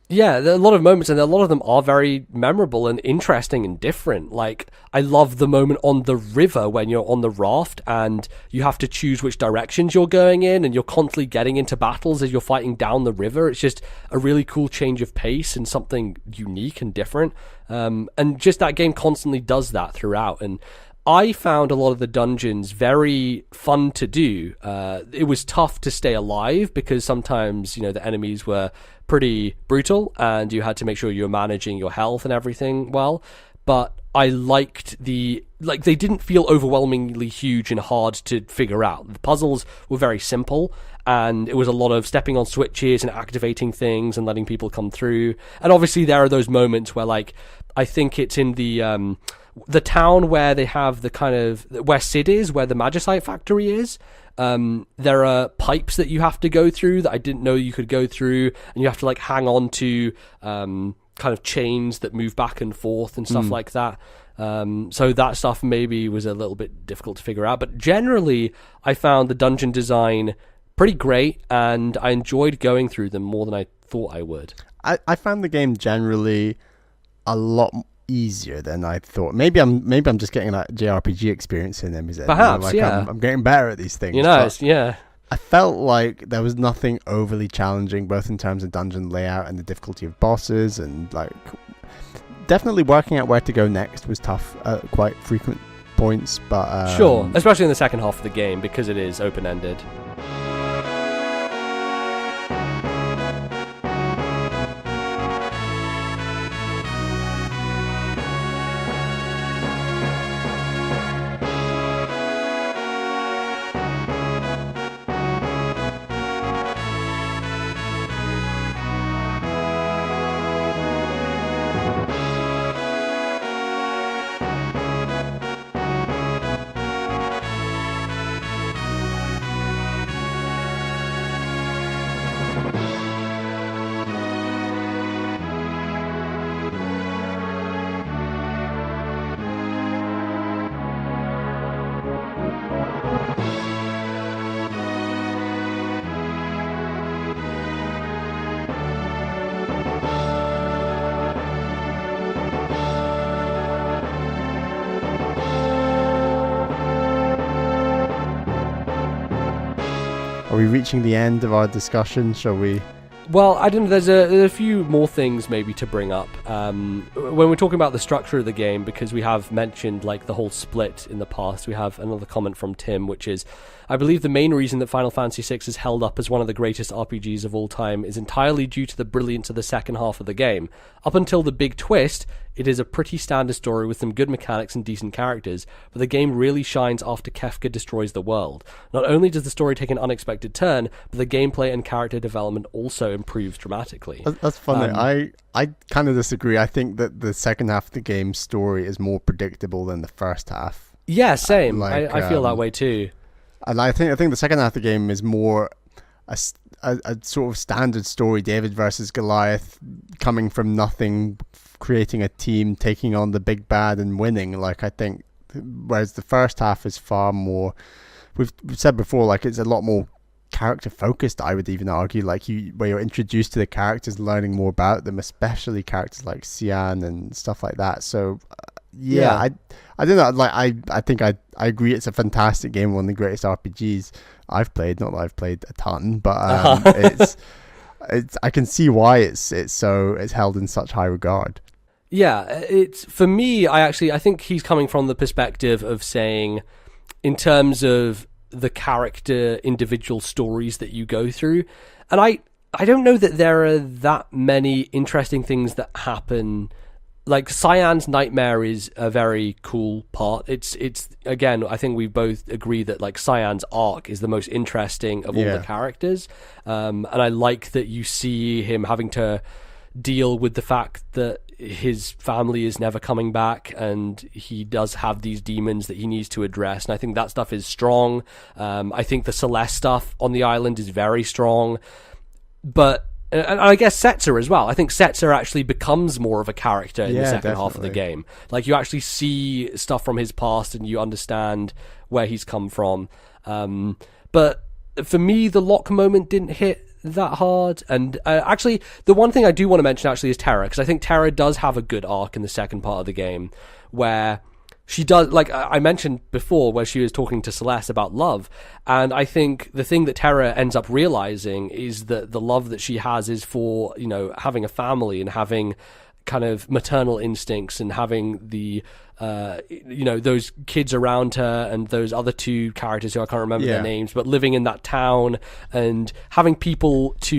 yeah, there are a lot of moments, and a lot of them are very memorable and interesting and different. Like, I love the moment on the river when you're on the raft and you have to choose which directions you're going in, and you're constantly getting into battles as you're fighting down the river. It's just a really cool change of pace and something unique and different. And just that game constantly does that throughout. And I found a lot of the dungeons very fun to do. It was tough to stay alive because sometimes, the enemies were pretty brutal and you had to make sure you were managing your health and everything well. But I liked they didn't feel overwhelmingly huge and hard to figure out. The puzzles were very simple, and it was a lot of stepping on switches and activating things and letting people come through. And obviously there are those moments where, like, I think it's in the town where they have the kind of where Sid is, where the Magicite factory is. There are pipes that you have to go through that I didn't know you could go through, and you have to like hang on to kind of chains that move back and forth and stuff like that. So that stuff maybe was a little bit difficult to figure out, but generally I found the dungeon design pretty great, and I enjoyed going through them more than I thought I would. I found the game generally a lot easier than I thought. Maybe I'm just getting that JRPG experience in Nbz. Perhaps, yeah. I'm getting better at these things. Yeah. I felt like there was nothing overly challenging, both in terms of dungeon layout and the difficulty of bosses, and like definitely working out where to go next was tough at quite frequent points. But sure, especially in the second half of the game because it is open-ended. Are we reaching the end of our discussion? Shall we? Well, I don't know. There's a few more things maybe to bring up. When we're talking about the structure of the game, because we have mentioned like the whole split in the past, we have another comment from Tim, which is, I believe the main reason that Final Fantasy VI is held up as one of the greatest RPGs of all time is entirely due to the brilliance of the second half of the game. Up until the big twist, it is a pretty standard story with some good mechanics and decent characters, but the game really shines after Kefka destroys the world. Not only does the story take an unexpected turn, but the gameplay and character development also improves dramatically. That's funny. I kind of disagree. I think that the second half of the game's story is more predictable than the first half. Yeah, same. I feel that way too. And I think the second half of the game is more a sort of standard story, David versus Goliath, coming from nothing, creating a team, taking on the big bad and winning. Like, I think, whereas the first half is far more, we've said before, like, it's a lot more character focused, I would even argue, like where you're introduced to the characters, learning more about them, especially characters like Cyan and stuff like that. So I don't know, like I think I agree, it's a fantastic game, one of the greatest RPGs I've played. Not that I've played a ton, but it's I can see why it's held in such high regard. Yeah, it's, for me, I think he's coming from the perspective of saying, in terms of the character individual stories that you go through. And I don't know that there are that many interesting things that happen. Like, Cyan's nightmare is a very cool part. It's again, I think we both agree that, like, Cyan's arc is the most interesting of all the characters. And I like that you see him having to deal with the fact that his family is never coming back, and he does have these demons that he needs to address. And I think that stuff is strong. I think the Celeste stuff on the island is very strong. But and I guess Setzer as well. I think Setzer actually becomes more of a character in the second half of the game. Like, you actually see stuff from his past and you understand where he's come from. But for me, the lock moment didn't hit that hard. And actually, the one thing I do want to mention actually is Terra, because I think Terra does have a good arc in the second part of the game where she does, like I mentioned before, where she was talking to Celeste about love. And I think the thing that Terra ends up realizing is that the love that she has is for, you know, having a family and having kind of maternal instincts and having the, you know, those kids around her and those other two characters who I can't remember their names, but living in that town and having people to,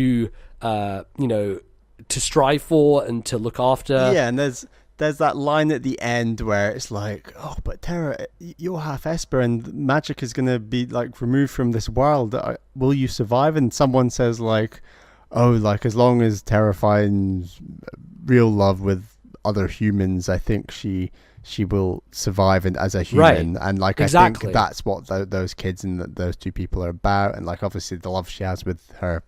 you know, to strive for and to look after. Yeah, and there's that line at the end where it's like, oh, but Terra, you're half Esper and magic is going to be, like, removed from this world. Will you survive? And someone says, like, oh, like, as long as Terra finds real love with other humans, I think she will survive as a human. Right. And, like, exactly. I think that's what those kids and those two people are about. And, like, obviously the love she has with her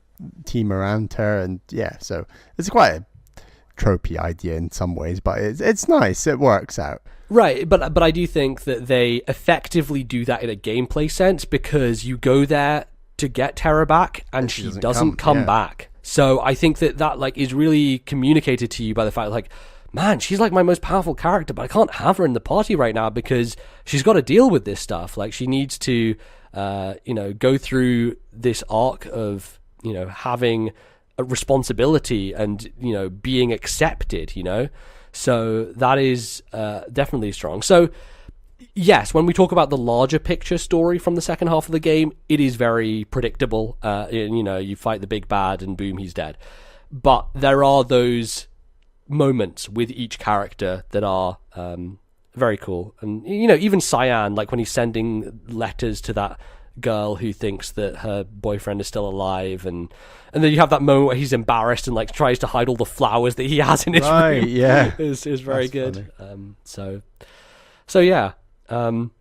team around her. And, yeah, so it's quite a tropey idea in some ways, but it's nice. It works out. Right, but I do think that they effectively do that in a gameplay sense, because you go there to get Terra back and she doesn't come back. So I think that like is really communicated to you by the fact, like, man, she's like my most powerful character, but I can't have her in the party right now because she's got to deal with this stuff. Like, she needs to you know, go through this arc of, you know, having a responsibility and, you know, being accepted, you know. So that is definitely strong. So yes, when we talk about the larger picture story from the second half of the game, it is very predictable. You know, you fight the big bad and boom, he's dead. But there are those moments with each character that are very cool. And, you know, even Cyan, like when he's sending letters to that girl who thinks that her boyfriend is still alive, and then you have that moment where he's embarrassed and, like, tries to hide all the flowers that he has in his room. Yeah, is very good. So yeah. All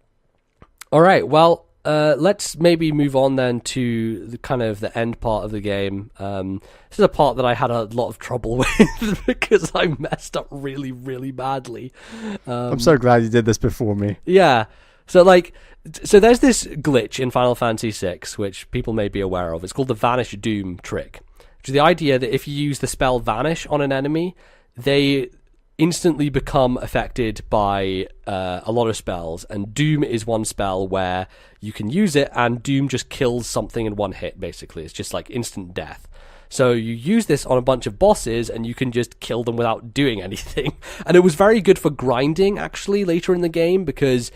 right, well, let's maybe move on then to the kind of the end part of the game. This is a part that I had a lot of trouble with because I messed up really, really badly. I'm so glad you did this before me. Yeah. So there's this glitch in Final Fantasy VI, which people may be aware of. It's called the Vanish Doom trick, which is the idea that if you use the spell Vanish on an enemy, they instantly become affected by a lot of spells, and Doom is one spell where you can use it and Doom just kills something in one hit, basically. It's just like instant death. So you use this on a bunch of bosses and you can just kill them without doing anything. And it was very good for grinding, actually, later in the game, because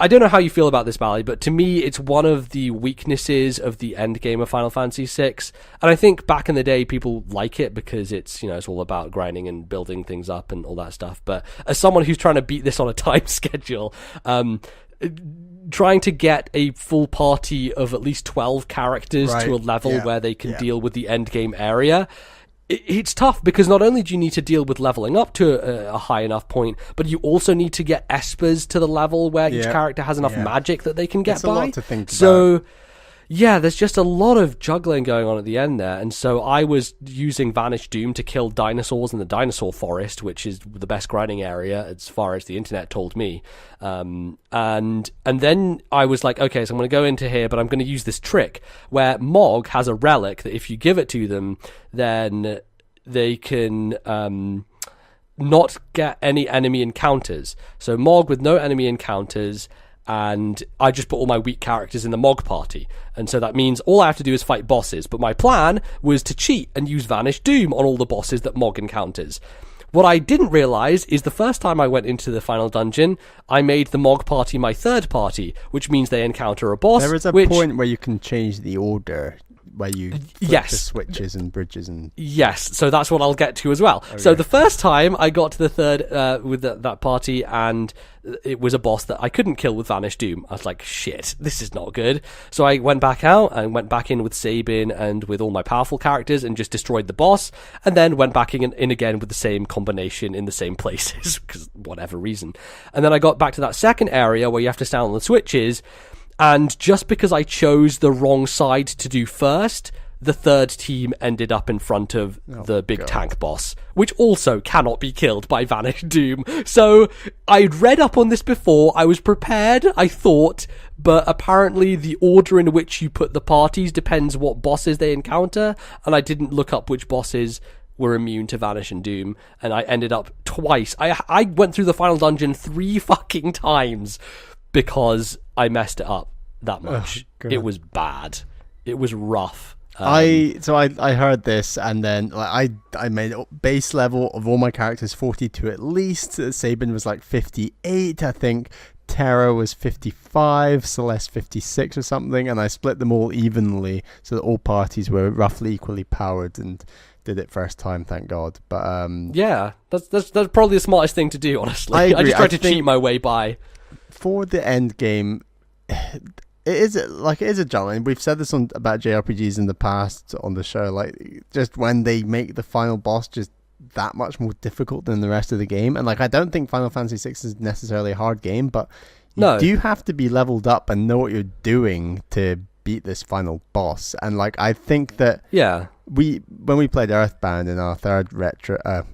I don't know how you feel about this, Bally, but to me, it's one of the weaknesses of the end game of Final Fantasy VI. And I think back in the day, people like it because it's, you know, it's all about grinding and building things up and all that stuff. But as someone who's trying to beat this on a time schedule, trying to get a full party of at least 12 characters to a level where they can deal with the end game area, it's tough, because not only do you need to deal with leveling up to a high enough point, but you also need to get espers to the level where each character has enough magic that they can get by. A lot to think about. Yeah, there's just a lot of juggling going on at the end there. And so I was using Vanish Doom to kill dinosaurs in the dinosaur forest, which is the best grinding area as far as the internet told me. And then I was like, okay, so I'm going to go into here, but I'm going to use this trick where Mog has a relic that if you give it to them, then they can not get any enemy encounters. So Mog with no enemy encounters, and I just put all my weak characters in the Mog party. And so that means all I have to do is fight bosses. But my plan was to cheat and use Vanish Doom on all the bosses that Mog encounters. What I didn't realize is the first time I went into the final dungeon, I made the Mog party my third party, which means they encounter a boss. There is a point where you can change the order, where you flip the switches and bridges and... Yes, so that's what I'll get to as well. Okay. So the first time I got to the third with that party, and it was a boss that I couldn't kill with Vanish Doom. I was like, shit, this is not good. So I went back out and went back in with Sabin and with all my powerful characters and just destroyed the boss, and then went back in again with the same combination in the same places, because whatever reason. And then I got back to that second area where you have to stand on the switches, and just because I chose the wrong side to do first, the third team ended up in front of the big tank boss, which also cannot be killed by Vanish Doom. So I'd read up on this before, I was prepared, I thought, but apparently the order in which you put the parties depends what bosses they encounter, and I didn't look up which bosses were immune to Vanish and Doom, and I ended up twice. I went through the final dungeon 3 fucking times because I messed it up that much. It was bad. It was rough. I heard this, and then like I made base level of all my characters 42 at least. Sabin was like 58, I think. Terra was 55, Celeste 56 or something, and I split them all evenly so that all parties were roughly equally powered, and did it first time, thank God. But yeah, that's probably the smartest thing to do, honestly. I agree. I just tried to cheat my way by. For the end game, it is a challenge. We've said this about JRPGs in the past on the show. Like, just when they make the final boss just that much more difficult than the rest of the game. And like, I don't think Final Fantasy VI is necessarily a hard game, but you do have to be leveled up and know what you're doing to beat this final boss. And like, I think that when we played Earthbound in our third retroactive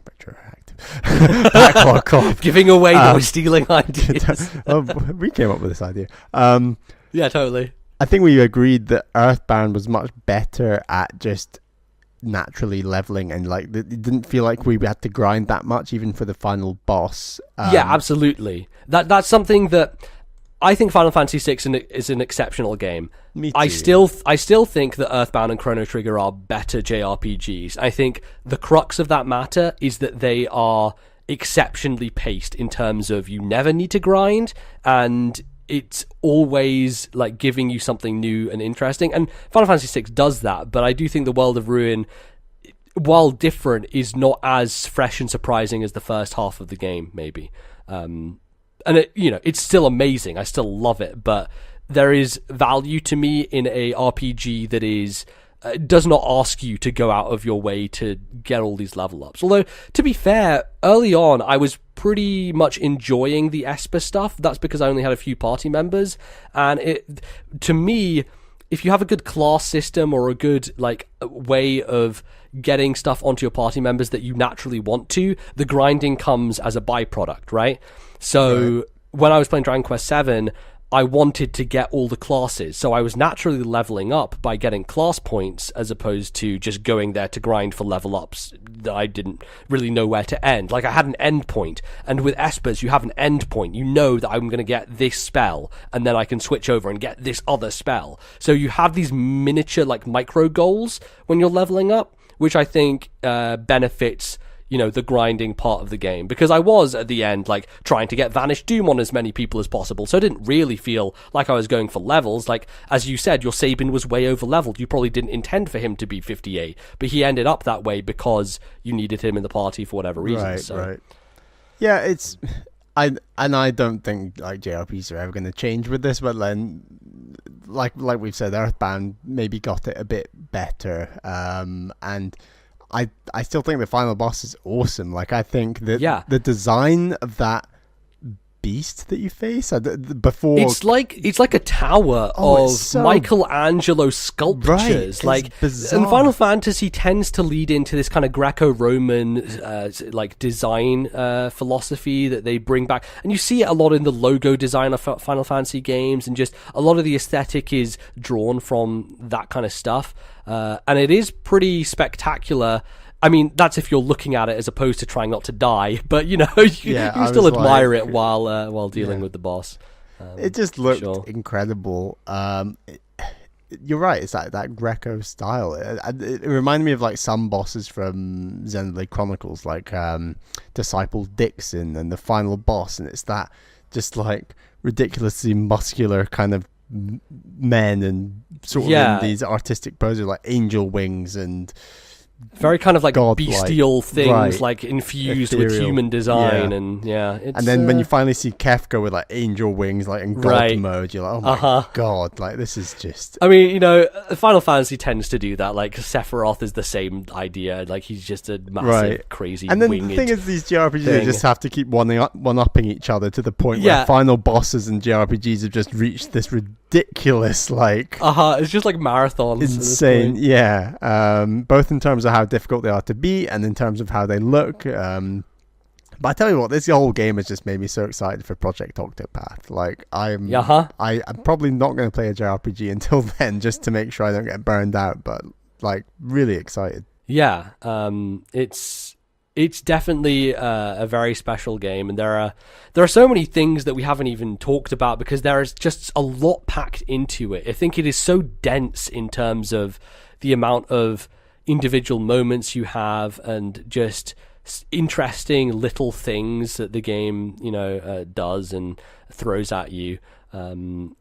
Backlog Club, giving away no stealing ideas. We came up with this idea. Yeah, totally. I think we agreed that Earthbound was much better at just naturally leveling, and like it didn't feel like we had to grind that much even for the final boss. Yeah, absolutely. That's something that I think Final Fantasy VI is an exceptional game. Me too. I still think that Earthbound and Chrono Trigger are better JRPGs. I think the crux of that matter is that they are exceptionally paced in terms of you never need to grind, and it's always like giving you something new and interesting. And Final Fantasy VI does that, but I do think the World of Ruin, while different, is not as fresh and surprising as the first half of the game, maybe. And it's still amazing. I still love it, but there is value to me in a RPG that is does not ask you to go out of your way to get all these level ups. Although, to be fair, early on I was pretty much enjoying the Esper stuff. That's because I only had a few party members, and to me, if you have a good class system or a good like way of getting stuff onto your party members that you naturally want to, the grinding comes as a byproduct, right? So when I was playing Dragon Quest VII, I wanted to get all the classes, so I was naturally leveling up by getting class points as opposed to just going there to grind for level ups that I didn't really know where to end. Like, I had an end point, and with Espers you have an end point. You know that I'm going to get this spell, and then I can switch over and get this other spell. So you have these miniature, like, micro goals when you're leveling up, which I think benefits the grinding part of the game, because I was at the end like trying to get Vanish Doom on as many people as possible, so I didn't really feel like I was going for levels. Like, as you said, your Sabin was way over leveled. You probably didn't intend for him to be 58, but he ended up that way because you needed him in the party for whatever reason. Right. Yeah, I don't think like JRPGs are ever going to change with this, but then like we've said, Earthbound maybe got it a bit better, and I still think the final boss is awesome. Like, I think that the design of that beast that you face before, it's like a tower of Michelangelo sculptures. Right, like, bizarre. And Final Fantasy tends to lead into this kind of Greco-Roman like design philosophy that they bring back, and you see it a lot in the logo design of Final Fantasy games, and just a lot of the aesthetic is drawn from that kind of stuff, and it is pretty spectacular. I mean, that's if you're looking at it as opposed to trying not to die, but you can still admire it while dealing with the boss. It just looked incredible. you're right. It's that Greco style. It reminded me of like some bosses from Xenoblade Chronicles, like Disciple Dixon and the final boss, and it's that just like ridiculously muscular kind of men and sort of in these artistic poses like angel wings and very kind of like God-like, bestial things, right, like infused ethereal, with human design, yeah. and it's, and then when you finally see Kefka with like angel wings, like in God right, mode, you're like, oh my God, like this is just. I mean, you know, Final Fantasy tends to do that. Like Sephiroth is the same idea. Like he's just a massive, crazy. And then winged the thing is, these JRPGs they just have to keep one-upping each other to the point where final bosses and JRPGs have just reached this ridiculous, like it's just like marathons, insane, both in terms of how difficult they are to beat and in terms of how they look. But I tell you what, this whole game has just made me so excited for Project Octopath. Like I'm probably not going to play a JRPG until then, just to make sure I don't get burned out. But like, really excited. Yeah, it's definitely a very special game, and there are so many things that we haven't even talked about because there is just a lot packed into it. I think it is so dense in terms of the amount of individual moments you have and just interesting little things that the game, you know, does and throws at you. And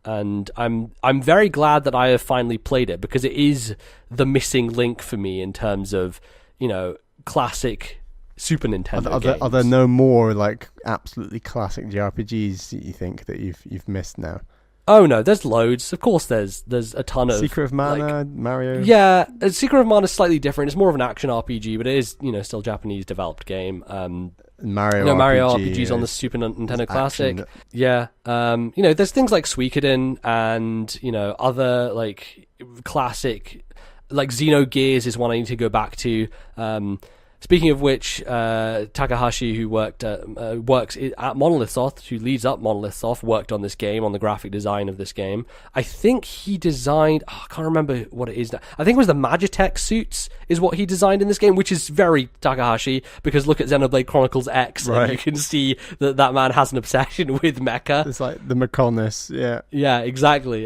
I'm very glad that I have finally played it because it is the missing link for me in terms of, you know, classic Super Nintendo games. Are there no more like absolutely classic JRPGs that you think that you've missed now? Oh no, there's loads. Of course, there's a ton of Secret of Mana, like, Mario. Yeah, Secret of Mana is slightly different. It's more of an action RPG, but it is, you know, still Japanese developed game. Mario RPGs on the Super Nintendo Classic. Action. Yeah, you know, there's things like Suikoden and, you know, other like classic, like Xenogears is one I need to go back to. Speaking of which, Takahashi, who works at Monolith Soft, who leads up Monolith Soft, worked on this game, on the graphic design of this game. I think he designed, I can't remember what it is now. I think it was the Magitech suits is what he designed in this game, which is very Takahashi, because look at Xenoblade Chronicles X, and you can see that man has an obsession with mecha. It's like the Mechonis, yeah. Yeah, exactly.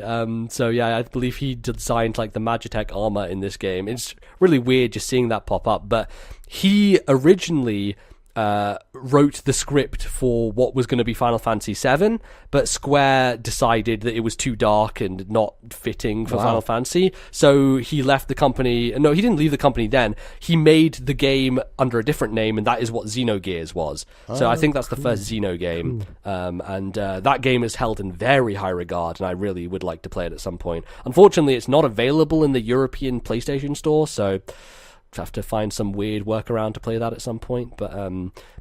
So yeah, I believe he designed like the Magitech armor in this game. It's really weird just seeing that pop up, but he originally wrote the script for what was going to be Final Fantasy VII, but Square decided that it was too dark and not fitting for Final Fantasy, so he left the company. No, he didn't leave the company then. He made the game under a different name, and that is what Xenogears was. So I think that's the first Xeno game, and that game is held in very high regard, and I really would like to play it at some point. Unfortunately, it's not available in the European PlayStation Store, so have to find some weird workaround to play that at some point, but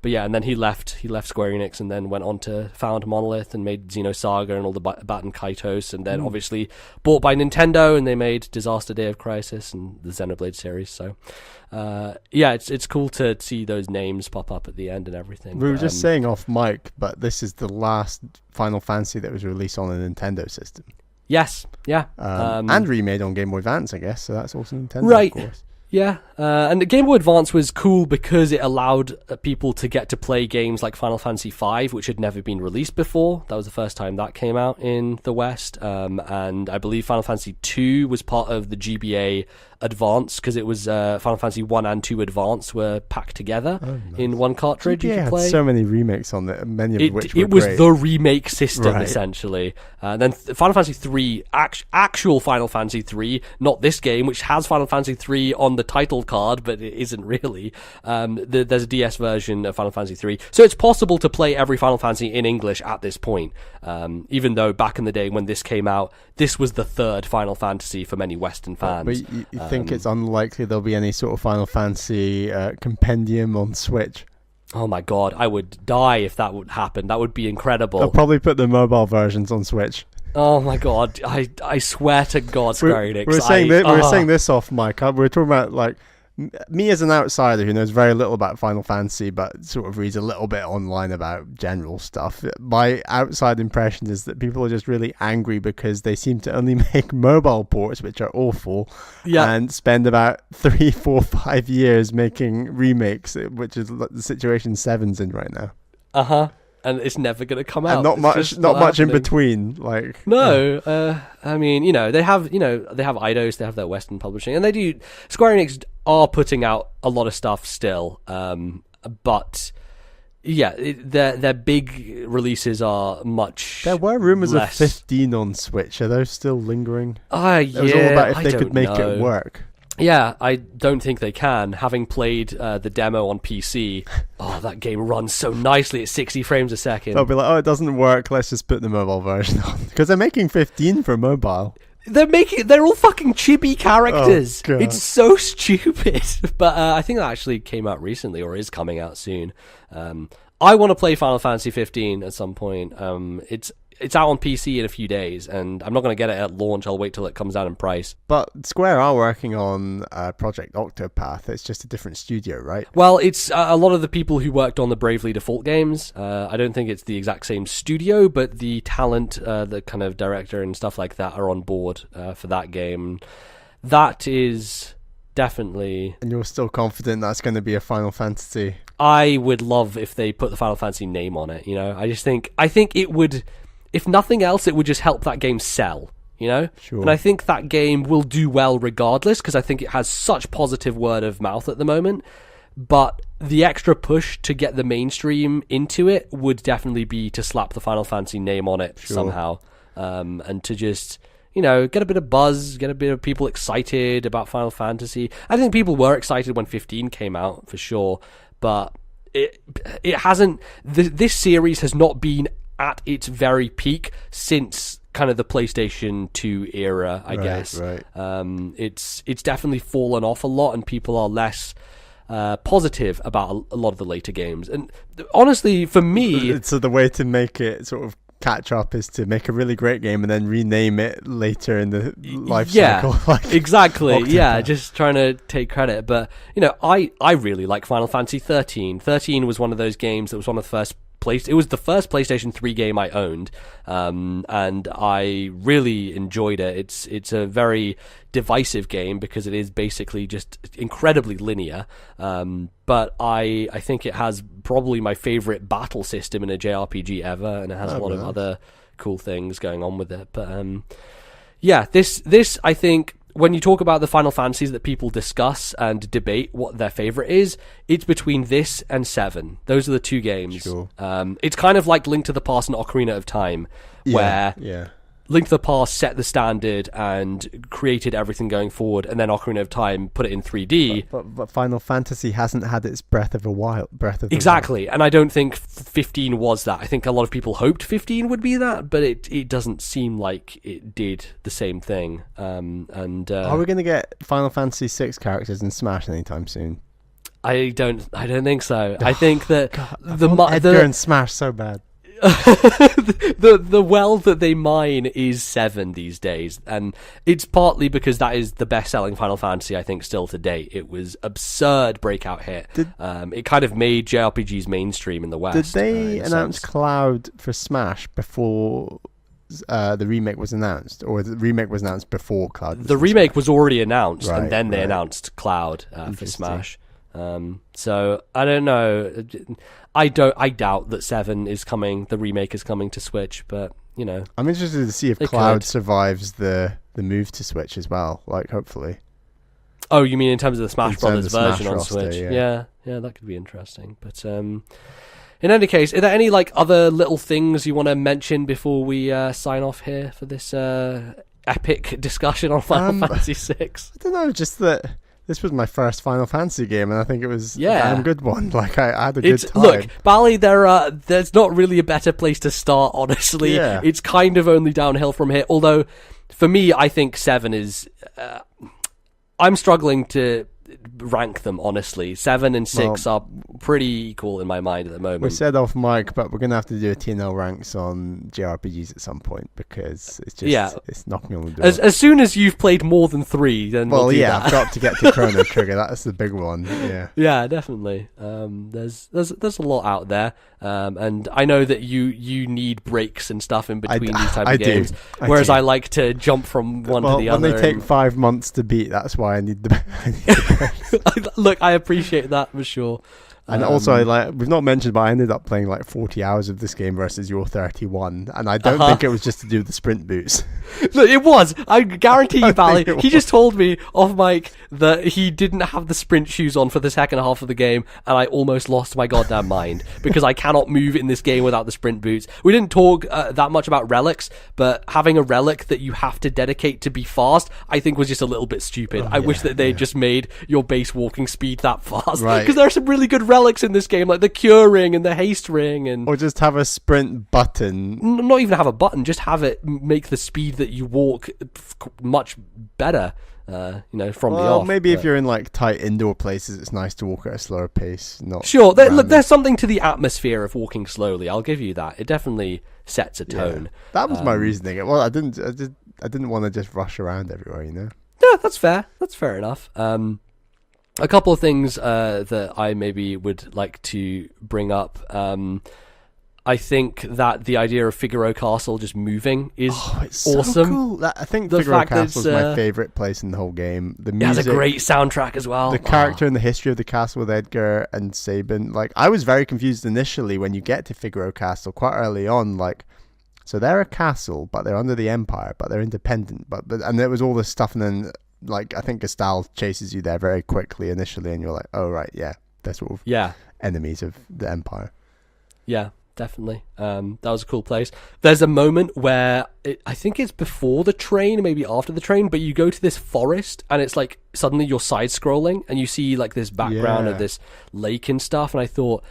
yeah, and then he left Square Enix and then went on to found Monolith and made Xenosaga and all the Batten Kaitos, and then obviously bought by Nintendo, and they made Disaster Day of Crisis and the Xenoblade series. So yeah, it's cool to see those names pop up at the end and everything. We were just saying off mic, but this is the last Final Fantasy that was released on a Nintendo system. Yes, yeah, and remade on Game Boy Advance, I guess. So that's also Nintendo, right? Of course. Yeah, and the Game Boy Advance was cool because it allowed people to get to play games like Final Fantasy V, which had never been released before. That was the first time that came out in the West, and I believe Final Fantasy II was part of the GBA Advance, because it was Final Fantasy 1 and 2 Advance were packed together in one cartridge. GBA you could play. Had so many remakes on it, many of which were It was great. the remake system, essentially. Then Final Fantasy 3, actual Final Fantasy 3, not this game, which has Final Fantasy 3 on the title card, but it isn't really. There's a DS version of Final Fantasy 3. So it's possible to play every Final Fantasy in English at this point, even though back in the day when this came out, this was the third Final Fantasy for many Western fans. But you think it's unlikely there'll be any sort of Final Fantasy compendium on Switch? Oh my god, I would die if that would happen. That would be incredible. They'll probably put the mobile versions on Switch. Oh my god, I swear to God, Square Enix. We were saying this off mic. We were talking about, like, me as an outsider who knows very little about Final Fantasy but sort of reads a little bit online about general stuff. My outside impression is that people are just really angry because they seem to only make mobile ports, which are awful, and spend about 3, 4, 5 years making remakes, which is the situation Seven's in right now. and it's never going to come out. And not much in between. Like no, I mean, they have Eidos, they have their Western publishing, and they do. Square Enix are putting out a lot of stuff still, but yeah, their big releases are much. There were rumors less. of 15 on Switch. Are those still lingering? Yeah, it was all about if they could make it work. Yeah, I don't think they can. Having played the demo on PC, that game runs so nicely at 60 frames a second. They'll be like, it doesn't work, let's just put the mobile version on. Because they're making 15 for mobile. They're all fucking chibi characters. Oh, it's so stupid. But I think that actually came out recently or is coming out soon. I want to play Final Fantasy 15 at some point. It's out on PC in a few days, and I'm not going to get it at launch. I'll wait till it comes down in price. But Square are working on Project Octopath. It's just a different studio, right? Well, it's a lot of the people who worked on the Bravely Default games. I don't think it's the exact same studio, but the talent, the kind of director and stuff like that are on board for that game. That is definitely... And you're still confident that's going to be a Final Fantasy? I would love if they put the Final Fantasy name on it, I think it would... If nothing else, it would just help that game sell, Sure. And I think that game will do well regardless, because I think it has such positive word of mouth at the moment. But the extra push to get the mainstream into it would definitely be to slap the Final Fantasy name on it somehow. And to just, get a bit of buzz, get a bit of people excited about Final Fantasy. I think people were excited when 15 came out, for sure. But it hasn't... This series has not been at its very peak since kind of the PlayStation 2 era, I guess. Right. It's definitely fallen off a lot, and people are less positive about a lot of the later games. And honestly, for me... So the way to make it sort of catch up is to make a really great game and then rename it later in the life cycle. Exactly. Octopath. Yeah, just trying to take credit. But, I really like Final Fantasy 13. 13 was one of those games that was one of the first... It was the first PlayStation 3 game I owned, and I really enjoyed it. It's a very divisive game because it is basically just incredibly linear, but I think it has probably my favorite battle system in a JRPG ever, and it has a lot of other cool things going on with it. But this I think... When you talk about the Final Fantasies that people discuss and debate what their favorite is, it's between this and 7. Those are the two games. Sure. It's kind of like Link to the Past and Ocarina of Time, where Link to the Past set the standard and created everything going forward, and then Ocarina of Time put it in 3D. But Final Fantasy hasn't had its breath of the wild. Exactly, and I don't think 15 was that. I think a lot of people hoped 15 would be that, but it doesn't seem like it did the same thing. Are we going to get Final Fantasy 6 characters in Smash anytime soon? I don't think so. I think that Edgar and Smash so bad. the well that they mine is 7 these days, and it's partly because that is the best-selling Final Fantasy I think still to date. It was absurd breakout hit. It kind of made JRPGs mainstream in the West. Did they announce Cloud for Smash before the remake was announced, or the remake was announced before Cloud? The remake was already announced, and then they announced Cloud for Smash. So I don't know. I doubt that 7 is coming. The remake is coming to Switch, but I'm interested to see if Cloud survives the move to Switch as well. Like, hopefully. Oh, you mean in terms of the Smash Brothers version on roster, Switch? Yeah, that could be interesting. But in any case, are there any other little things you want to mention before we sign off here for this epic discussion on Final Fantasy VI? I don't know, just that. This was my first Final Fantasy game, and I think it was a damn good one. Like, I had a good time. Look, Bally, there's not really a better place to start, honestly. Yeah. It's kind of only downhill from here. Although, for me, I think 7 is... I'm struggling to rank them, honestly. 7 and 6 are pretty equal in my mind at the moment. We said off mic, but we're going to have to do a TNL ranks on JRPGs at some point, because it's just it's knocking on the door. As soon as you've played more than 3, then we'll do that. I've got to get to Chrono Trigger. That's the big one. Yeah, definitely. There's a lot out there, and I know that you need breaks and stuff in between these type of games. Whereas I like to jump from one to the other. When they take 5 months to beat, that's why I need the Look, I appreciate that for sure. And also, like, we've not mentioned, but I ended up playing like 40 hours of this game versus your 31, and I don't think it was just to do the sprint boots. Look, it was. I guarantee you, Bally. He just told me off mic that he didn't have the sprint shoes on for the second half of the game, and I almost lost my goddamn mind because I cannot move in this game without the sprint boots. We didn't talk that much about relics, but having a relic that you have to dedicate to be fast, I think was just a little bit stupid. I wish that they just made your base walking speed that fast, because there are some really good relics in this game, like the cure ring and the haste ring, or just have a sprint button. Not even have a button, just have it make the speed that you walk much better. From the off. Maybe if you're in like tight indoor places, it's nice to walk at a slower pace. Sure. Look, there's something to the atmosphere of walking slowly. I'll give you that. It definitely sets a tone. Yeah. That was my reasoning. Well, I didn't want to just rush around everywhere. Yeah, that's fair. That's fair enough. A couple of things that I maybe would like to bring up. I think that the idea of Figaro Castle just moving is awesome. So cool. I think Figaro Castle is my favourite place in the whole game. The music, it has a great soundtrack as well. The character and the history of the castle with Edgar and Sabin. Like, I was very confused initially when you get to Figaro Castle quite early on. Like, so they're a castle, but they're under the Empire, but they're independent. But and there was all this stuff, and then like I think Gestal chases you there very quickly initially, and you're like, oh right, yeah, they're sort of enemies of the Empire. Yeah. Definitely. That was a cool place. There's a moment where I think it's before the train, maybe after the train, but you go to this forest and it's like suddenly you're side scrolling and you see like this background of this lake and stuff. And I thought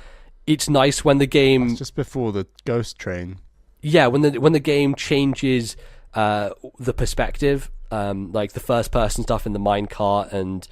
it's nice when the game... That's just before the ghost train. Yeah, when the game changes the perspective, like the first person stuff in the minecart and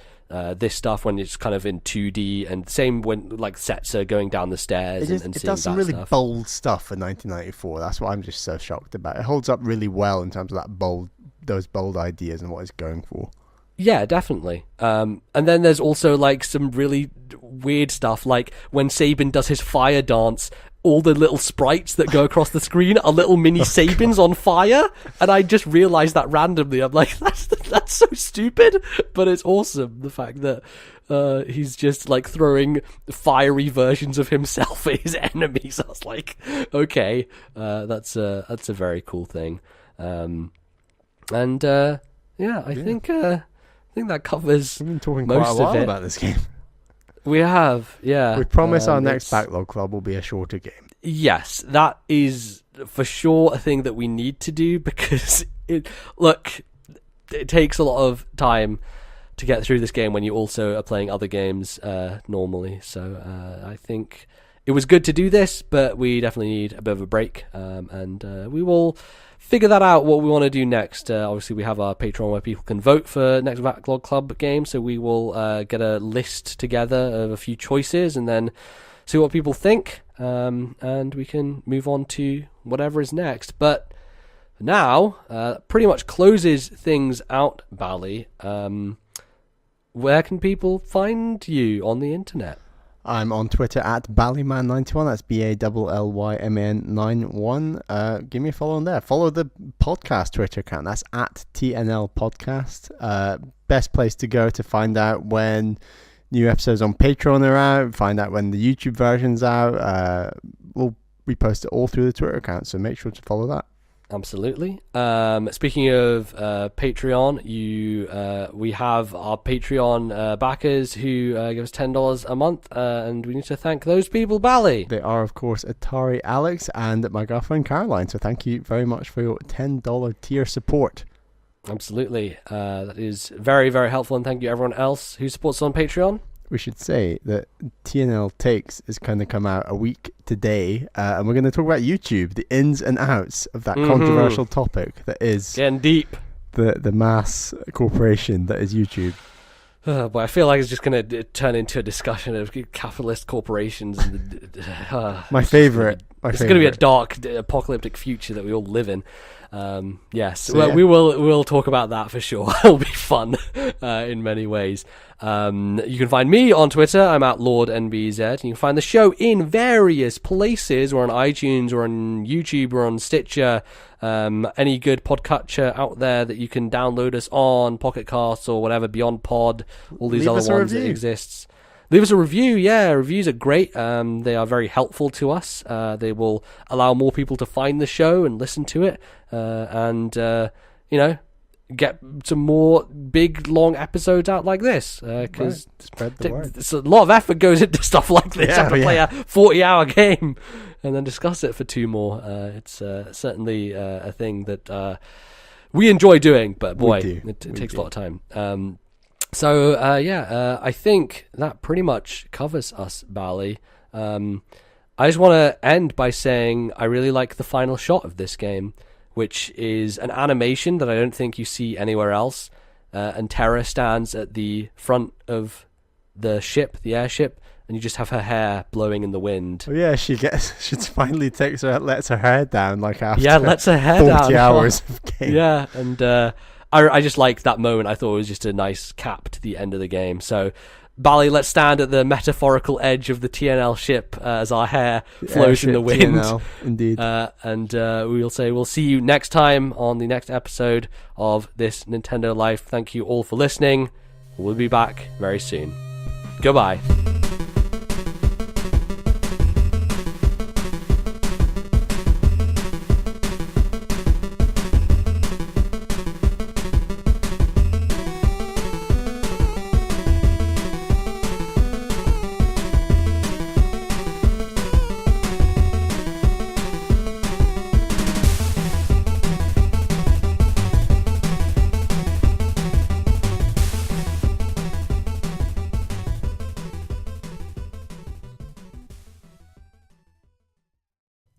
this stuff when it's kind of in 2D, and same when like sets are going down the stairs and seeing that stuff. It does some really bold stuff for 1994. That's what I'm just so shocked about. It holds up really well in terms of those bold ideas and what it's going for. Yeah, definitely. And then there's also like some really weird stuff, like when Sabin does his fire dance, all the little sprites that go across the screen are little mini Sabins on fire, and I just realized that randomly. I'm like, that's so stupid, but it's awesome, the fact that he's just like throwing fiery versions of himself at his enemies. I was like, okay, that's a very cool thing. I think that covers. We've been talking most quite a while of it. About this game. We have, yeah. We promise our next Backlog Club will be a shorter game. Yes, that is for sure a thing that we need to do, because it takes a lot of time to get through this game when you also are playing other games normally. So I think it was good to do this, but we definitely need a bit of a break, and we will figure that out, what we want to do next. Obviously, we have our Patreon where people can vote for next Backlog Club game, so we will get a list together of a few choices and then see what people think, and we can move on to whatever is next. But now, pretty much closes things out, Bally. Where can people find you on the internet? I'm on Twitter at Ballyman91. That's BALLYMAN91. Give me a follow on there. Follow the podcast Twitter account. That's at TNL Podcast. Best place to go to find out when new episodes on Patreon are out. Find out when the YouTube version's out. We post it all through the Twitter account, so make sure to follow that. Absolutely. Speaking of Patreon, we have our Patreon backers who give us $10 a month, and we need to thank those people, Bally. They are, of course, Atari Alex and my girlfriend Caroline. So thank you very much for your $10 tier support. Absolutely. That is very, very helpful, and thank you everyone else who supports us on Patreon. We should say that TNL Takes is going to come out a week today, and we're going to talk about YouTube, the ins and outs of that controversial topic that is getting deep. The mass corporation that is YouTube. But I feel like it's just going to turn into a discussion of capitalist corporations. My favorite. It's going to be a dark, apocalyptic future that we all live in. Yes, well, we'll talk about that for sure. It'll be fun in many ways. You can find me on Twitter. I'm at Lord NBZ. And you can find the show in various places. We're on iTunes, or on YouTube, or on Stitcher. Any good podcatcher out there that you can download us on, Pocket Casts or whatever, Beyond Pod, all these other ones that exists. Leave us a review. Yeah, reviews are great. They are very helpful to us. They will allow more people to find the show and listen to it, and get some more big, long episodes out like this. Because spread the word. It's a lot of effort goes into stuff like this. I have to play a 40-hour game and then discuss it for 2 more. It's certainly a thing that we enjoy doing, but boy, it takes a lot of time. I think that pretty much covers us, Bally. I just want to end by saying I really like the final shot of this game, which is an animation that I don't think you see anywhere else. And Terra stands at the front of the airship, and you just have her hair blowing in the wind. Oh yeah, she finally lets her hair down after lets her hair 40 down. hours of game. Yeah, and I just liked that moment. I thought it was just a nice cap to the end of the game. So, Bally, let's stand at the metaphorical edge of the TNL ship as our hair flows in the wind. TNL, indeed. And we'll see you next time on the next episode of This Nintendo Life. Thank you all for listening. We'll be back very soon. Goodbye.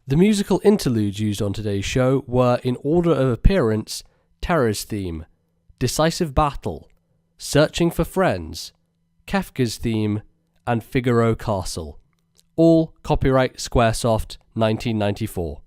The musical interludes used on today's show were, in order of appearance, Terra's Theme, Decisive Battle, Searching for Friends, Kefka's Theme, and Figaro Castle. All copyright Squaresoft 1994.